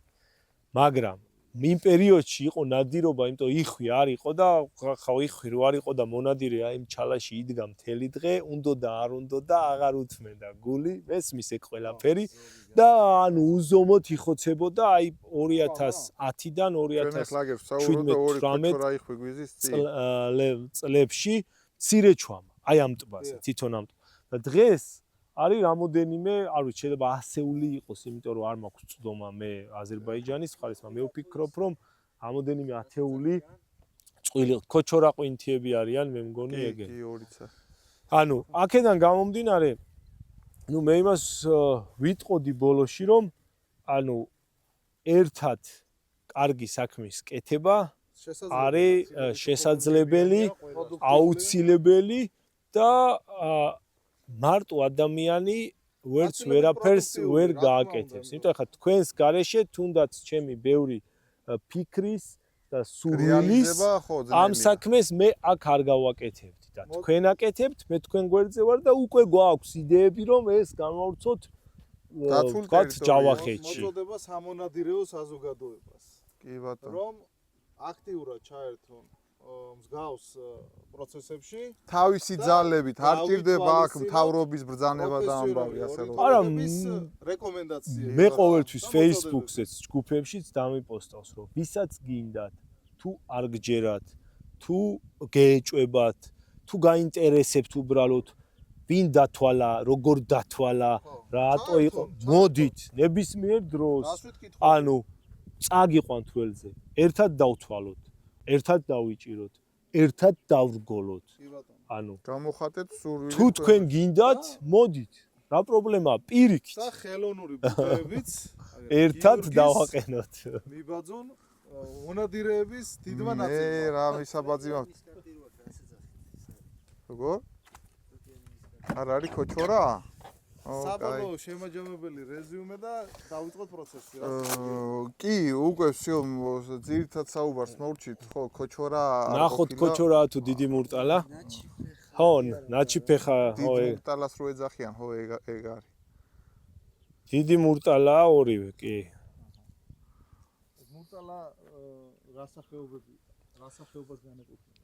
მაგრამ იმ პერიოდში იყო ნადირობა, იმიტომ იხვი არ იყო და ხა იხვი რო არ იყო და მონადირე აი იმ ჩალაში იდგა მთელი დღე, უნდა და არ უნდა და აღარ უთმენდა გული, მესმის ეგ ყველაფერი და უზომოდ იხოცებოდა აი 2010-დან 2017 წლებში მცირე ჩვამა, აი ამ ტბაზე, თვითონ ამ და დღეს არის რამოდენიმე, არ ვიცი, შეიძლება ასეული იყოს, იმიტომ რომ არ მაქვს წვდომა მე აზერბაიჯანის მხარეს, მაგრამ მე ვფიქრობ, რომ რამოდენიმე ათეული წყვილი ქოჩორაყვინთიები არიან, მე მგონი ეგე. აქედან გამომდინარე, მე იმას ვიტყოდი ბოლოში, რომ ერთად კარგი საქმის კეთება არის შესაძლებელი, აუცილებელი და მარტო ადამიანი ვერც ვერაფერს ვერ გააკეთებს. იმიტომ ხა თქვენს გარეშე თუნდაც ჩემი ბევრი ფიქრის და სურვილის ამ საქმეს მე აქ არ გავაკეთებდი და თქვენ აკეთებთ, მე თქვენ გვერდზე ვარ და უკვე გვაქვს იდეები რომ ეს განვავრცოთ დაცულ ვთქვათ ტერიტორიას. ჯავახეთში. მოწოდება სამონადირეო საზოგადოებას. კი ბატონო. რომ აქტიურად ჩაერთონ მსგავს პროცესებში. თავისი ძალებით არ ჭირდება აქ დავითვალისწინოთ მთავრობის ბრძანება და ამბავი ასე რომ. არა, რეკომენდაციები. მე ყოველთვის Facebook-ზეც ჯგუფებშიც დამიპოსტავს, რომ ვისაც გინდათ, თუ არ გჯერათ, თუ გეეჭვებათ, თუ გაინტერესებთ უბრალოდ ვინ დათვალა, როგორ დათვალა, რატო იყო, მოდით ნებისმიერ დროს. ანუ წაგიყვანთ ველზე, ერთად დავთვალოთ, ერთად დავიჭიროთ, ერთად დავრგოლოთ. ანუ გამოხატეთ სურვილი. თუ თქვენ გინდათ, მოდით. რა პრობლემაა? პირიქით. და ხელოვნური ბუდეებიც ერთად დავაყენოთ. მიბაძონ მონადირეების დიდმა მე ნაწილმა. რა მისაბაძი მაქვს. როგორ? არ არის ქოჩორა? საბოლოო შემაჯამებელი რეზიუმე და დავიწყოთ პროცესი. კი, უკვე всё ძირითად საუბარს მოვჭით, ხო, ქოჩორა არ ნახოთ ქოჩორაა თუ დიდი მურტალა? ხო, ნაჩიფეხა, ხო, მურტალას რო ეძახიან, ხო, ეგ არის. დიდი მურტალაა ორივე, კი. მურტალა რასახეობას განეკუთვნება?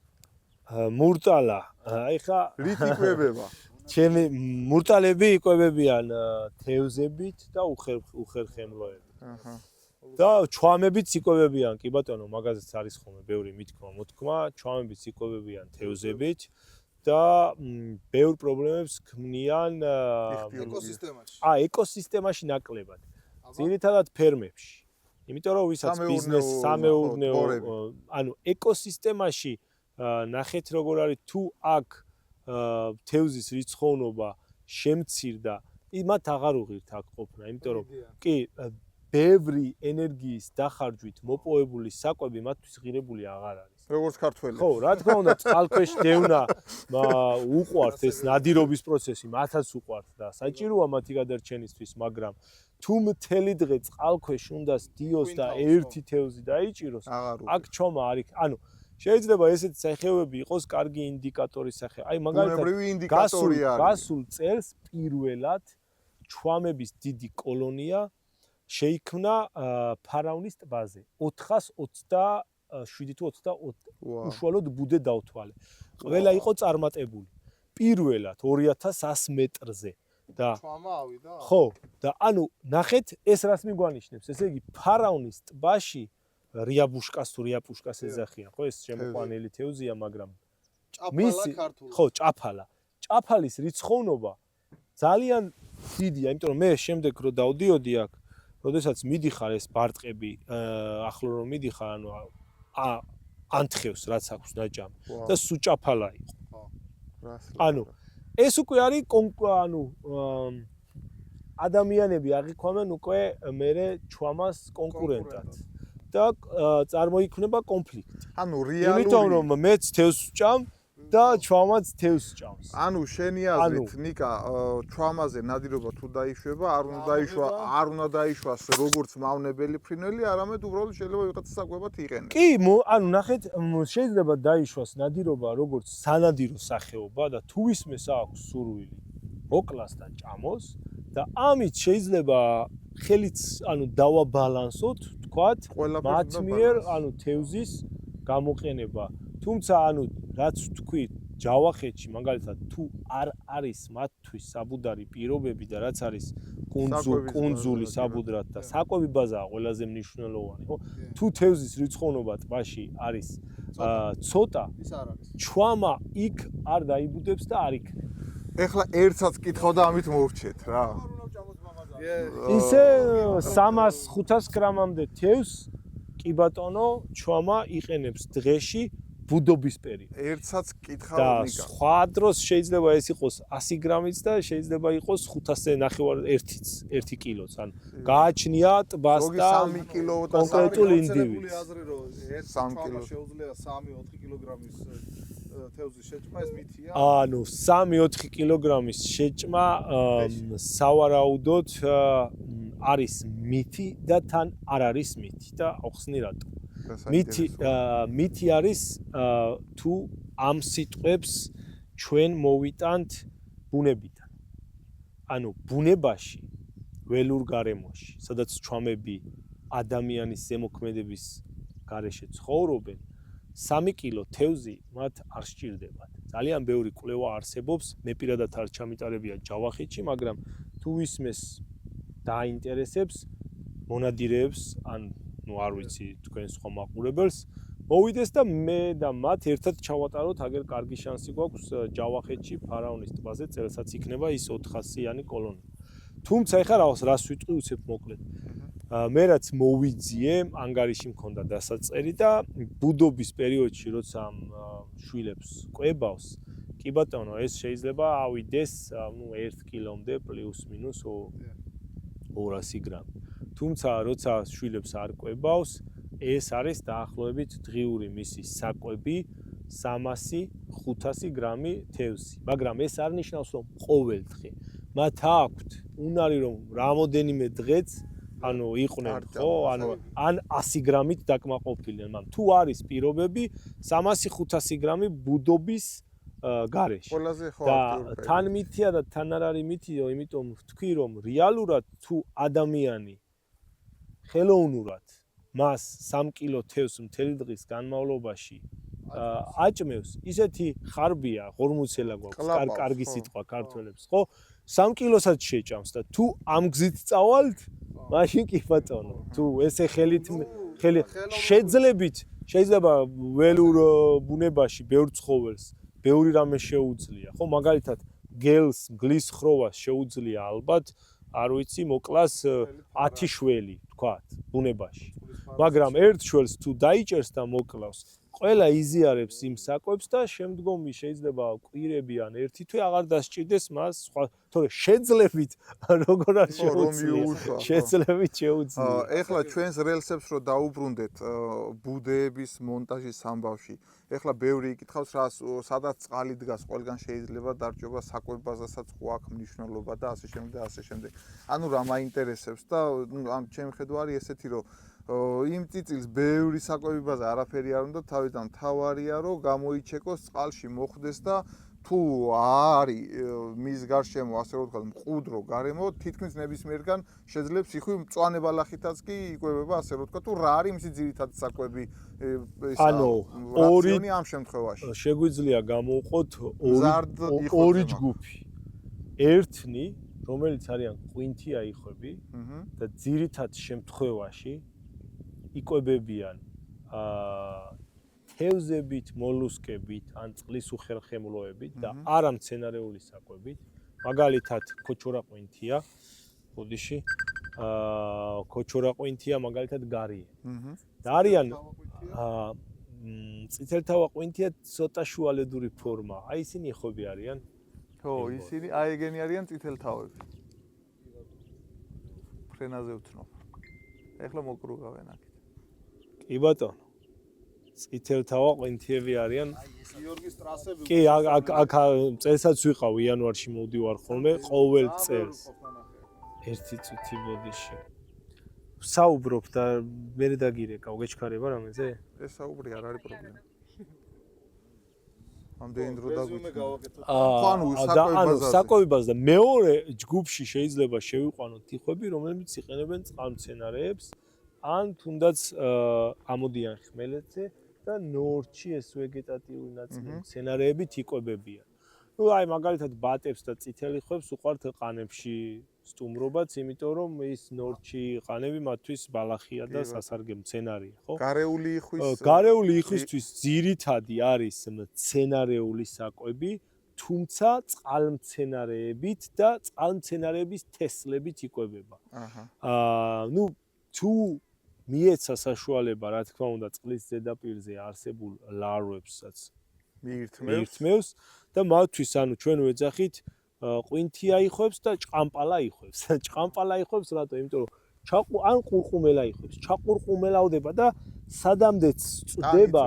მურტალა, ეხა რით იკვებება? ჩემი მურტალები იკვებებიან თევზებით და უხერხემლოებით. აჰა. და ჩვამებიც იკვებებიან, კი ბატონო, მაგაზეც არის ხოლმე ბევრი მოთქმა, ჩვამებიც იკვებებიან თევზებით და ბევრ პრობლემებს ქმნიან ეკოსისტემაში. ეკოსისტემაში ნაკლებად. ძირითადად ფერმებში. იმიტომ რომ ვისაც ბიზნეს, სამეურნეო, ანუ ეკოსისტემაში ნახეთ როგორ არის თუ აქ თევზის რიცხოვნობა შემცირდა, მათ აღარ უღირთ აქ ყოფნა, იმიტომ რომ კი ბევრი ენერგიის დახარჯვით მოპოვებული საკვები მათთვის ღირებული აღარ არის. როგორც ქართველებს. ხო, რა თქმა უნდა, წყალქვეშ დევნა უყვართ ეს ნადირობის პროცესი, მათაც უყვართ და საჭიროა მათი გადარჩენისთვის, მაგრამ თუ მთელი დღე წყალქვეშ უნდა დიოს და ერთი თევზი დაიჭიროს, აქ ჩომა არ იქ. ანუ შეიძლება ესეთი სახეობები იყოს კარგი ინდიკატორის სახე. აი მაგალითად გასულ წელს პირველად ჩვამების დიდი კოლონია შეიქმნა ფარავნის ტბაზე. 427 თუ 28 უშუალოდ ბუდე დავთვალე. ყველა იყო წარმატებული. პირველად 2100 მეტრზე და ჩვამა ავიდა? ხო, და ანუ ნახეთ ეს რას მიგვანიშნებს. ესე იგი ფარავნის ტბაში რიაბუშკას თუ რიაპუშკას ეძახიან, ხო, ეს შემოყვანილი თევზია, მაგრამ ჭაფალა ქართულად. ხო, ჭაფალა. ჭაფალის რიცხოვნობა ძალიან დიდია, იმიტომ რომ მე შემდეგ რო დავდიოდი აქ, როდესაც მიდიხარ ეს ბარტყები, ახლო რომ მიდიხარ, ანუ ანთხევს რაც აქვს ნაჭამი და სუჭაფალა იყო. ანუ ეს უკვე არის ანუ ადამიანები აღიქვამენ უკვე მერე ჩვამას კონკურენტად. და წარმოიქმნება კონფლიქტი. ანუ რეალური იმიტომ რომ მეც თევზს ვჭამ და ჩვამაც თევზს ჭამს. ანუ შენი აზრით ნიკა ჩვამაზე ნადირობა თუ დაიშვება, არ უნდა დაიშვას როგორც მავნებელი ფრინველი, არამედ უბრალოდ შეიძლება ვიღაცა საკვებად იყენოს. კი, ანუ ნახეთ, შეიძლება დაიშვას ნადირობა როგორც სანადირო სახეობა და თუ ვისმეს აქვს სურვილი მოკლას და ჭამოს და ამით შეიძლება ხელიც ანუ დავაბალანსოთ, თქვათ, მათ მიერ ანუ თევზის გამოყენება. თუმცა ანუ რაც თქვი ჯავახეთში მაგალითად თუ არ არის მათთვის საბუდარი პირობები და რაც არის კუნძული საბუდრად და საკვები ბაზაა ყველაზე მნიშვნელოვანი, ხო? თუ თევზის რიცხოვნობა ტბაში არის ცოტა, ის არ არის. ჩვამა იქ არ დაიბუდებს და არ იქნება. ეხლა ერთსაც კითხავ და ამით მოვრჩეთ რა. ისე 300-500 გრამამდე თევზს კი ბატონო ჩვამა იყენებს დღეში ბუდობის პერიოდში. ერთსაც კითხავ და ნიკა. სხვა დროს შეიძლება ეს იყოს 100 გრამიც და შეიძლება იყოს 500 ნახევარ 1 კილოც. ანუ გააჩნია ტბას და 3 კილო და კონკრეტულ ინდივიდს. აზრი რომ 1 კილო შეუძლია 3-4 კილოგრამის თევზის შეჭმა, ეს მითია? ანუ 3-4 კილოგრამის შეჭმა სავარაუდოდ არის მითი და თან არ არის მითი და ახსნი რატო. მითი არის თუ ამ სიტყვებს ჩვენ მოვიტანთ ბუნებიდან. ანუ ბუნებაში ველურ გარემოში, სადაც ჩვამები ადამიანის ზემოქმედების გარეშე ცხოვრობენ, 3 კილო თევზი მათ არ სჭირდებათ. ძალიან ბევრი კვლევა არსებობს, მე პირადად არ ჩამიტარებია ჯავახეთში, მაგრამ თუ ვისმეს დაინტერესებს, მონადირეებს ან არ ვიცი თქვენ სხვა მაყურებელს, მოვიდეს და მე და მათ ერთად ჩავატაროთ, აგერ კარგი შანსი გვაქვს ჯავახეთში ფარაონის ტბაზე, წელსაც იქნება ის 400-იანი კოლონია. თუმცა ეხლა რას ვიტყვი უცებ მოკლედ. მე რაც მოვიძიე, ანგარიში მქონდა დასაწერი და ბუდობის პერიოდში, როცა შვილებს კვებავს, კი ბატონო, ეს შეიძლება ავიდეს 1 კილომდე პლუს მინუს 200 გრამი. თუმცა როცა შვილებს არ კვებავს, ეს არის დაახლოებით დღიური მისი საკვები 300-500 გრამი თევზი. მაგრამ ეს არ ნიშნავს, რომ ყოველდღე მათ აქვთ უნარი რომ რამოდენიმე დღეც ანუ იყვნენ ხო ანუ ან 100 გრამით დაკმაყოფილდნენ მაგრამ თუ არის პირობები 300-500 გრამი ბუდობის გარეშე ყველაზე ხო და თან მითია და თან არ არის მითიო იმიტომ ვთქვი რომ რეალურად თუ ადამიანი ხელოვნურად მას 3 კილო თევზს მთელი დღის განმავლობაში აჭმევს ისეთი ხარბია ღორმუცელა გვაქვს კარგი სიტყვა ქართველებს ხო 3 კილოსაც შეჭამს და თუ ამ გზით წავალთ მაშინ კი ბატონო თუ ესე ხელით შეიძლება ველურ ბუნებაში ბევრ ცხოველს ბევრი რამე შეუძლია ხო მაგალითად გელს მგლის ხროვას შეუძლია ალბათ არ ვიცი მოკლას 10 შველი თქვათ ბუნებაში მაგრამ ერთ შველს თუ დაიჭერს და მოკლავს ყველა იზიარებს იმ საკვებს და შემდგომი შეიძლება კვირები ან ერთი თვე აღარ დასჭირდეს მას სხვა თორე შეძლებით როგორ არ შეუძლია შეძლებით შეუძლია ეხლა ჩვენს რელსებს რო დაუბრუნდეთ ბუდეების მონტაჟის ამბავში ეხლა ბევრი იკითხავს რა სადაც წყალი დგას ყველგან შეიძლება დარჩება საკვებაზესაც ხო აქვს მნიშვნელობა და ასე შემდეგ და ასე შემდეგ ანუ რა მაინტერესებს და ამ ჩემი ხედვა არის ესეთი რომ იმ წიწილს ბევრი საკვები ბაზა არაფერი არ უნდა თავიდან თავარია რომ გამოიჩეკოს წყალში მოხვდეს და თუ არის მის გარშემო ასე რომ ვთქვა მყუდრო გარემო თითქმის ნებისმიერგან შეძლებს იხვი მწვანე ბალახითაც კი იკვებება ასე რომ ვთქვა თუ რა არის მისი ძირითადი საკვები ანუ რაციონი ამ შემთხვევაში შეგვიძლია გამოვყოთ ორი ჯგუფი ერთნი რომელიც არიან ყვინთი აიხვები და ძირითად შემთხვევაში იკვებებიან თევზებით, მოლუსკებით, ან წყლის უხერხემლოებით და არა მცენარეული საკვებით. მაგალითად, ქოჩორაყვინთია, ბოდიში, ქოჩორაყვინთია მაგალითად გარიე. და არიან წითელთავაყვინთია ცოტა შუალედური ფორმა. აი ისინი ეხები არიან. ხო, ისინი აი ეგენი არიან წითელთავები. ფრენაზე ვთნობ. ეხლა მოკრუგავენ აქ. კი ბატონო. წითელთავაყვინთიები არიან. გიორგის ტრასები. კი, აქ წელსაც ვიყავ იანვარში მოვდივარ ხოლმე ყოველ წელს. ერთი წუთი ბოდიში. საუბრობ და მე დაგირეკავ, გეჩქარება რამეზე? ეს საუბრი არ არის პრობლემა. ამდენი დრო დაგვიწყდა. ანუ საკვებიბაზა და მეორე ჯგუფში შეიძლება შევიყვანოთ თიხვები, რომლებიც იყენებენ წყალმცენარეებს ან თუნდაც ამოდიან ხმელეთზე და ნორჩი ეს ვეგეტატიური ნაწილი მცენარეებით იკვებებიან. ნუ აი მაგალითად ბატებს და წითელი ხვებს უყვართ ყანებში სტუმრობაც, იმიტომ რომ ის ნორჩი ყანები მათთვის ბალახია და სასარგებლო მცენარეა, ხო? გარეული იხვისთვის ძირითადი არის მცენარეული საკვები, თუმცა წყალმცენარეებით და წყალმცენარეების თესლებით იკვებება. ნუ თუ მიეცა საშუალება, რა თქმა უნდა, წყლის ზედაპირზე არსებულ ლარვებსაც მიირთმევს და მათთვის, ანუ ჩვენ ვეძახით, ყვინთი აიხვევს და ჭყამპალა აიხვევს. ჭყამპალა აიხვევს რატო? იმიტომ რომ ან ყურყუმელა აიხვევს. ჩაყურყუმელავდება და სადამდეც წდება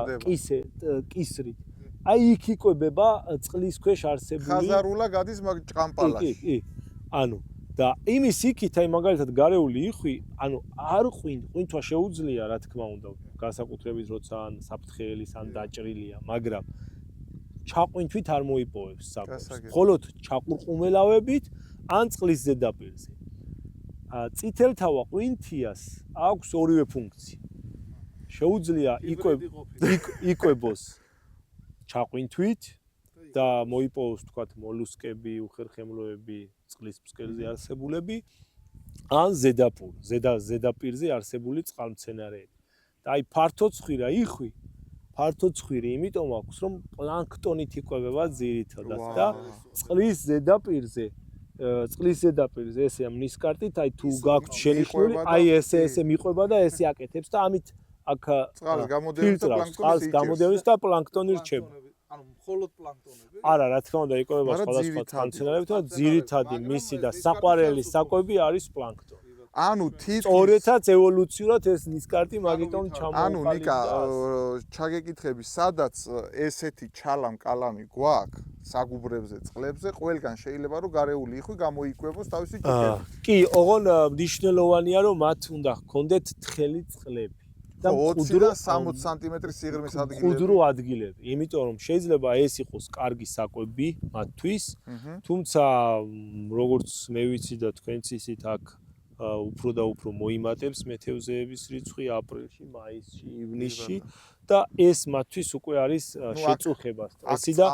კისრით. აი იქ იკვებება წყლის ქვეშ არსებული ხაზარულა გადის მაგ ჭყამპალაში. კი. ანუ და იმის იქით აი მაგალითად გარეული იხვი, ანუ არ ყვინთვა შეუძლია, რა თქმა უნდა, განსაკუთრებით როცა ან საფრთხელის ან დაჭრილია, მაგრამ ჩაყვინთვით არ მოიპოვებს საკვებს. მხოლოდ ჩაყურყუმელავებით ან წყლის ზედაპირზე. წითელთავა ყვინთიას აქვს ორივე ფუნქცია. შეუძლია იკვებოს ჩაყვინთვით და მოიპოვოს თქვათ მოლუსკები, უხერხემლოები, წყლის ფსკერზე არსებულები, ან ზედაპირზე არსებული წყალმცენარეები. და აი ფართოცხვირა იხვი, ფართოცხვირი იმიტომ აქვს, რომ პლანქტონით იკვებება ძირითადად და წყლის ზედაპირზე ესეა ნისკარტით, აი თუ გაქვთ შენიშვნული, აი ესე მიყვება და ესე აკეთებს და ამით აქ წყალს გამოდევს და პლანქტონი რჩება. ანუ მხოლოდ პლანქტონები? არა, რა თქმა უნდა, იკვებება სხვადასხვა წყალმცენარეებით და ძირითადი მისი და საყვარელი საკვები არის პლანქტონი. ანუ თითქმის სწორედაც ევოლუციურად ეს ნისკარტი მაგიტომ ჩამოყალიბდა. ანუ ნიკა ჩაგეკითხები, სადაც ესეთი ჩალამ-კალამი გვაქვს საგუბრებზე, წყლებზე, ყველგან შეიძლება რომ გარეული იხვი გამოიკვებოს თავისი ჭიქებით. კი, ოღონ მნიშვნელოვანია რომ მათ უნდა ჰქონდეთ თხელი წყლები. და 20-დან 60 სანტიმეტრის სიღრმის ადგილები. მყუდრო ადგილები, იმიტომ რომ შეიძლება ეს იყოს კარგი საკვები მათთვის, თუმცა როგორც მე ვიცი და თქვენც ისიც აქ უფრო და უფრო მოიმატებს მეთევზეების რიცხვი აპრილში, მაისში, ივნისში და ეს მათთვის უკვე არის შეწუხება სტრესი და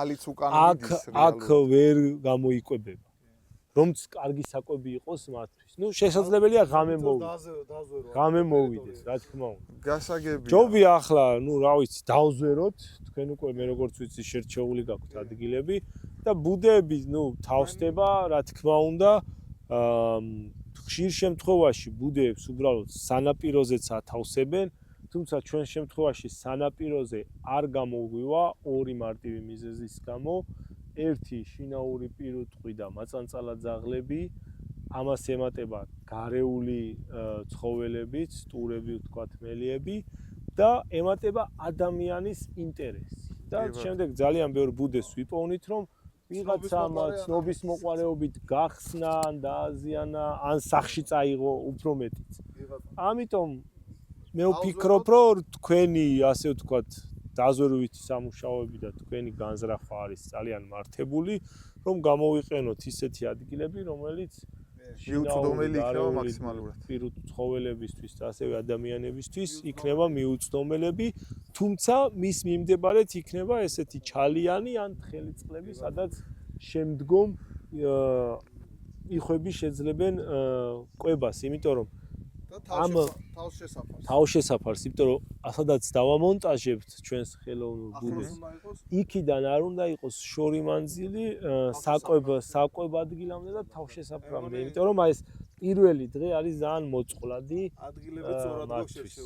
აქ ვერ გამოიკვებება. რომც კარგი საკვები იყოს მათთვის. ნუ შესაძლებელია ღამე მოვიდეს, რა თქმა უნდა. გასაგებია. ჯობია ახლა, ნუ რა ვიცი, დავზვეროთ, თქვენ უკვე მე როგორც ვიცი შერჩეული გაქვთ ადგილები და ბუდეები, ნუ თავსდება, რა თქმა უნდა, ხშირ შემთხვევაში ბუდეებს უბრალოდ სანაპიროზეც ათავსებენ, თუმცა ჩვენ შემთხვევაში სანაპიროზე არ გამოგვივა ორი მარტივი მიზეზის გამო. ერთი შინაური პირუტყვი და მაწანწალა ძაღლები, ამას ემატება გარეული ცხოველებიც, ტურები, ვთქვათ, მელიები და ემატება ადამიანის ინტერესი. და შემდეგ ძალიან ბევრ ბუდეს ვიპოვნით, რომ ვიღაცამ ცნობის მოყარეობით გახსნა, დააზიანა, ან სახში წაიღო უფრო მეტიც. ამიტომ მე ვფიქრობ, რომ თქვენი, ასე ვთქვათ, დაზვერვითი სამუშაოები და თქვენი განზრახვა არის ძალიან მართებული, რომ გამოვიყენოთ ისეთი ადგილები, რომელიც მიუწვდომელი იქნება მაქსიმალურად. პირუტ ცხოველებისთვის და ასევე ადამიანებისთვის იქნება მიუწვდომელები, თუმცა მის მიმდებარედ იქნება ესეთი ჩალიანი ან თხელი წყლები, სადაც შემდგომ იხვები შეძლებენ კვებას, იმიტომ რომ თავშესაფარს, იმიტომ რომ სადაც დავამონტაჟებთ ჩვენს ხელოვნურ ბუდეს, იქიდან არ უნდა იყოს შორი მანძილი საკვებ ადგილამდე და თავშესაფრამდე, იმიტომ რომ ეს პირველი დღე არის ძალიან მოწყვლადი ადგილები სწორად გვაქვს.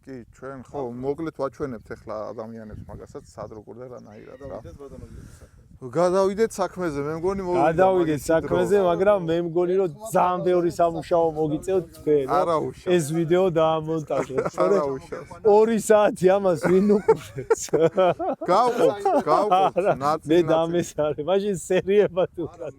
კი, ჩვენ ხო, მოკლედ ვაჩვენებთ ახლა ადამიანებს მაგასაც სად როგორ და რანაირად რა. გადავიდეთ საქმეზე, მე მგონი გადავიდეთ საქმეზე, მაგრამ მე მგონი რომ ძალიან ბევრი სამუშაო მოგიწევთ თქვენ. ეს ვიდეო დაამონტაჟოთ. 2 საათი ამას ვინ უყურებს? გავყოთ. მე დამესარე. მაშინ სერიებად უკრათ.